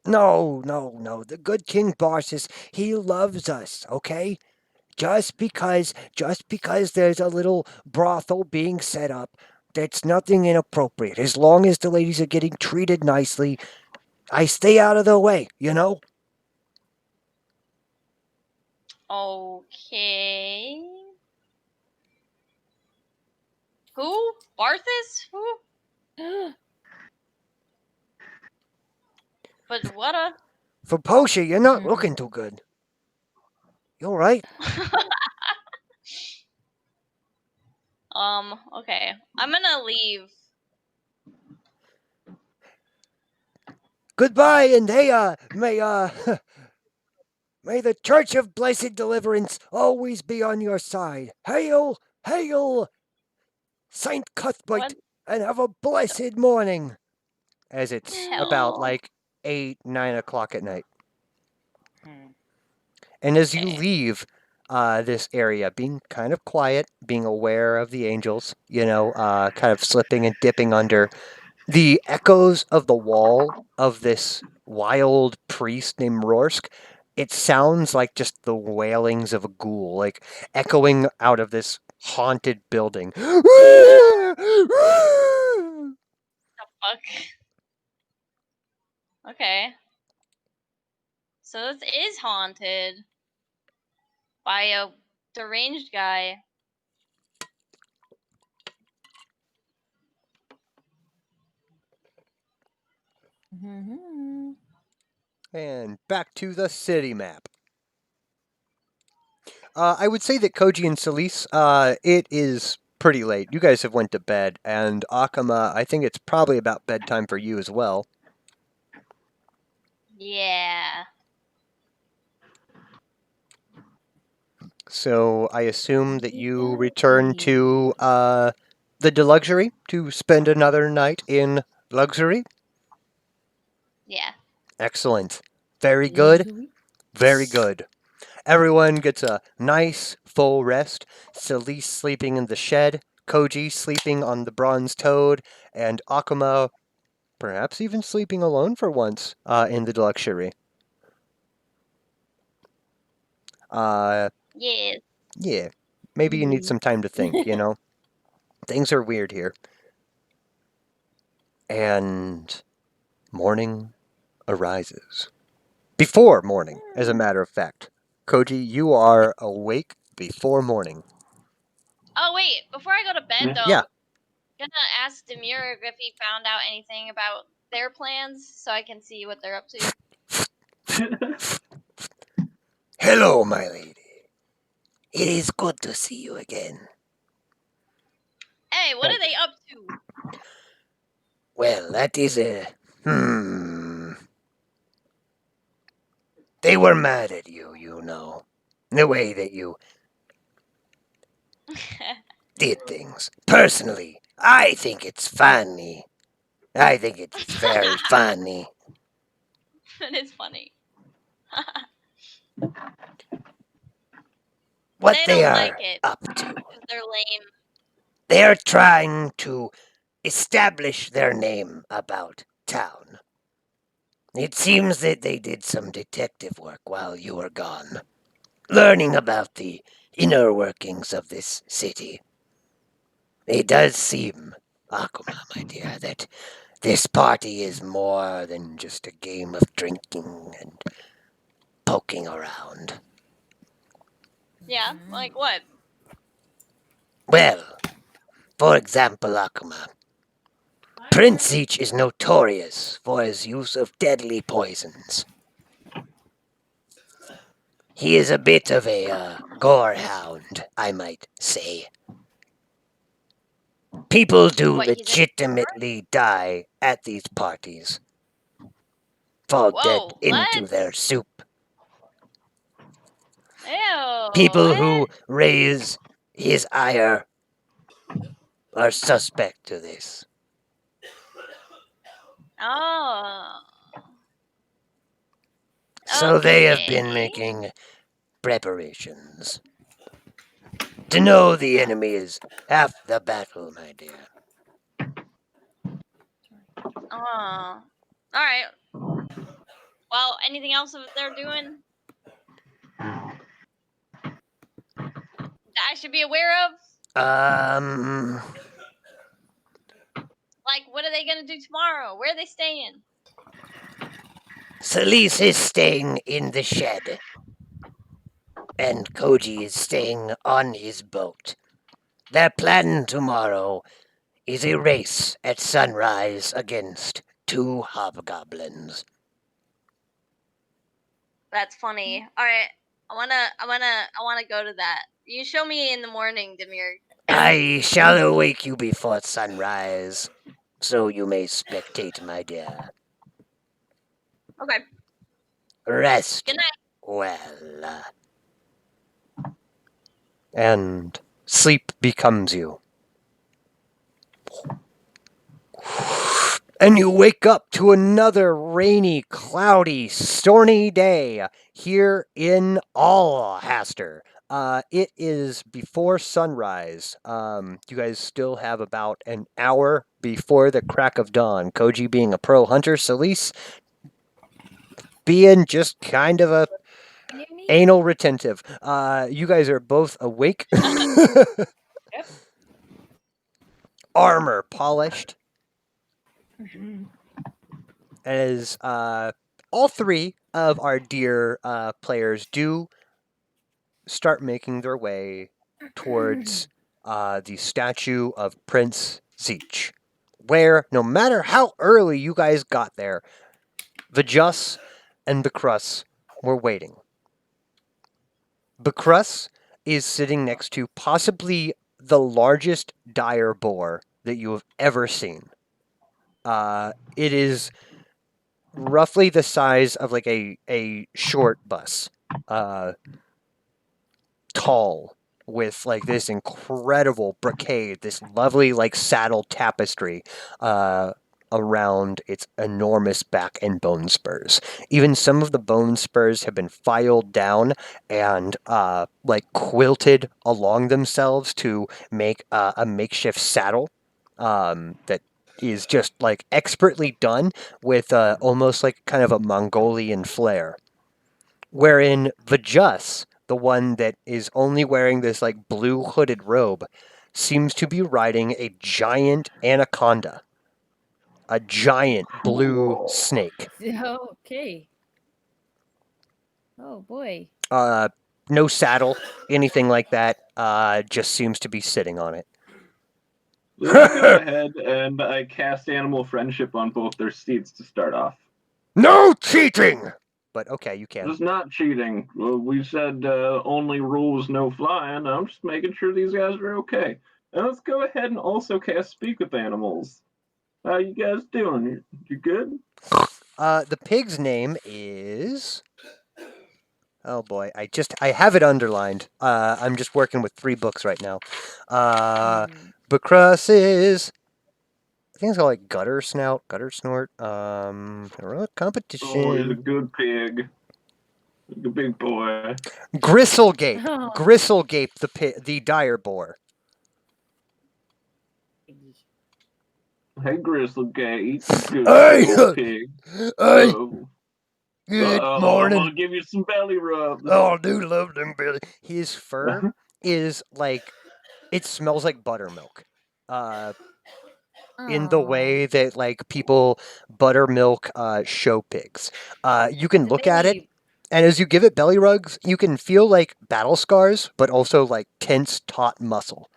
No, no, no. The good King Barsus, he loves us, okay? Just because there's a little brothel being set up, that's nothing inappropriate. As long as the ladies are getting treated nicely, I stay out of their way, you know? Okay. Who? Barthus? Who? But what a. For Posha, you're not looking too good. You alright? Okay. I'm gonna leave. Goodbye, and hey, may the Church of Blessed Deliverance always be on your side. Hail, hail, Saint Cuthbert, What? and have a blessed morning. As it's about Hell. like 8, 9 o'clock at night. And as you Okay. leave this area, being kind of quiet, being aware of the angels, kind of slipping and dipping under, the echoes of the wall of this wild priest named Rorsk, it sounds like just the wailings of a ghoul, like echoing out of this haunted building. Fuck. Okay. So this is haunted by a deranged guy. And back to the city map. I would say that Koji and Solis, it is pretty late. You guys have went to bed, and Akama, I think it's probably about bedtime for you as well. Yeah. So I assume that you return to the Deluxury to spend another night in luxury. Yeah. Excellent. Very good. Very good. Everyone gets a nice full rest. Solis sleeping in the shed, Koji sleeping on the bronze toad, and Akuma perhaps even sleeping alone for once in the luxury. Yeah. Yeah, maybe you need some time to think, Things are weird here. And morning arises. Before morning, as a matter of fact. Koji, you are awake before morning. Oh wait, before I go to bed though, Yeah. gonna ask Demure if he found out anything about their plans so I can see what they're up to. Hello, my lady. It is good to see you again. Hey, what are they up to? Well, that is They were mad at you, the way that you did things. Personally, I think it's funny. I think it's very funny. It is funny. What They they don't are like it. up to. Because they're lame. They're trying to establish their name about town. It seems that they did some detective work while you were gone, learning about the inner workings of this city. It does seem, Akuma, my dear, that this party is more than just a game of drinking and poking around. Yeah, like what? Well, for example, Akuma, Prince Each is notorious for his use of deadly poisons. He is a bit of a gorehound, I might say. People do What, he's a legitimately die at these parties. Fall dead Whoa, into what? their soup. Ew. People what? who raise his ire are suspect to this. Oh. So they have been Okay. making preparations. To know the enemy is half the battle, my dear. Oh. Alright. Well, anything else that they're doing that I should be aware of? Like, what are they gonna do tomorrow? Where are they staying? Celise is staying in the shed. And Koji is staying on his boat. Their plan tomorrow is a race at sunrise against 2 hobgoblins. That's funny. Alright. I wanna go to that. You show me in the morning, Demir. I shall awake you before sunrise, so you may spectate, my dear. Okay. Rest Good night. well. And sleep becomes you. And you wake up to another rainy, cloudy, stormy day here in Alhaster. It is before sunrise. You guys still have about an hour before the crack of dawn. Koji being a pro hunter, Celise being just kind of a anal retentive. You guys are both awake. Armor polished. As all three of our dear players do start making their way towards the statue of Prince Zeech, where no matter how early you guys got there, Vajus and Bakrus were waiting. Bakrus is sitting next to possibly the largest dire boar that you have ever seen. It is roughly the size of like a short bus. Tall, with like this incredible brocade, this lovely like saddle tapestry around its enormous back and bone spurs. Even some of the bone spurs have been filed down and like quilted along themselves to make a makeshift saddle that is just like expertly done with almost like kind of a Mongolian flair. Wherein Vajus, the one that is only wearing this like blue hooded robe, seems to be riding a giant anaconda. A giant blue snake. Okay. Oh boy. No saddle, anything like that. Just seems to be sitting on it. Let's go ahead and I cast Animal Friendship on both their steeds to start off. No cheating! But okay, you can. It's not cheating. Well, we said only rules, no flying. I'm just making sure these guys are okay. And let's go ahead and also cast Speak with Animals. How you guys doing? You good? The pig's name is... Oh boy, I have it underlined. I'm just working with 3 books right now. Bakrus is... I think it's called like Gutter Snort. Competition. Oh, he's a good pig. He's a big boy. Gristlegape. Oh. Gristlegape, the dire boar. Hey, Gristlegate. Good Hey! little pig. Hey, Oh. good I'm morning. gonna give you some belly rubs. Oh, I do love them, Billy. His fur is like... It smells like buttermilk. In the way that like people buttermilk show pigs. You can look at it, and as you give it belly rubs, you can feel like battle scars, but also like tense, taut muscle.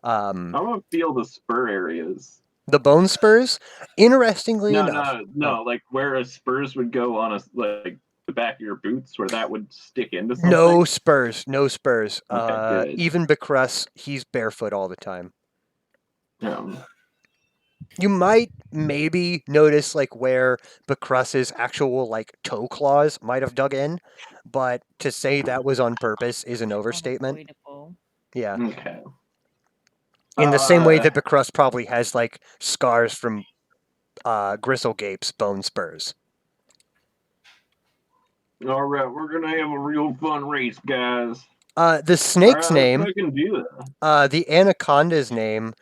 I'm gonna feel the spur areas. The bone spurs, interestingly enough. No, like where a spurs would go on like the back of your boots, where that would stick into something. No spurs. Okay, good. Even Bakrus, he's barefoot all the time. Um, You might maybe notice like where Bakrus's actual like toe claws might have dug in, but to say that was on purpose is an overstatement. Unavoidable. Yeah. okay. In the same way that Bakrus probably has like scars from Gristlegape's bone spurs. All right, we're gonna have a real fun race, guys. The snake's Alright, name, let's fucking do that. the anaconda's name,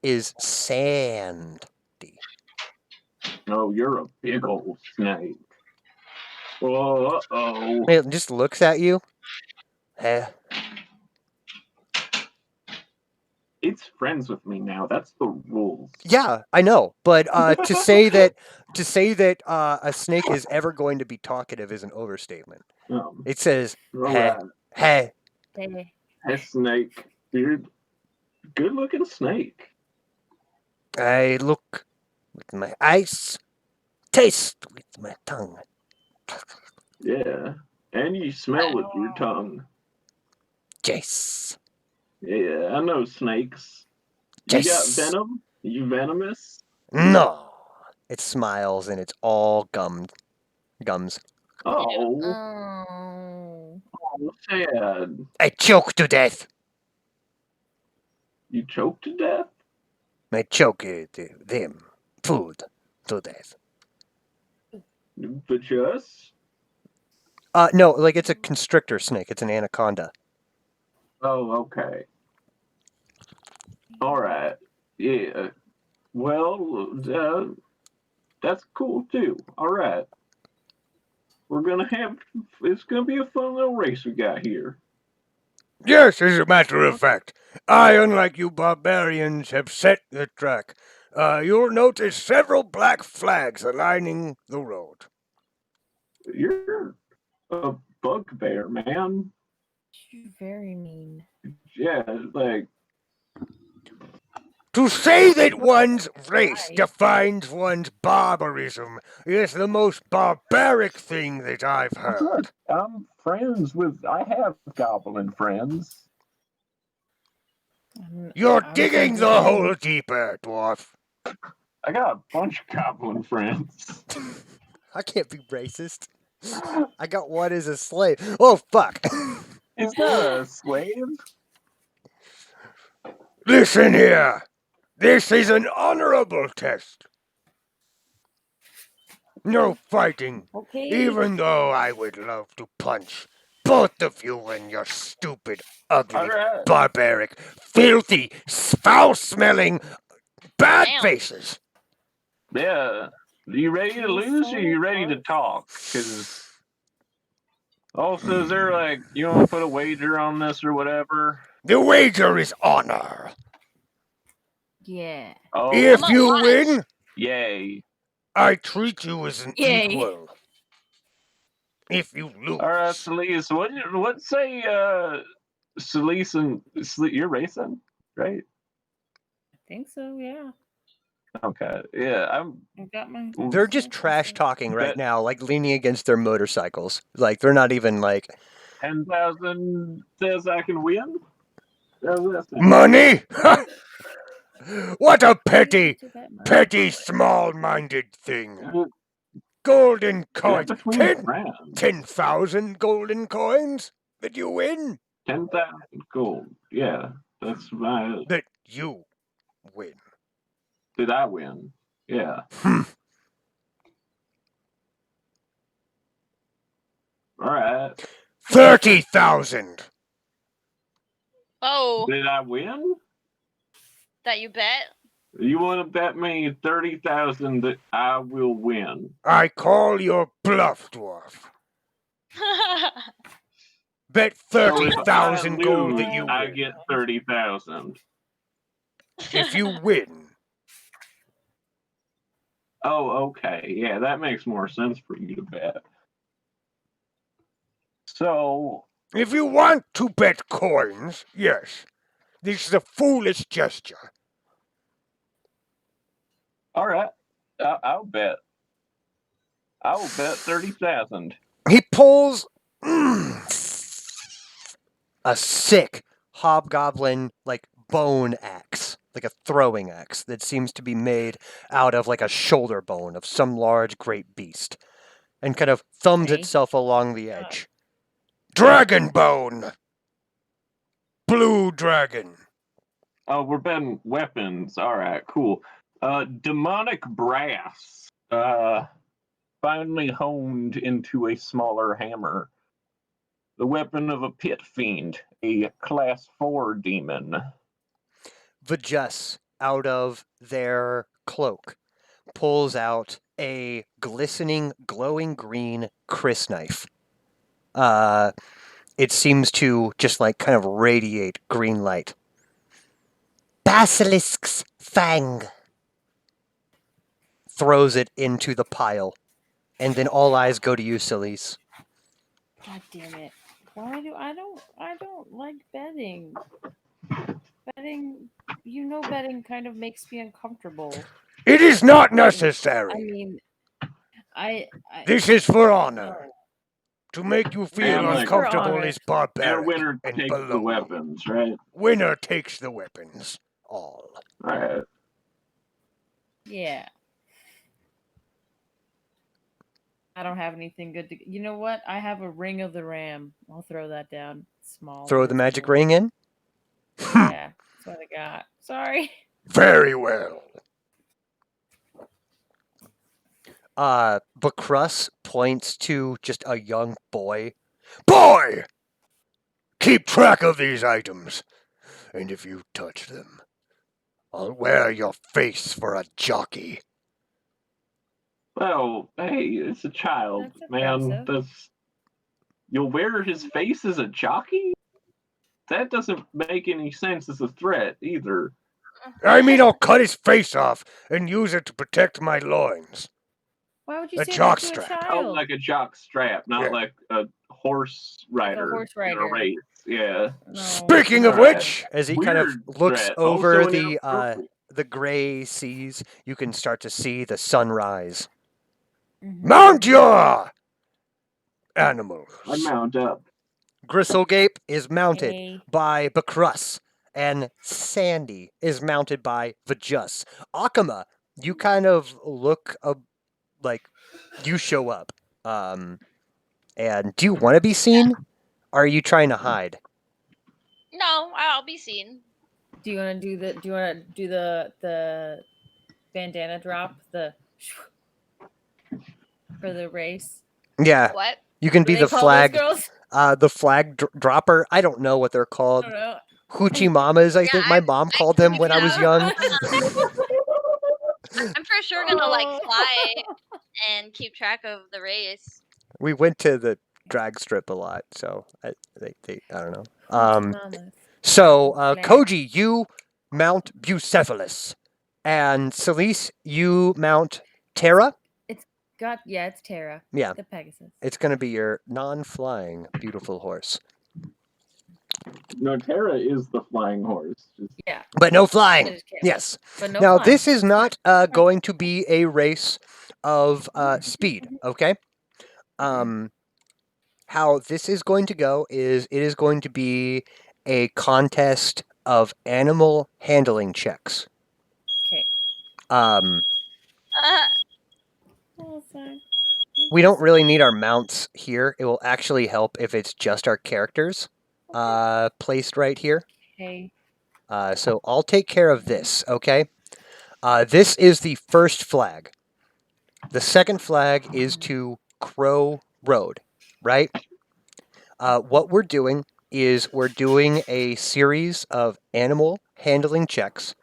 is Sandy. Oh, you're a big old snake. Oh, uh-oh. It just looks at you. Eh. It's friends with me now. That's the rules. Yeah, I know, but to say that a snake is ever going to be talkative is an overstatement. It says, "Hey, Alright. hey." Hey. Hey, snake. Dude, good looking snake. I look with my eyes, taste with my tongue. Yeah. And you smell with your tongue. Jace. Yeah, I know snakes. You got Jace. venom? You venomous? No. It smiles and it's all gums. Oh, Oh. sad. I choke to death. You choked to death? I choke them food to death. But just? No, like it's a constrictor snake. It's an anaconda. Oh, okay. Alright. Yeah. Well, that's cool too. Alright. It's gonna be a fun little race we got here. Yes, as a matter of fact, I, unlike you barbarians, have set the track. You'll notice several black flags aligning the road. You're a bugbear, man. You're very mean. Yeah, like, To say that one's race Right. defines one's barbarism is the most barbaric thing that I've heard. look, I have goblin friends. You're I'm digging friends the with hole deeper, dwarf. I got a bunch of goblin friends. I can't be racist. I got one as a slave. Oh, fuck. Is that a slave? Listen here. This is an honorable test. No fighting, Okay. even though I would love to punch both of you in your stupid, ugly, Alright. barbaric, filthy, foul-smelling, bad Damn. faces. Yeah. Are you ready to lose or are you ready to talk? Because also, is there like, you want to put a wager on this or whatever? The wager is honor. Yeah. Oh, If Come on, you watch. win, yay. I treat you as an Yay. equal. If you lose, Alright, Celise, what say, Celise and you're racing, right? I think so, yeah. Okay, yeah, I got my. They're just trash talking right Bet- now, like leaning against their motorcycles. Like they're not even like 10,000 says I can win? money? What a petty, Too bad, Mom. petty, small-minded thing. Golden coins. Between friends. 10,000 golden coins that you win. 10,000 gold. Yeah, that's my. That you win. Did I win? Yeah. Alright. 30,000. Oh, Did I win? that you bet? You want to bet me 30,000 that I will win? I call your bluff, dwarf. Bet So if 30,000 I gold lose, that you I win. get 30,000. If you win, Oh, okay. Yeah, that makes more sense for you to bet. So, if you want to bet coins, yes. This is a foolish gesture. all right, I'll bet. I will bet 30,000. he pulls a sick hobgoblin like bone axe, like a throwing axe that seems to be made out of like a shoulder bone of some large great beast, and kind of thumbs Okay. itself along the edge. Dragon bone. Blue dragon. Oh, we're betting weapons. All right, cool. Demonic brass. Finely honed into a smaller hammer. The weapon of a pit fiend, a class 4 demon. Vajus, out of their cloak, pulls out a glistening, glowing green crysknife. It seems to just like kind of radiate green light. Basilisk's fang. Throws it into the pile, and then all eyes go to you, Celise. God damn it! Why do I don't like betting. Betting, betting kind of makes me uncomfortable. It is not I necessary. mean, I This is for honor. no. To make you feel And, like, uncomfortable honor. is And barbaric winner and takes the below. weapons, right? Winner takes the weapons. All. Right. Yeah. I don't have anything good to. You know what? I have a ring of the ram. I'll throw that down. Small. Throw but the it's magic cool. ring in. Yeah, that's what I got. Sorry. Very well. Bacrus points to just a young boy. Boy! Keep track of these items. And if you touch them, I'll wear your face for a jockey. Well, hey, it's a child, That's man. impressive. You'll wear his face as a jockey? That doesn't make any sense as a threat either. I mean, I'll cut his face off and use it to protect my loins. Why would you A say jock that to a strap. Oh, child? like a jock strap, not Yeah. like a horse rider. horse in a rider. race. Yeah. No. Speaking of Alright. which, As he kind of Weird looks threat. over Also the inappropriate. gray seas, you can start to see the sunrise. Mhm. mount your animals. I mount up. Gristlegape is mounted Hey. by Bacrus, and Sandy is mounted by Vajus. Akama, you kind of look like you show up. And do you want to be seen? Or are you trying to hide? No, I'll be seen. Do you want to do the bandana drop for the race? Yeah, What? you can What do be they the call flag, those girls? the flag dropper. I don't know what they're I called. don't know. Hoochie mamas, I Yeah, think my mom called them when I was young. I'm for sure gonna like Oh. fly and keep track of the race. We went to the drag strip a lot, so I don't know. Mamas. So, Flag. Koji, you mount Bucephalus, and Celise, you mount Terra. It's Terra. Yeah. The Pegasus. It's going to be your non-flying beautiful horse, No, Terra is the flying horse. Just Yeah. but no flying. I just can't. Yes. But no Now, flying. this is not going to be a race of speed. Okay. How this is going to go is it is going to be a contest of animal handling checks. Okay. Oh, sorry. We don't really need our mounts here. It will actually help if it's just our characters placed right here. Okay. So I'll take care of this, okay? This is the first flag. The second flag is to Crow Road, right? What we're doing is we're doing a series of animal handling checks.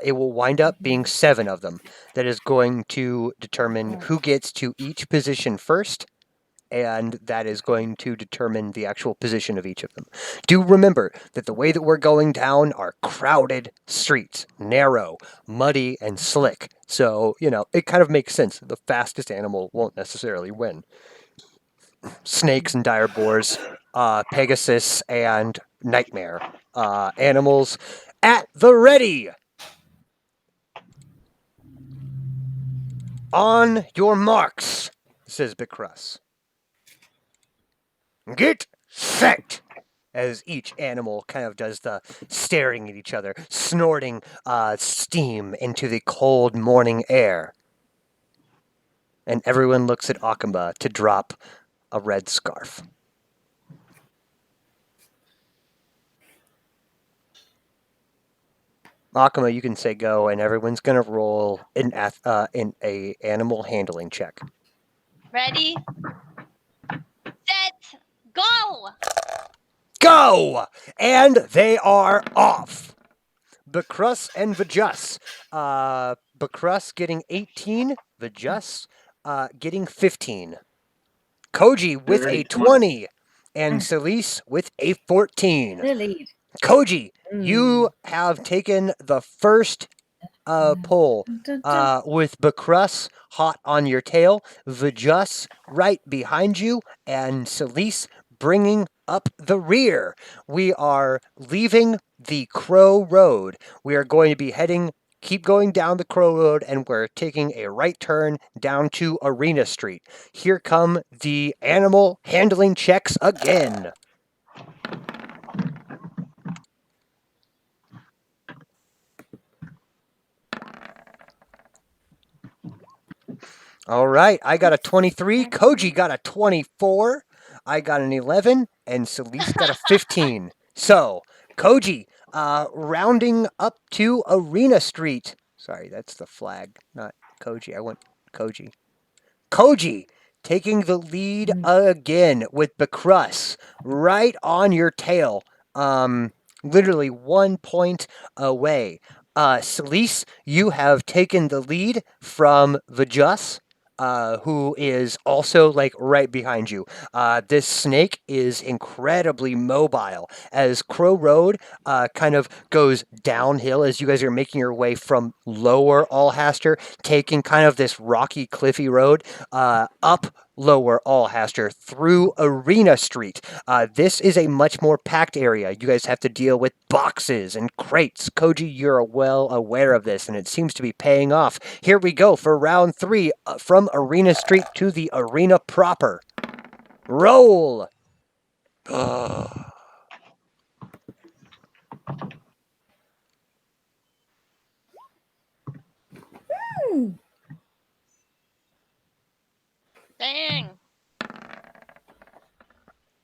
It will wind up being 7 of them that is going to determine who gets to each position first, and that is going to determine the actual position of each of them. Do remember that the way that we're going down are crowded streets, narrow, muddy, and slick. So, it kind of makes sense. The fastest animal won't necessarily win. Snakes and dire boars, Pegasus and Nightmare. Animals at the ready! On your marks, says Bacrus. Get set. As each animal kind of does the staring at each other, snorting steam into the cold morning air. And everyone looks at Akamba to drop a red scarf. Akama, you can say go, and everyone's gonna roll in a animal handling check. Ready, set, go! go! And they are off. Bakrus and Vajus. Bakrus getting 18, Vajus getting 15. Koji with Very a smart. 20, and Celise with a 14. The lead. Koji, you have taken the first pull with Bakrus hot on your tail, Vajus right behind you, and Celise bringing up the rear. We are leaving the Crow Road. We are going to be keep going down the Crow Road, and we're taking a right turn down to Arena Street. Here come the animal handling checks again. All right, I got a 23, Koji got a 24, I got an 11, and Celise got a 15. So, Koji, rounding up to Arena Street. Sorry, that's the flag, not Koji. I want Koji. Koji, taking the lead again with Bakrus right on your tail. Literally 1 point away. Celise, you have taken the lead from Vajus, who is also like right behind you. This snake is incredibly mobile as Crow Road kind of goes downhill as you guys are making your way from lower Alhaster, taking kind of this rocky, cliffy road up lower Alhaster through Arena Street. This is a much more packed area. You guys have to deal with boxes and crates. Koji, you're well aware of this, and it seems to be paying off. Here we go for round 3 from Arena Street to the arena proper. Roll! Dang.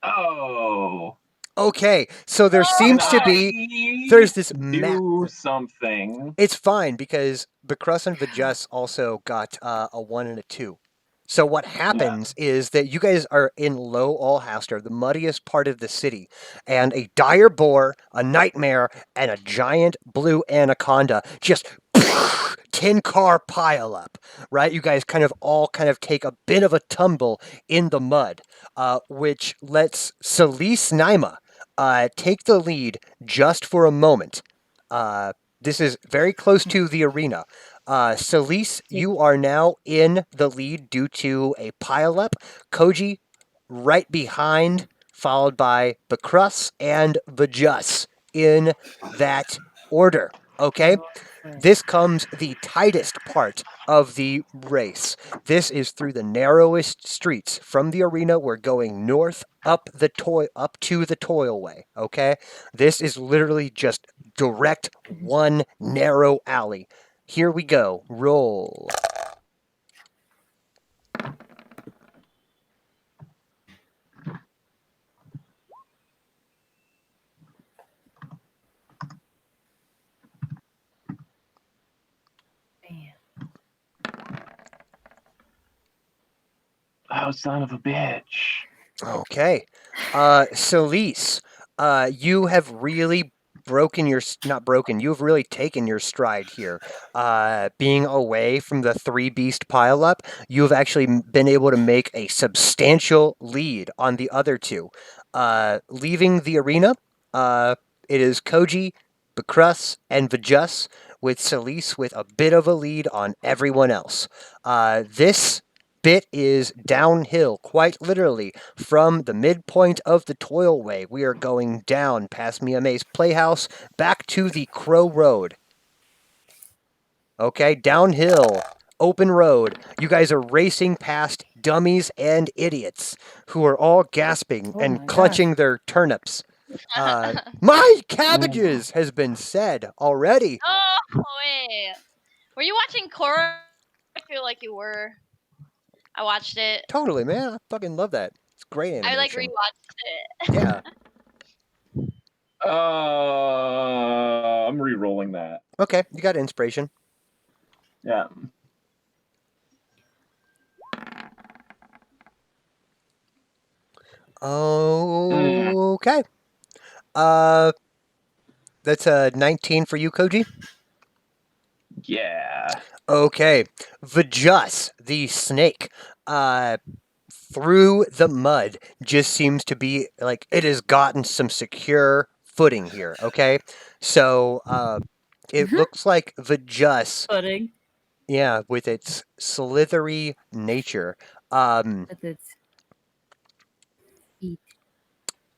Oh. Okay, so there seems to be... There's this map. Do something. It's fine because Bakrus and Vajus also got a 1 and a 2. So what happens is that you guys are in Low Alhaster, the muddiest part of the city, and a dire boar, a nightmare, and a giant blue anaconda just 10-car pile up, right? You guys kind of take a bit of a tumble in the mud, which lets Celise Naima take the lead just for a moment. This is very close to the arena. Celise, you are now in the lead due to a pileup. Koji right behind, followed by Bakrus and Vajus in that order. Okay? This comes the tightest part of the race. This is through the narrowest streets. From the arena, we're going north up to the Toilway. Okay? This is literally just direct one narrow alley. Here we go. Roll. Oh, son of a bitch. Okay. Celise, you have really you've really taken your stride here. Being away from the 3-beast pileup, you've actually been able to make a substantial lead on the other two. Leaving the arena, it is Koji, Bakrus, and Vajus, with Celise with a bit of a lead on everyone else. This bit is downhill, quite literally, from the midpoint of the Toilway. We are going down past Miame's Playhouse, back to the Crow Road. Okay, downhill, open road. You guys are racing past dummies and idiots who are all gasping and clutching their turnips. My cabbages has been said already. Oh, wait. Were you watching Korra? I feel like you were. I watched it. Totally, man. I fucking love that. It's great animation. I like rewatched it. Yeah. I'm re-rolling that. Okay, you got inspiration. Yeah. Okay. That's a 19 for you, Koji. Yeah. Okay, Vajus, the snake, through the mud, just seems to be like it has gotten some secure footing here. Okay, so it looks like Vajus, Pudding. yeah, with its slithery nature, With its feet.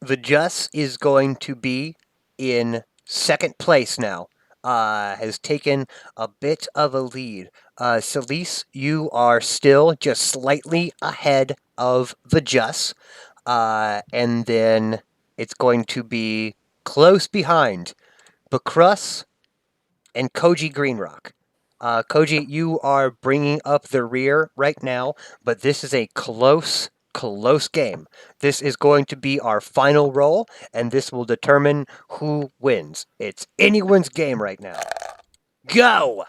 Vajus is going to be in second place now. Has taken a bit of a lead. Celise, you are still just slightly ahead of Vajus. And then it's going to be close behind Bacrus and Koji Greenrock. Koji, you are bringing up the rear right now, but this is a close game. This is going to be our final roll, and this will determine who wins. It's anyone's game right now. Go!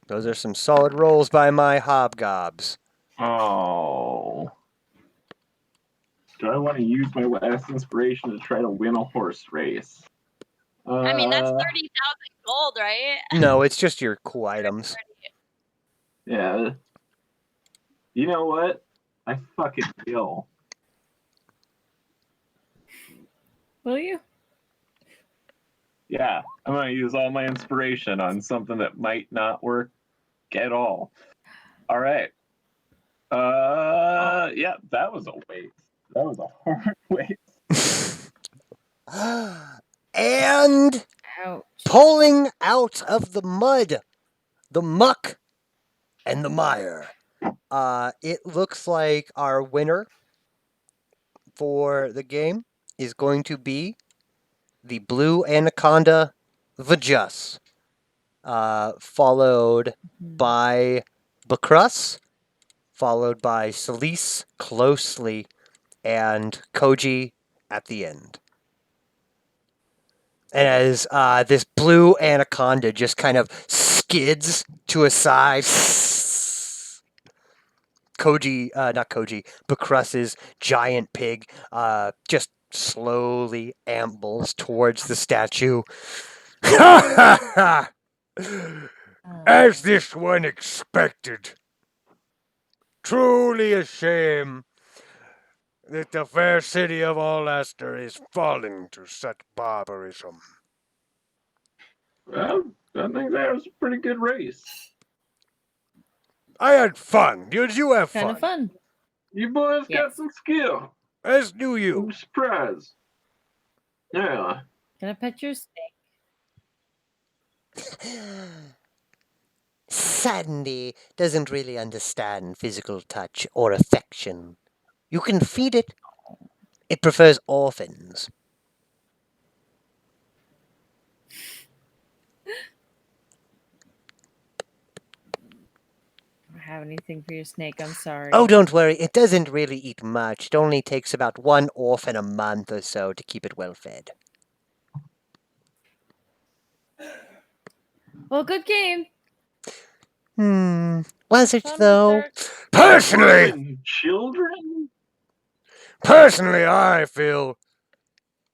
Those are some solid rolls by my hobgobs. Oh. Do I want to use my last inspiration to try to win a horse race? I mean, that's 30,000 gold, right? No, it's just your cool items. Yeah. You know what? I fucking will. Will you? Yeah, I'm gonna use all my inspiration on something that might not work at all. All right. Yeah, that was a waste. That was a hard waste. And Ouch. pulling out of the mud, the muck, and the mire. It looks like our winner for the game is going to be the Blue Anaconda Vajus, followed by Bacrus, followed by Celise closely, and Koji at the end. And as this blue anaconda just kind of skids to a side, not Koji, Bacrus's giant pig just slowly ambles towards the statue. Ha ha ha! As this one expected. Truly a shame that the fair city of Alaster is falling to such barbarism. Well, I think that was a pretty good race. I had fun. Did you have Kind fun? of fun. You boys got Yes. some skill. As do you. I'm surprised. Yeah. Can I pet your snake? Sandy doesn't really understand physical touch or affection. You can feed it. It prefers orphans. I don't have anything for your snake. I'm sorry. Oh, don't worry. It doesn't really eat much. It only takes about one orphan a month or so to keep it well fed. Well, good game. Was it Fun with though? Dirk. Orphan children? Personally, I feel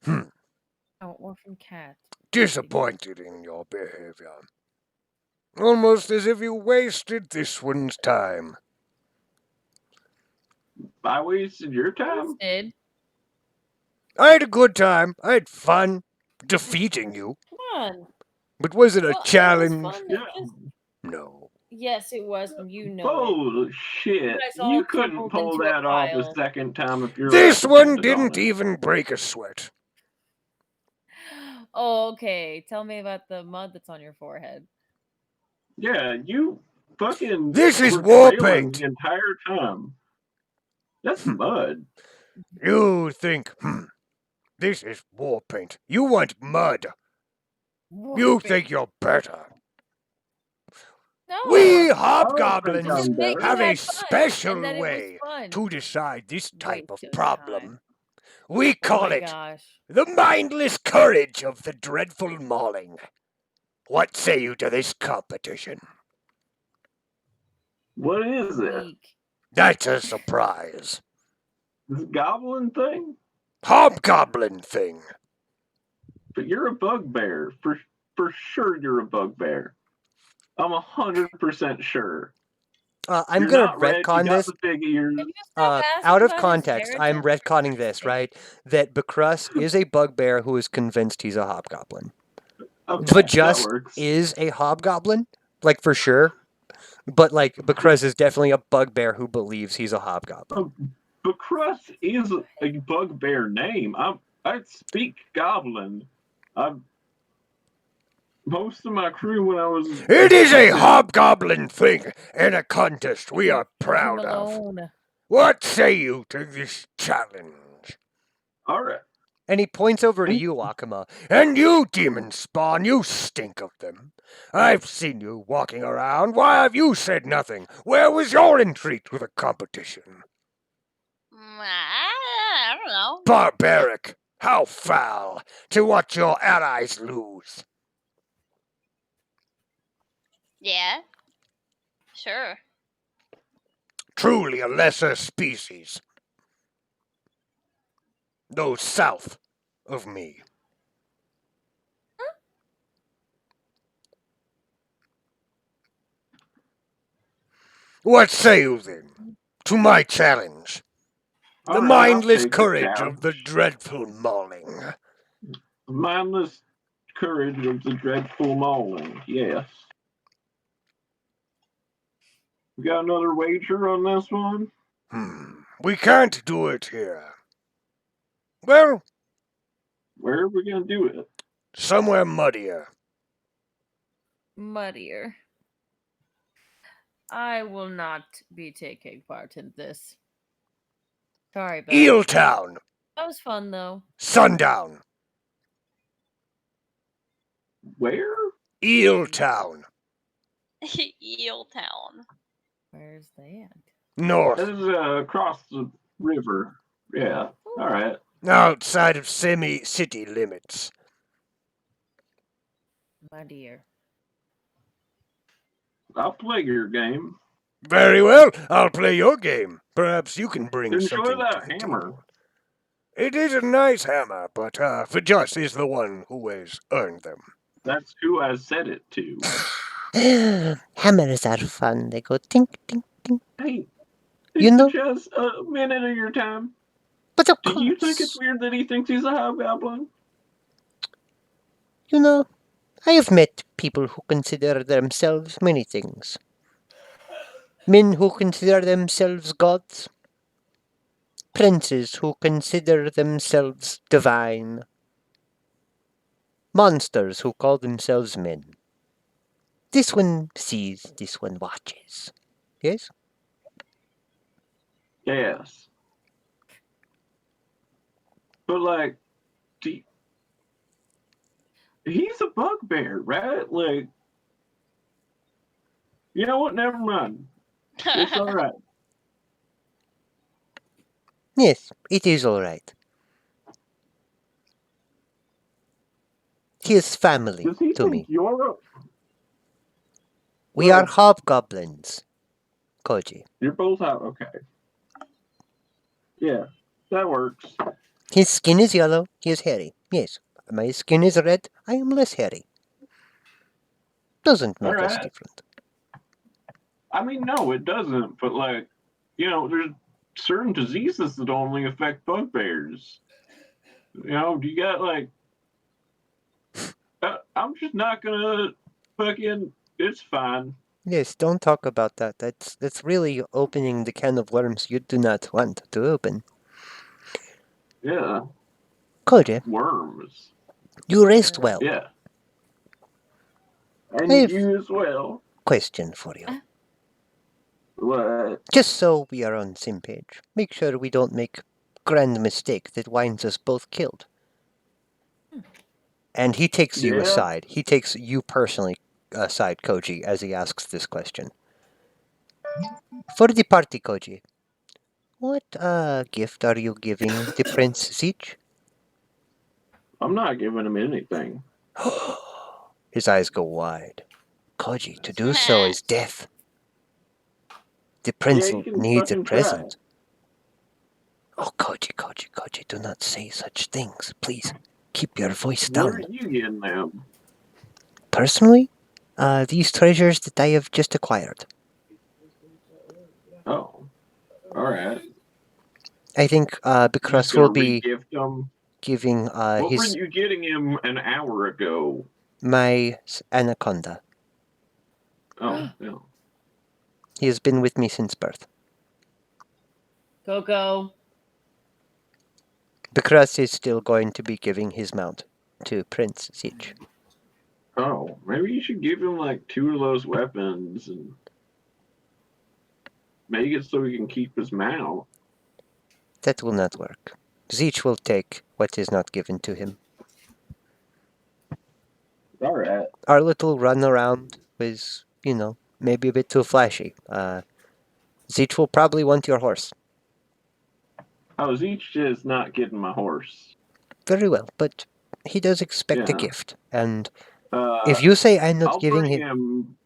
Oh, orphan cat. disappointed in your behavior. Almost as if you wasted this one's time. I wasted your time? Did. I had a good time. I had fun defeating you. Come on. But was it a Well, it was challenge? fun. It Yeah. just- No. Yes, it was. and You know it. Holy shit. guys all You couldn't tumbled pull into a that off a pile. second time if you're This allowed to one depend on didn't it. even break a sweat. Oh, okay. Tell me about the mud that's on your forehead. Yeah, you fucking. This is were war trailing paint. the entire time. That's mud. You think, this is war paint. You want mud. You War think you're better. No. We I hobgoblins don't think I'm better. have a had fun, special and that it was way fun. to decide this type of Waste of problem. time. We Oh call my it gosh. the mindless courage of the dreadful mauling. What say you to this competition? What is it? Weak. That's a surprise. This goblin thing? Hobgoblin thing. But you're a bugbear. For sure you're a bugbear. I'm 100% sure. I'm You're gonna not red, you retcon got this. the big ears. Can you stop asking Out of about his context, I'm heritage? retconning this, right? That Bacrus is a bugbear who is convinced he's a hobgoblin. Okay, But that Just works. is a hobgoblin, like for sure. But like Bacrus is definitely a bugbear who believes he's a hobgoblin. Bacrus is a bugbear name. I speak goblin. Most of my crew when I was It is a hobgoblin thing, and a contest we are Leave him proud of. alone. What say you to this challenge? all right. And he points over to you, Akama. And you, demon spawn, you stink of them. I've seen you walking around. Why have you said nothing? Where was your entreat to the competition? I don't know. Barbaric! How foul! To watch your allies lose. Yeah. Sure. Truly a lesser species. Those south of me. What say you then to my challenge? The All right, I'll mindless take the courage of the challenge. dreadful mauling. Mindless courage of the dreadful mauling. Yes. We got another wager on this one? We can't do it here. Well, Where are we gonna do it? somewhere muddier. Muddier. I will not be taking part in this. Sorry about it. Eel Town. That was fun though. Sundown. Where? Eel Town. Eel Town. Where's that? North. This is across the river. Yeah. All right. Outside of semi-city limits. Muddier. I'll play your game. Very well. I'll play your game. Perhaps you can bring Enjoy something that to the hammer. table. It is a nice hammer, but Vajus is the one who has earned them. That's who I said it to. Hammers are fun. They go tink, tink, tink. Hey, You know- just a minute of your time. But of Do course, you think it's weird that he thinks he's a hobgoblin? you know, I have met people who consider themselves many things. Men who consider themselves gods. Princes who consider themselves divine. Monsters who call themselves men. This one sees, this one watches. Yes? Yes. But like, he's a bugbear, right? Like, you know what? Never mind. It's all right. Yes, it is all right. He is family Does he to think me. you're We are hobgoblins, Koji. You're both out. Okay. Yeah, that works. His skin is yellow, he is hairy. Yes, my skin is red, I am less hairy. Doesn't make us Alright. different. I mean, no, it doesn't. But like, you know, there's certain diseases that only affect bugbears. You know, do you got like? I'm just not gonna fucking. It's fine. Yes, don't talk about that. That's really opening the can of worms you do not want to open. Yeah, Koji, worms. you rest well. Yeah. And I've- you as well. Question for you. What? Just so we are on the same page. Make sure we don't make grand mistake that winds us both killed. And he takes you Yeah. aside. He takes you personally aside, Koji, as he asks this question. For the party, Koji, what gift are you giving the Prince Siege? I'm not giving him anything. His eyes go wide. Koji, to do so is death. The prince you can needs a fucking try. present. Oh, Koji, do not say such things. Please, keep your voice Where down. are you getting them? Personally, these treasures that I have just acquired. Oh, all right. I think Just Bikras gonna will be regift them. giving What were his you getting him an hour ago? my anaconda. Oh, no. He has been with me since birth. Coco. Bikras is still going to be giving his mount to Prince Zich. Oh, maybe you should give him like 2 of those weapons and make it so he can keep his mount. That will not work. Zich will take what is not given to him. All right. Our little run around was, maybe a bit too flashy. Zich will probably want your horse. Oh, Zeech is not getting my horse. Very well, but he does expect a Yeah. gift. And Uh, if you say I'm not I'll giving bring him... him.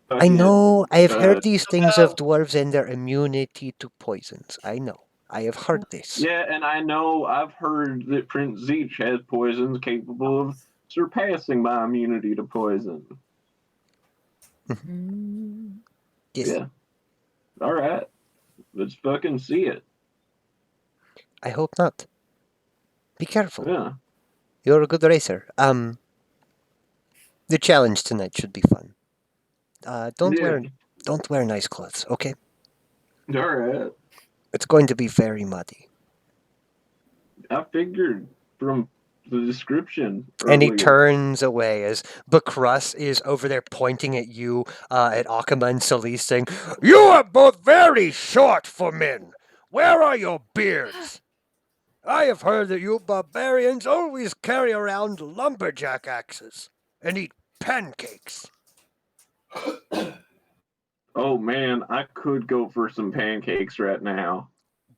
I know, I've uh, heard these things of dwarves and their immunity to poisons. I know. I have heard this. Yeah, and I know I've heard that Prince Zeech has poisons capable of surpassing my immunity to poison. Yes. Yeah. All right. Let's fucking see it. I hope not. Be careful. Yeah. You're a good racer. The challenge tonight should be fun. Don't wear nice clothes, okay? All right. It's going to be very muddy. I figured from the description. And he earlier. turns away as Bikras is over there pointing at you, at Akama and Solis, saying, You are both very short for men. Where are your beards? I have heard that you barbarians always carry around lumberjack axes and eat pancakes. Oh man, I could go for some pancakes right now.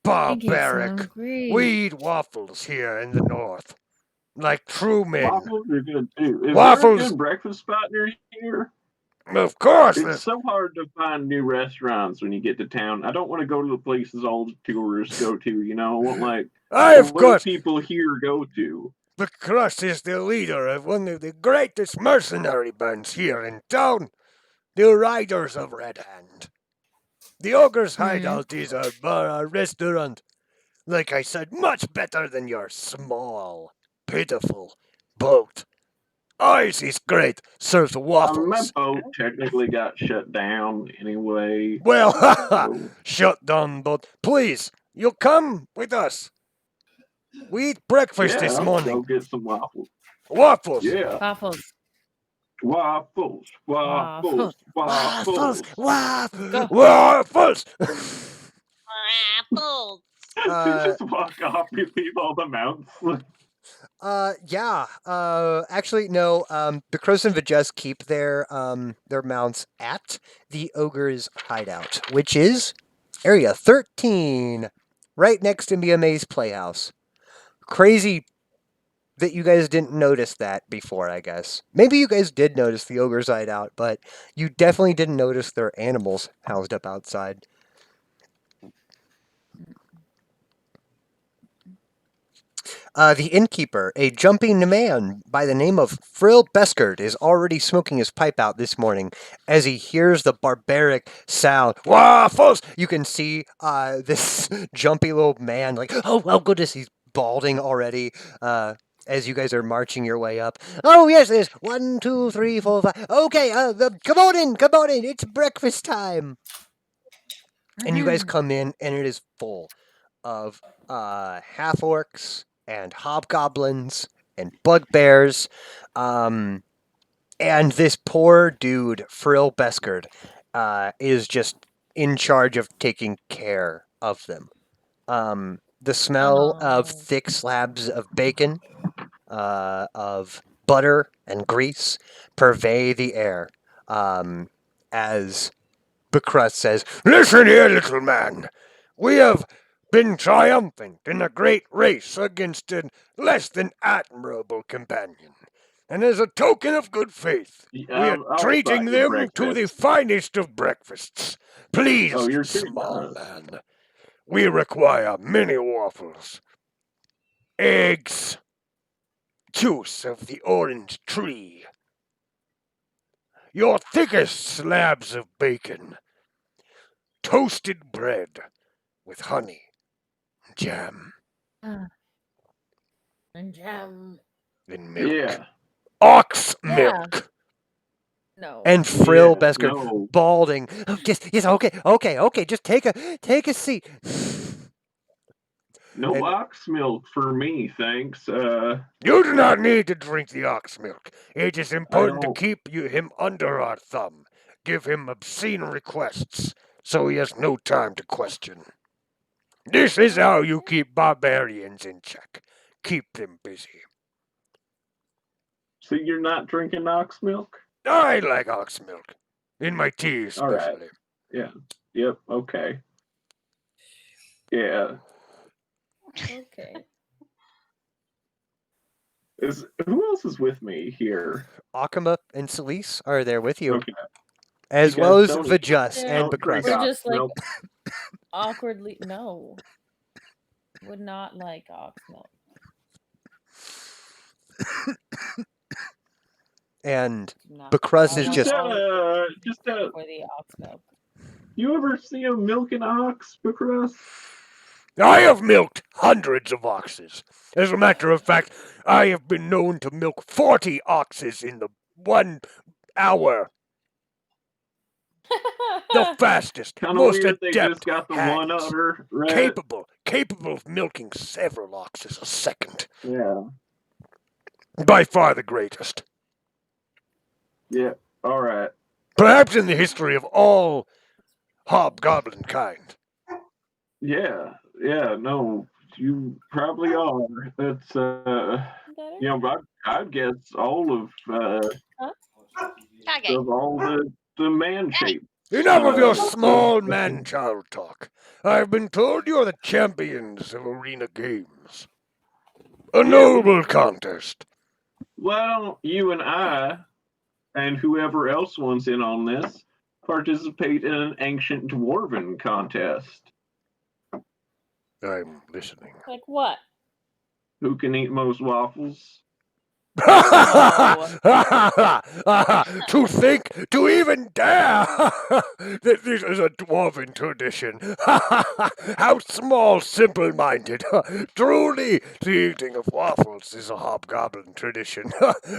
Barbaric. We eat waffles here in the north. Like true men. Waffles are good too. Is Waffles. there a good breakfast spot near here? Of course. It's so hard to find new restaurants when you get to town. I don't want to go to the places all the tourists go to, you know? I want like Of what course. people here go to. Bikras is the leader of one of the greatest mercenary bands here in town, the Riders of Red Hand. The Ogre's Hideout is a bar, a restaurant. Like I said, much better than your small, pitiful boat. Ours is great, serves My waffles. boat technically got shut down anyway. Well, so- shut down, but please, you'll come with us. We eat breakfast yeah, this I'll morning. go get some waffles. Waffles. Yeah. Waffles. Waffles. Waffles. Waffles. Waffles. Apples. Just walk off and leave all the mounts. Yeah. Actually, no. Bikras and Vajes keep their mounts at the ogre's hideout, which is Area 13, right next to Miyame's Playhouse. Crazy that you guys didn't notice that before, I guess. Maybe you guys did notice the ogre's hideout, but you definitely didn't notice their animals housed up outside. The innkeeper, a jumping man by the name of Frill Beskard, is already smoking his pipe out this morning as he hears the barbaric sound. Waffles! You can see this jumpy little man, like, oh goodness, he's balding already. As you guys are marching your way up. Oh, yes, there's 1, 2, 3, 4, 5. Okay, come on in, it's breakfast time. And you guys come in, and it is full of half-orcs and hobgoblins and bugbears. And this poor dude, Frill Beskard, is just in charge of taking care of them. The smell of thick slabs of bacon, of butter and grease pervade the air, as Bikras says, Listen here, little man. We have been triumphant in a great race against a less than admirable companion. And as a token of good faith, we are I'll treating buy you them to the breakfast. finest of breakfasts. Please, Oh, you're too small nice. man. We require many waffles, eggs, juice of the orange tree, your thickest slabs of bacon, toasted bread with honey, jam, And jam. and milk. Yeah. Ox Yeah. milk. No. And Frill Yeah, Besker no. balding. Oh, yes, okay. Just take a seat. No And- ox milk for me, thanks. You do not need to drink the ox milk. It is important to don't. keep him under our thumb. Give him obscene requests, so he has no time to question. This is how you keep barbarians in check. Keep them busy. So you're not drinking ox milk? I like ox milk. In my tea, All right. especially. Yeah. Yep. Okay. Yeah. Okay. Who else is with me here? Akama and Celise are there with you, Okay. as You well as guys don't- Vajus Yeah, and don't drink Bakrus. We're ox just like milk. awkwardly. No. Would not like ox milk. And No. Bakrus I is want just all Just for the ox milk. you ever see a milking ox, Bacrus? I have milked hundreds of oxes. As a matter of fact, I have been known to milk 40 oxes in the 1 hour. The fastest, Kind of most weird they adept, just got the one hands. udder, right? Capable of milking several oxes a second. Yeah. By far the greatest. Yeah. All right. Perhaps in the history of all hobgoblin kind. Yeah. Yeah. No, you probably are. That's you know, I'd guess all of Okay. all the man shape. Enough of your small man-child talk. I've been told you're the champions of arena games. A noble contest. Why don't you and I, and whoever else wants in on this, participate in an ancient dwarven contest? I'm listening. Like what? Who can eat most waffles? To think, to even dare that this is a dwarven tradition. How small, simple-minded. Truly, the eating of waffles is a hobgoblin tradition.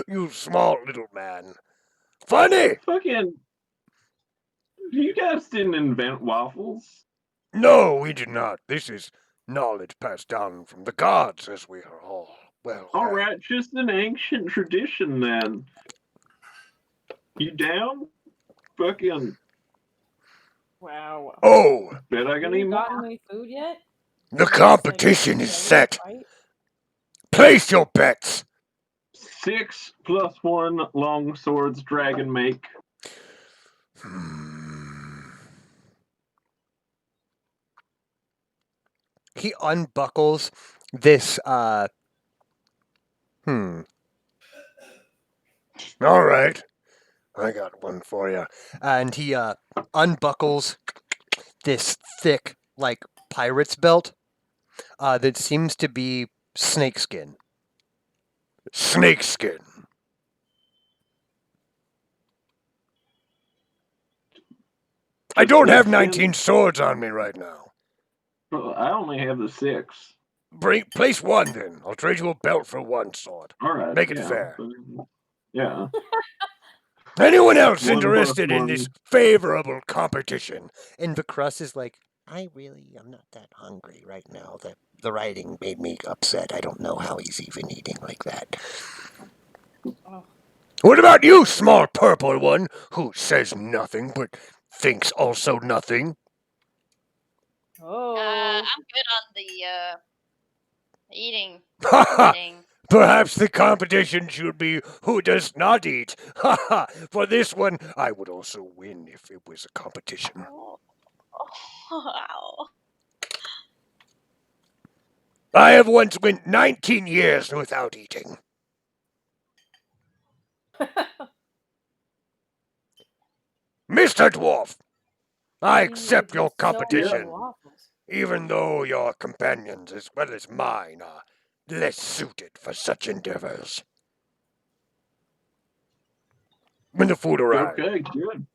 You small little man. Funny! Fucking. You guys didn't invent waffles. No, we did not. This is knowledge passed down from the gods, as we are all well. All right, just an ancient tradition then. You down? Fucking. Wow. Bet I can Have eat you more. gotten any food yet? The Is this, like, competition is ready to set. fight? Place your bets. 6 + 1 long swords dragon make. he unbuckles this All right. I got one for you. and he unbuckles this thick like pirate's belt that seems to be snakeskin. Snakeskin. I don't have 19 swords on me right now. Well, I only have the 6. Place one then. I'll trade you a belt for one sword. All right. Make it yeah. fair. Yeah. Anyone else 1 + interested in 1. this favorable competition? And Bakrus is like, I really am not that hungry right now. The writing made me upset. I don't know how he's even eating like that. What about you, small purple one, who says nothing but thinks also nothing? Oh. I'm good on the eating Ha thing. Perhaps the competition should be who does not eat. Ha ha! For this one, I would also win if it was a competition. Oh, wow. I have once went 19 years without eating. Mr. Dwarf, I accept your competition. even though your companions as well as mine are less suited for such endeavors. When the food arrives. Okay, good.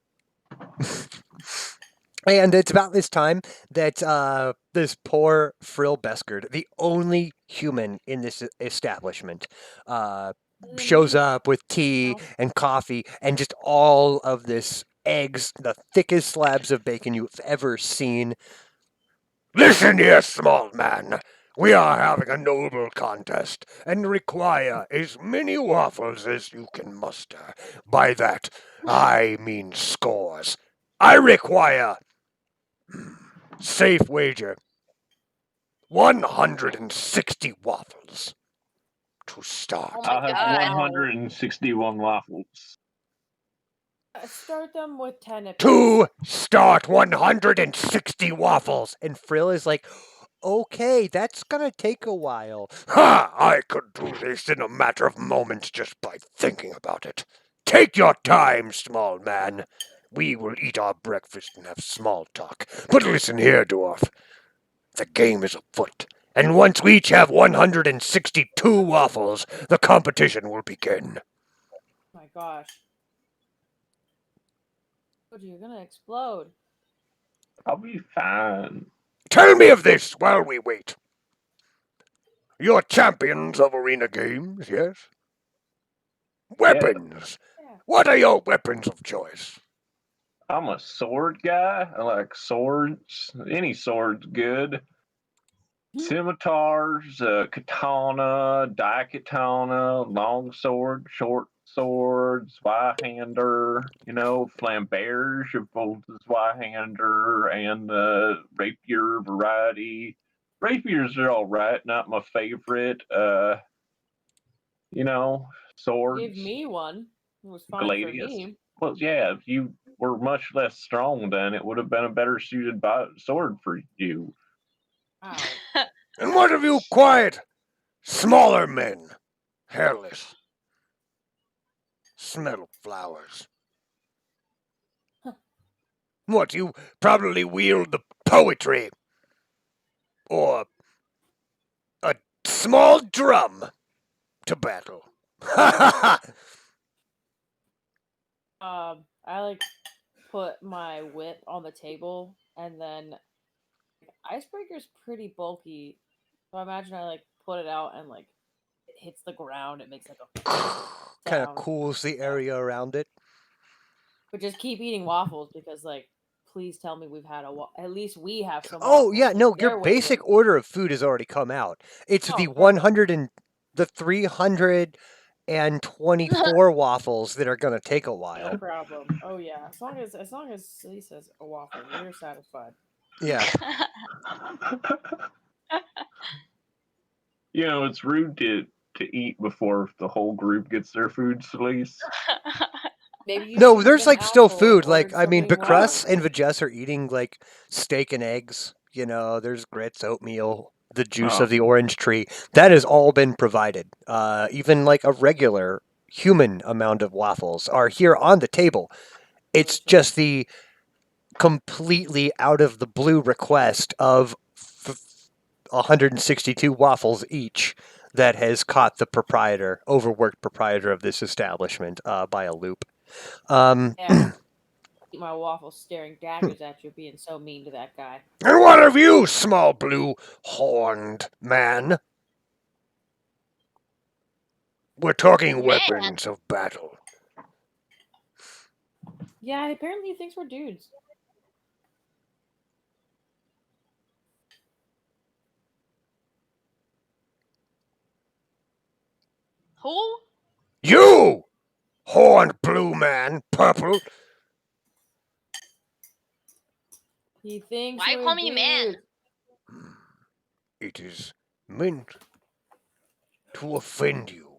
And it's about this time that this poor Frill Beskard, the only human in this establishment, shows up with tea and coffee and just all of this eggs, the thickest slabs of bacon you've ever seen. Listen here, small man. We are having a noble contest and require as many waffles as you can muster. By that, I mean scores. I require, safe wager, 160 waffles to start. Oh my I'll have God. 161 waffles. Start them with 10 apiece. To start 160 waffles. And Frill is like, okay, that's gonna take a while. Ha! I could do this in a matter of moments just by thinking about it. Take your time, small man. We will eat our breakfast and have small talk. But listen here, dwarf. The game is afoot, and once we each have 162 waffles, the competition will begin. Oh my gosh. You're gonna explode. I'll be fine. Tell me of this while we wait. You're champions of arena games, yes? Weapons. Yeah. What are your weapons of choice? I'm a sword guy. I like swords. Any sword's good. Scimitars, katana, daikatana, long sword, short sword, Zweihander, flambears, both the Zweihander and the rapier variety. Rapiers are all right, not my favorite. Swords. Give me one. It was fine Gladius. for me. Well, yeah, if you were much less strong, then it would have been a better suited sword for you. Wow. And what of you quiet, smaller men, hairless, smell of flowers? What, you probably wield the poetry, or a small drum to battle. Ha ha ha! I put my whip on the table, and then Icebreaker's pretty bulky, so I imagine I put it out and it hits the ground. It makes a Kind of sound. cools the area around it. But just keep eating waffles because please tell me we've had at least we have some. Oh waffles. yeah, no, They're your way basic worse. order of food has already come out. It's Oh, the perfect. 100 and the 324 waffles that are gonna take a No while. problem. Oh yeah, as long as Lee says a waffle, we're satisfied. Yeah. It's rude to eat before the whole group gets their food, Celise. Maybe you No, should there's have been still Apple food. and ordered I mean, something more. Bacrus and Vajess are eating steak and eggs. There's grits, oatmeal, the juice Oh. of the orange tree. That has all been provided. Even a regular human amount of waffles are here on the table. It's just the completely out of the blue request of 162 waffles each that has caught the overworked proprietor of this establishment by a loop. Yeah. Eat my waffles staring daggers at you, being so mean to that guy. And what of you, small blue horned man? We're talking Man. weapons of battle. Yeah, apparently he thinks we're dudes. Who? You, horned blue man, purple. He thinks Why you we're call me man? dudes. It is meant to offend you,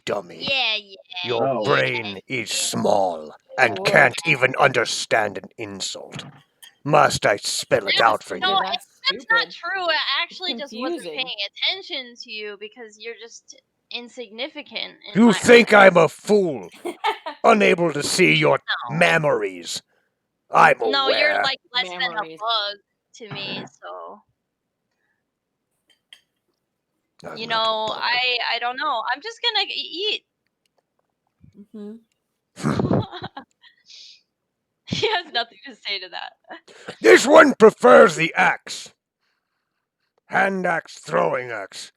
dummy. Yeah. Your Oh. brain is small and Whoa. can't even understand an insult. Must I spell it out for No, you? That's That's not stupid. true. I actually just wasn't Confusing. paying attention to you because you're just insignificant. in You my think eyes. I'm a fool, unable to see your memories. I'm aware. No, you're less than a Memories. bug. to me, so I'm you not a know, bug. I don't know. I'm just gonna eat. Hmm. He has nothing to say to that. This one prefers the axe. Hand axe, throwing axe.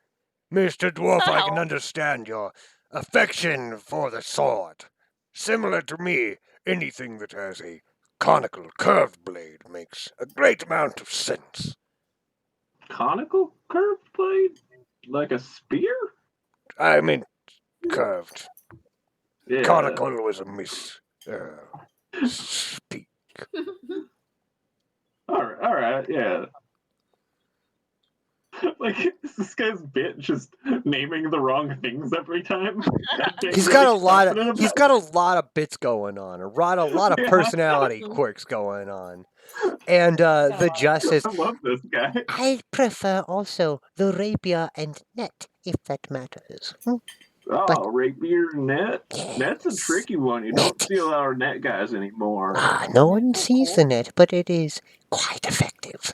Mr. Dwarf, I can Hell. understand your affection for the sword. Similar to me, anything that has a conical curved blade makes a great amount of sense. Conical curved blade? Like a spear? I mean, curved. Yeah. Conical was a speak. Alright, yeah. Like, is this guy's bit just naming the wrong things every time? He's got a lot of bits going on, a lot of Yeah. personality quirks going on. And the justice, I love this guy. I prefer also the rapier and net, if that matters. Oh, rapier net. Net's a Yes. tricky one. You don't see a lot of net guys anymore. No one sees the net, but it is quite effective.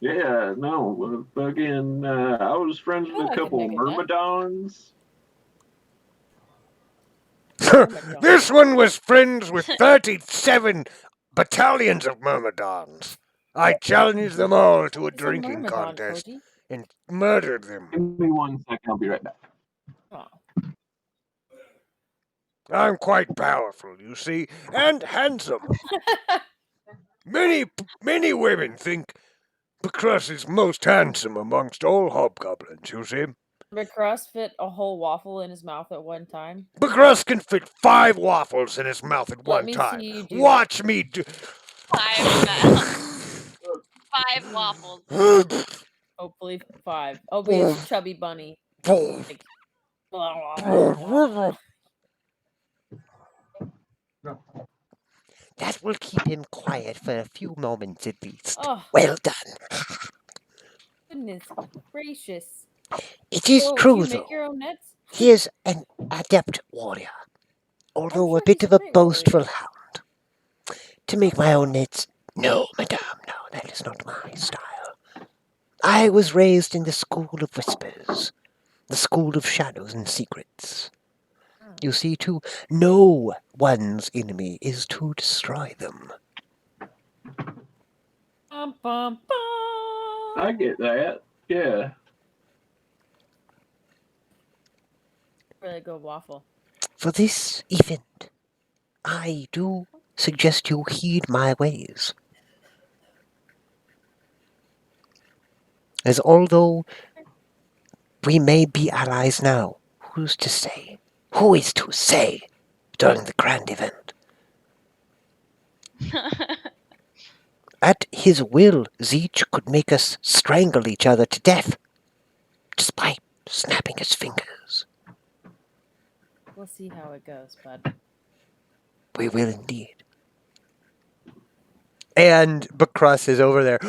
Yeah, no, fucking. I was friends with Oh, a I could couple make a net. myrmidons. This one was friends with 37 battalions of myrmidons. I challenged them all to a It's a drinking myrmidon, contest Koji. and murdered them. Give me 1 second. I'll be right back. Oh. I'm quite powerful, you see, and handsome. Many women think Bacrus is most handsome amongst all hobgoblins, you see. But Cross fit a whole waffle in his mouth at one time. Bacrus can fit 5 waffles in his mouth at Let one me time. see you do Watch me do. 5 waffles. Hopefully 5. Oh, but it's chubby bunny. Like, That will keep him quiet for a few moments at least. oh, Well done. goodness gracious. It is So, do true, you though. make your own nets? He is an adept warrior, although sure a bit he's of a great boastful warrior. hound. To make my own nets? No, madame, no, that is not my style. I was raised in the school of whispers, the school of shadows and secrets. You see, to know one's enemy is to destroy them. Bum, bum, bum. I get that. Yeah. Really good waffle. For this event, I do suggest you heed my ways. As although we may be allies now, who's to say? Who is to say during the grand event? At his will, Zeech could make us strangle each other to death, just by snapping his fingers. We'll see how it goes, bud. We will indeed. And Bacrus is over there,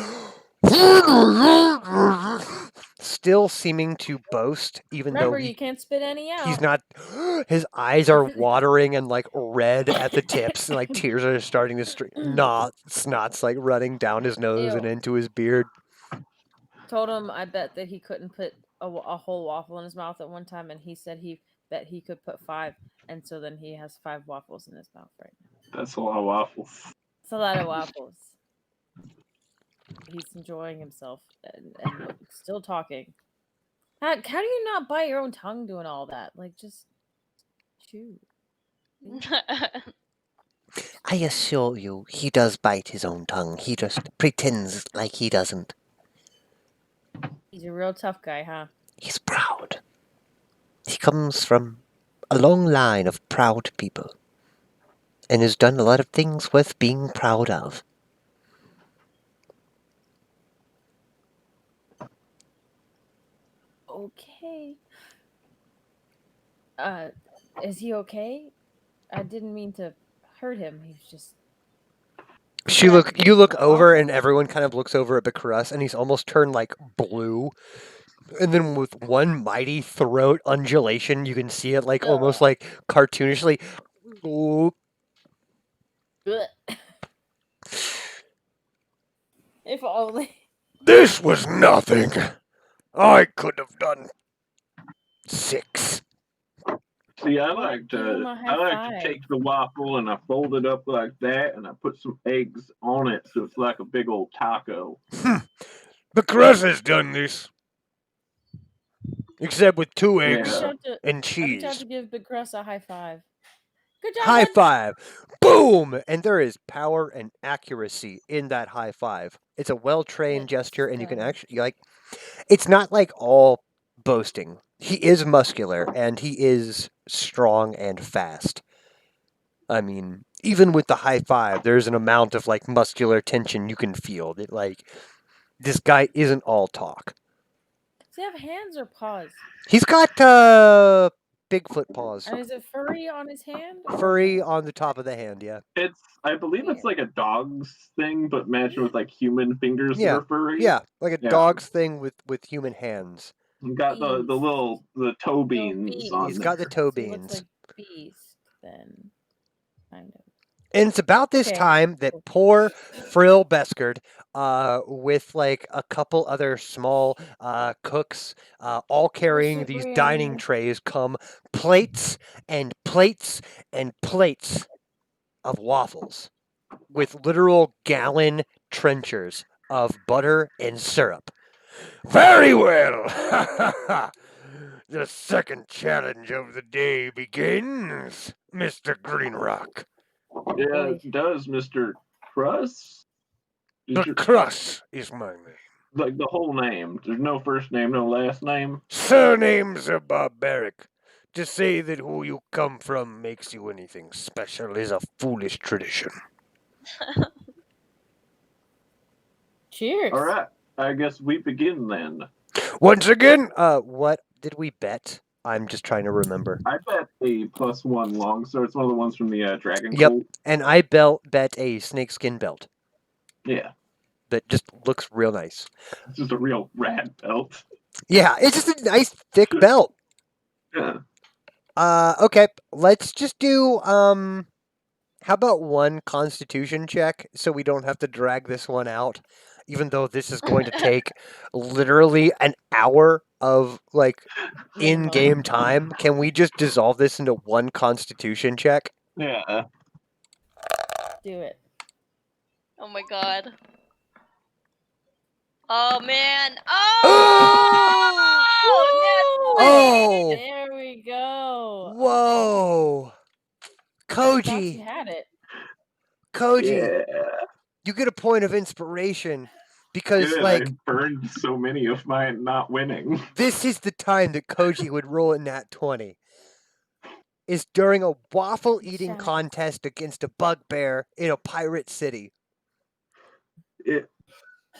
still seeming to boast, even Remember, though you can't spit any out. he's not. His eyes are watering and like red at the tips, and like tears are starting to stream. Snot's like running down his nose and Ew. into his beard. Told him I bet that he couldn't put a whole waffle in his mouth at one time, and he said he bet he could put 5, and so then he has 5 waffles in his mouth right now. That's a lot of waffles. It's a lot of waffles. He's enjoying himself and still talking. How do you not bite your own tongue doing all that? Like, just chew. I assure you, he does bite his own tongue. He just pretends like he doesn't. He's a real tough guy, huh? He's proud. He comes from a long line of proud people, and has done a lot of things worth being proud of. Okay. Is he okay? I didn't mean to hurt him. He's just. You look over, and everyone kind of looks over at Bacrus, and he's almost turned like blue. And then with one mighty throat undulation, you can see it like almost like cartoonishly. If only. This was nothing. I could have done 6. See, I Why not like give him to a high I like five? to take the waffle and I fold it up like that and I put some eggs on it so it's like a big old taco. The crust has done this. Except with 2 Yeah. eggs I and need to have cheese. to give Big Crust a high five. Good job, High bud. five. Boom! And there is power and accuracy in that high five. It's a well-trained That's gesture, and you can done. actually, like, it's not like all boasting. He is muscular, and he is strong and fast. I mean, even with the high five, there's an amount of, like, muscular tension you can feel. That, like, this guy isn't all talk. Does he have hands or paws? He's got, Bigfoot paws. And is it furry on his hand? or Furry no? on the top of the hand, yeah. I believe it's like a dog's thing, but imagine with like human fingers Yeah, that are furry. Yeah, like a Yeah. dog's thing with human hands. You got the Bees. toe No, beans bees. on He's there. got the toe So he looks beans. like beast then. Kind of. And it's about this Okay, time that cool. poor Frill Beskard, with like a couple other small cooks, all carrying these dining bring- trays, come plates and plates and plates of waffles with literal gallon trenchers of butter and syrup. Very well. The second challenge of the day begins, Mr. Greenrock. Yeah, Boy. it does, Mr. Crust. The crust is my name. Like the whole name. There's no first name, no last name. Surnames are barbaric. To say that who you come from makes you anything special is a foolish tradition. Cheers. All right, I guess we begin then. Once again, What did we bet? I'm just trying to remember. I bet a +1 longsword. It's one of the ones from the Dragon Yep. Cult. And I bet a snakeskin belt Yeah, that just looks real nice. it's just a real rad belt. Yeah, it's just a nice thick belt. Yeah. Okay, let's just do how about one constitution check so we don't have to drag this one out, even though this is going to take literally an hour of like in-game time. Can we just dissolve this into one constitution check? Yeah. Do it. Oh my god. Oh man. Oh! Oh! Oh! There we go. Whoa! I thought you Koji! had it. Koji! Yeah. You get a point of inspiration because, Good, like, I burned so many of mine not winning. this is the time that Koji would roll a nat 20. Is during a waffle eating Shut up. contest against a bugbear in a pirate city.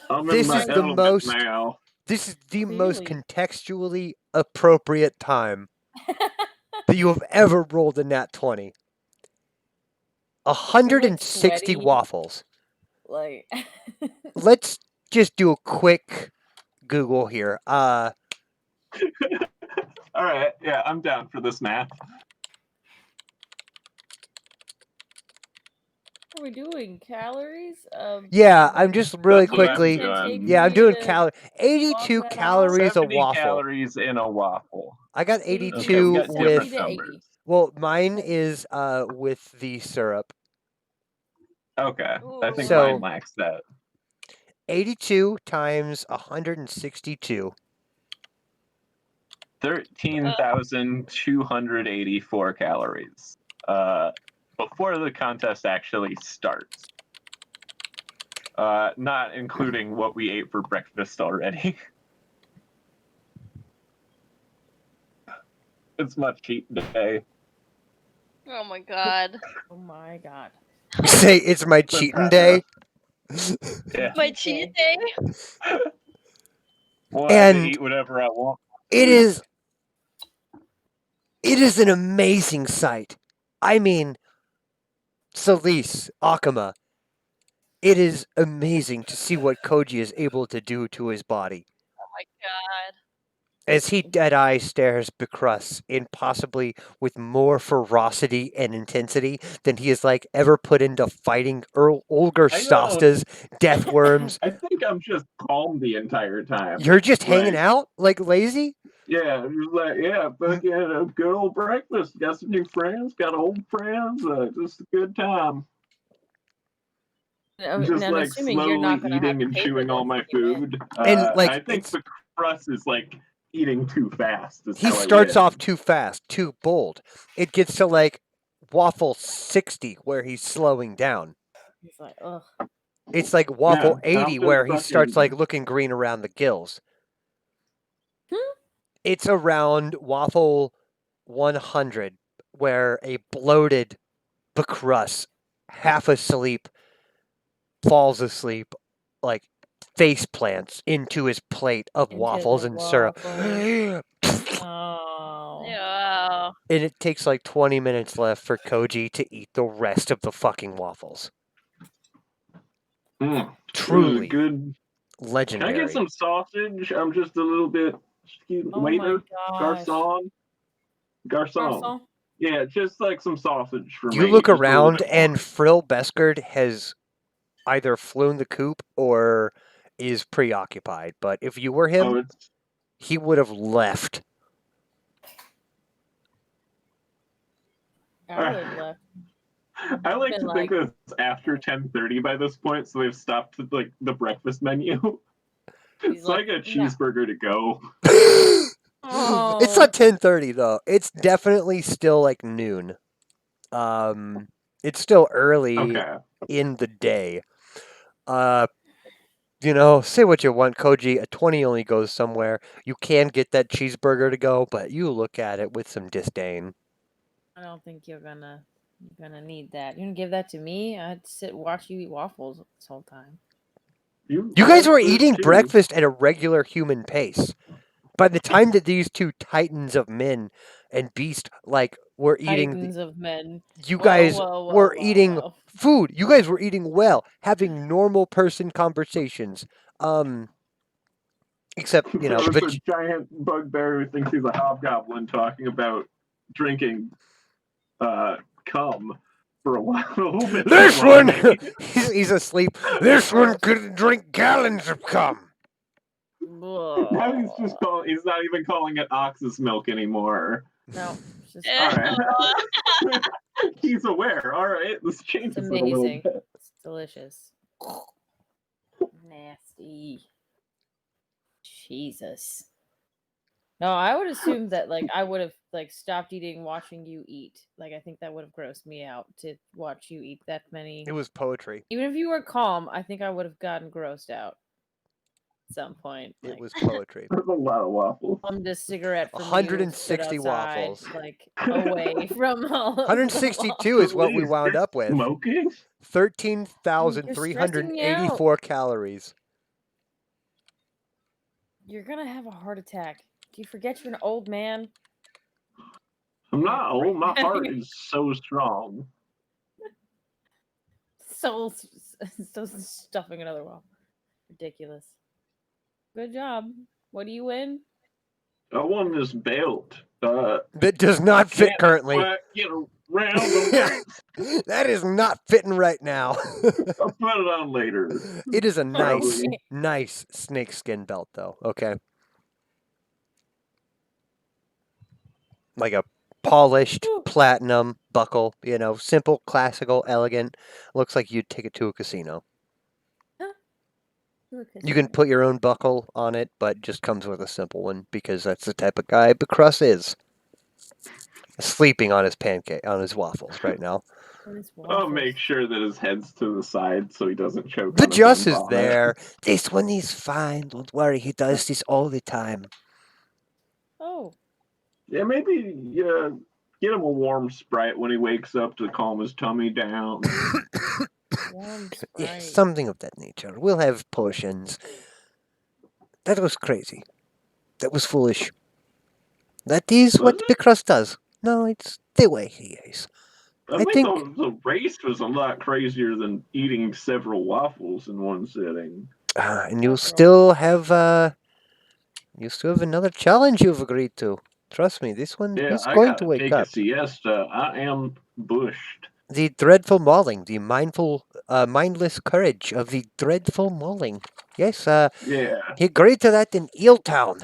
I'm This in my is the element most- now. This is the most Clearly. contextually appropriate time that you have ever rolled a nat 20. 160 sweaty. waffles. Like Let's just do a quick Google here. All right, yeah, I'm down for this math. what are we doing? Calories? Yeah, I'm just really That's what I'm quickly. doing. Yeah, I'm doing to calorie. 82 that out. calories a 70 waffle. calories in a waffle. I got 82 Okay, 82 we got with. different 70 to 80. numbers. Well, mine is with the syrup. Okay, I think So- mine lacks that. 82 times 162. 13,284 calories. Before the contest actually starts. Not including what we ate for breakfast already. It's my cheat day. Oh my god. Oh my god. Say it's my cheating day. Yeah. My cheat day? Well, I And- can eat whatever I want. It is an amazing sight. I mean, Celise, Akama, it is amazing to see what Koji is able to do to his body. Oh my god. As he dead-eye stares Bacrus in possibly with more ferocity and intensity than he has like ever put into fighting Olger I know. Stasta's death worms. I think I'm just calm the entire time. You're just hanging Like, out like lazy? Yeah, just like, yeah, fucking a good old breakfast. Got some new friends, got old friends. Just a good time. Just I'm like assuming you're slowly not gonna have eating and paper chewing all then my if you win. food. And, like, I think it's- the crust is like eating too fast. Is He how I starts win. off too fast, too bold. It gets to like waffle 60 where he's slowing down. He's like, ugh. It's like waffle Yeah, 80 I'm where just he starts fucking- like looking green around the gills. Hmm? It's around waffle 100 where a bloated Bacrus, half asleep, falls asleep, like face plants into his plate of Into waffles the and syrup. Oh. Yeah. And it takes like 20 minutes left for Koji to eat the rest of the fucking waffles. Mm, Truly good. Can I legendary. get some sausage? I'm just a little bit. Oh Waiter, my gosh. Garcon. Garcon? Yeah, just like some sausage for me. You look just a little around bit and more. Frill Beskard has either flown the coop or is preoccupied. But if you were him, Oh, it's he would have left. I would have left. I like been to think like- that it's after 10:30 by this point, so they've stopped like the breakfast menu. He's It's like a "No." cheeseburger to go. Oh. It's not 10:30 though. It's definitely still like noon. It's still early Okay. in the day. You know, say what you want, Koji. A 20 only goes somewhere. You can get that cheeseburger to go, but you look at it with some disdain. I don't think you're gonna need that. You're gonna give that to me? I'd sit watch you eat waffles this whole time. You guys were that's it eating too. breakfast at a regular human pace. By the time that these two titans of men and beast like were eating, Titans of men. you Whoa, guys whoa, whoa, were whoa, eating whoa. food. You guys were eating well, having normal person conversations. Except you know, There was a giant bugbear who thinks he's a hobgoblin talking about drinking cum for a while. A little bit This too one! long. he's asleep. This one could drink gallons of cum. Now he's not even calling it ox's milk anymore. No, it's just All right. He's aware. All right, this changes it's it a little amazing. bit. It's delicious. Nasty. Jesus. No, I would assume that like I would have like stopped eating watching you eat. Like I think that would have grossed me out to watch you eat that many. It was poetry. Even if you were calm, I think I would have gotten grossed out at some point. It Like, was poetry. There's a lot of waffles. I'm just cigarette from 160 you, stood outside, waffles. like away from all. of the 162 is what we Please, wound you're up with. Smoking? 13,384 calories. You're gonna have a heart attack. Do you forget you're an old man? I'm not old. My heart is so strong. So stuffing another waffle. Ridiculous. Good job. What do you win? I won this belt. That does not fit Can't currently. quite get around the waist. That is not fitting right now. I'll put it on later. It is a nice, Probably. nice snakeskin belt, though. Okay. Like a polished Ooh. platinum buckle, you know, simple, classical, elegant. Looks like you'd take it to a casino. You can put your own buckle on it, but just comes with a simple one because that's the type of guy Bacrus is. Sleeping on his pancake, on his waffles right now. I'll make sure that his head's to the side so he doesn't choke. The on his Just own is vomit. there. This one is fine. Don't worry. He does this all the time. Oh, Yeah, maybe get him a warm Sprite when he wakes up to calm his tummy down. warm Yeah, Sprite. something of that nature. We'll have potions. That was crazy. That was foolish. That is Was what it? Bacrus does. No, it's the way he is. I think- the race was a lot crazier than eating several waffles in one sitting. And you'll After all. still have You still have another challenge you've agreed to. Trust me, this one Yeah, is I going to gotta wake take up. a siesta. I am bushed. The dreadful mauling, the mindless courage of the dreadful mauling. Yes, Yeah, he agreed to that in Eeltown.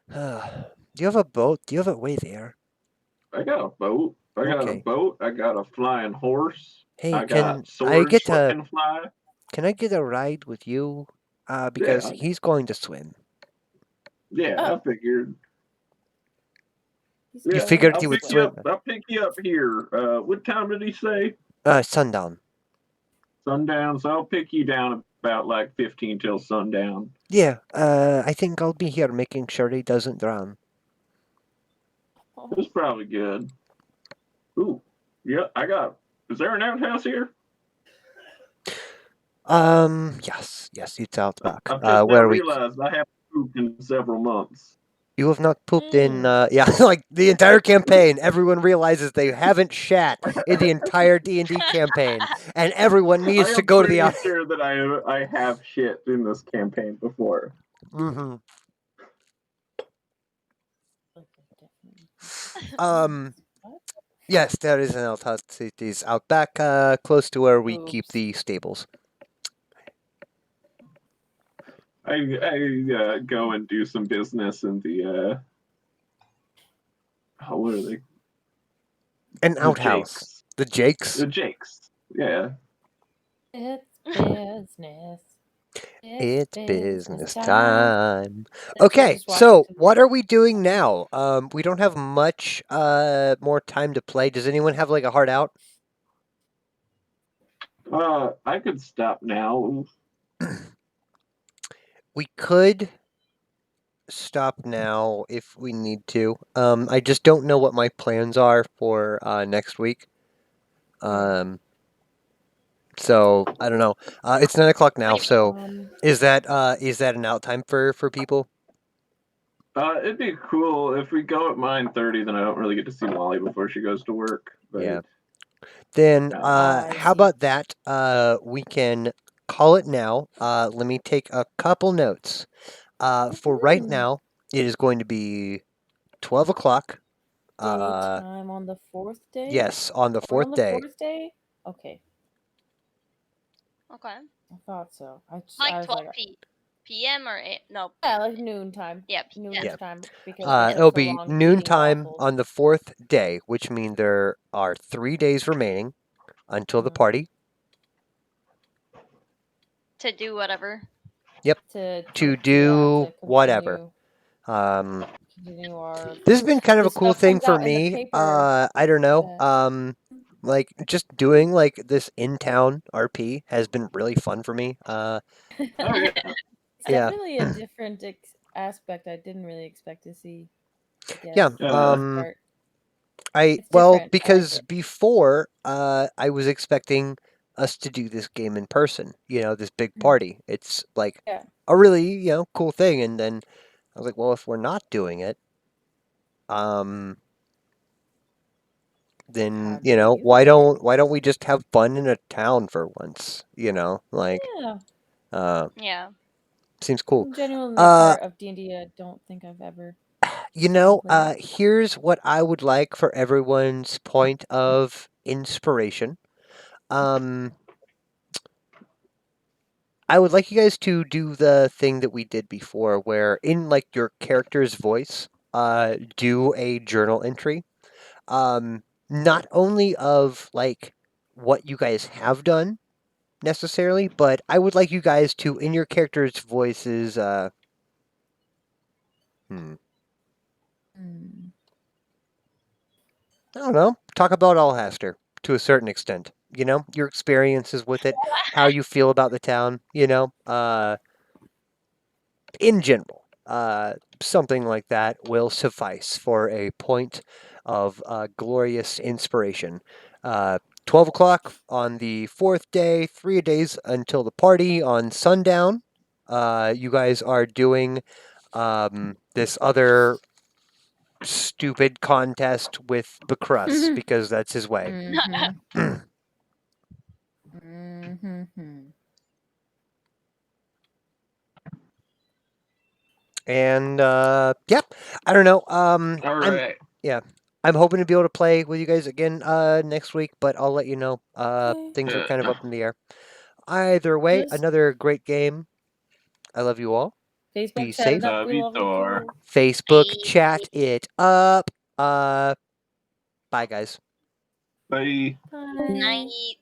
Do you have a boat? Do you have a way there? I got a boat. Okay. I got a flying horse. Hey, I got can I swords get that a can fly. can I get a ride with you? Because Yeah, he's going to swim. yeah, I figured. He's You Yeah, going figured to he would swim. swim. I'll pick you up here. What time did he say? Sundown. Sundown. So I'll pick you down about like 15 till sundown. Yeah, I think I'll be here making sure he doesn't drown. That's probably good. Ooh, yeah, I got. Is there an outhouse here? Yes, it's out back. I've just now Where we realized I haven't pooped in several months. You have not pooped in, yeah, like the entire campaign. Everyone realizes they haven't shat in the entire D&D campaign, and everyone I needs to am go to the. pretty sure that I have shit in this campaign before. Mm-hmm. What? Yes, there is an outhouse. It is out back, close to where we keep Oops. the stables. I go and do some business in the what are they? An The outhouse. Jakes. The Jakes. The Jakes. Yeah. It's business. It's business time. time. Then Okay, just walk so into what are we doing now? We don't have much more time to play. Does anyone have like a hard out? I could stop now. We could stop now if we need to. I just don't know what my plans are for next week. So I don't know. It's 9 o'clock now. So is that an out time for people? It'd be cool if we go at 9:30. Then I don't really get to see Molly before she goes to work. But Yeah. Then I how see. about that? We can call it now. Let me take a couple notes. For right now, it is going to be 12 o'clock. Daytime on the 4th day? Yes, on the We're fourth on the day. 4th day? Okay. Okay. I thought so. I Like was 12 like, p.m. or no? yeah, like noon time. Yeah, Noon yeah. time. Because I It'll took so be long noontime eating waffles. on the 4th day, which means there are 3 days remaining until the Mhm. party. To do whatever. To To yeah, do to whatever. continue our. This has been kind of a This cool stuff thing comes for out in the me. paper I don't know. that- Like just doing like this in town RP has been really fun for me. oh, yeah. It's Yeah. definitely a different aspect I didn't really expect to see. I guess, Yeah, at the start. It's well, different. I like because it. before I was expecting us to do this game in person, this big party. It's like Yeah. a really, cool thing. And then I was like, well, if we're not doing it, then, How do you do why it? don't we just have fun in a town for once, like Yeah. Yeah. seems cool. Genuinely part of D&D I don't think I've ever played. Here's what I would like for everyone's point of inspiration. I would like you guys to do the thing that we did before, where in like your character's voice, do a journal entry. Not only of like what you guys have done necessarily, but I would like you guys to, in your character's voices, I don't know, talk about Alhaster to a certain extent. Your experiences with it, how you feel about the town, in general. Something like that will suffice for a point of glorious inspiration. 12 o'clock on the 4th day, 3 days until the party on sundown. You guys are doing this other stupid contest with Bacrus because that's his way. And yep, I don't know. All right. I'm hoping to be able to play with you guys again next week, but I'll let you know. Okay. Things are kind of up in the air. Either way, Yes. another great game. I love you all. Facebook Be chat safe. it up. Love We you, love you Thor. too. Facebook Bye. chat it up. Bye guys. Bye. Bye. Night.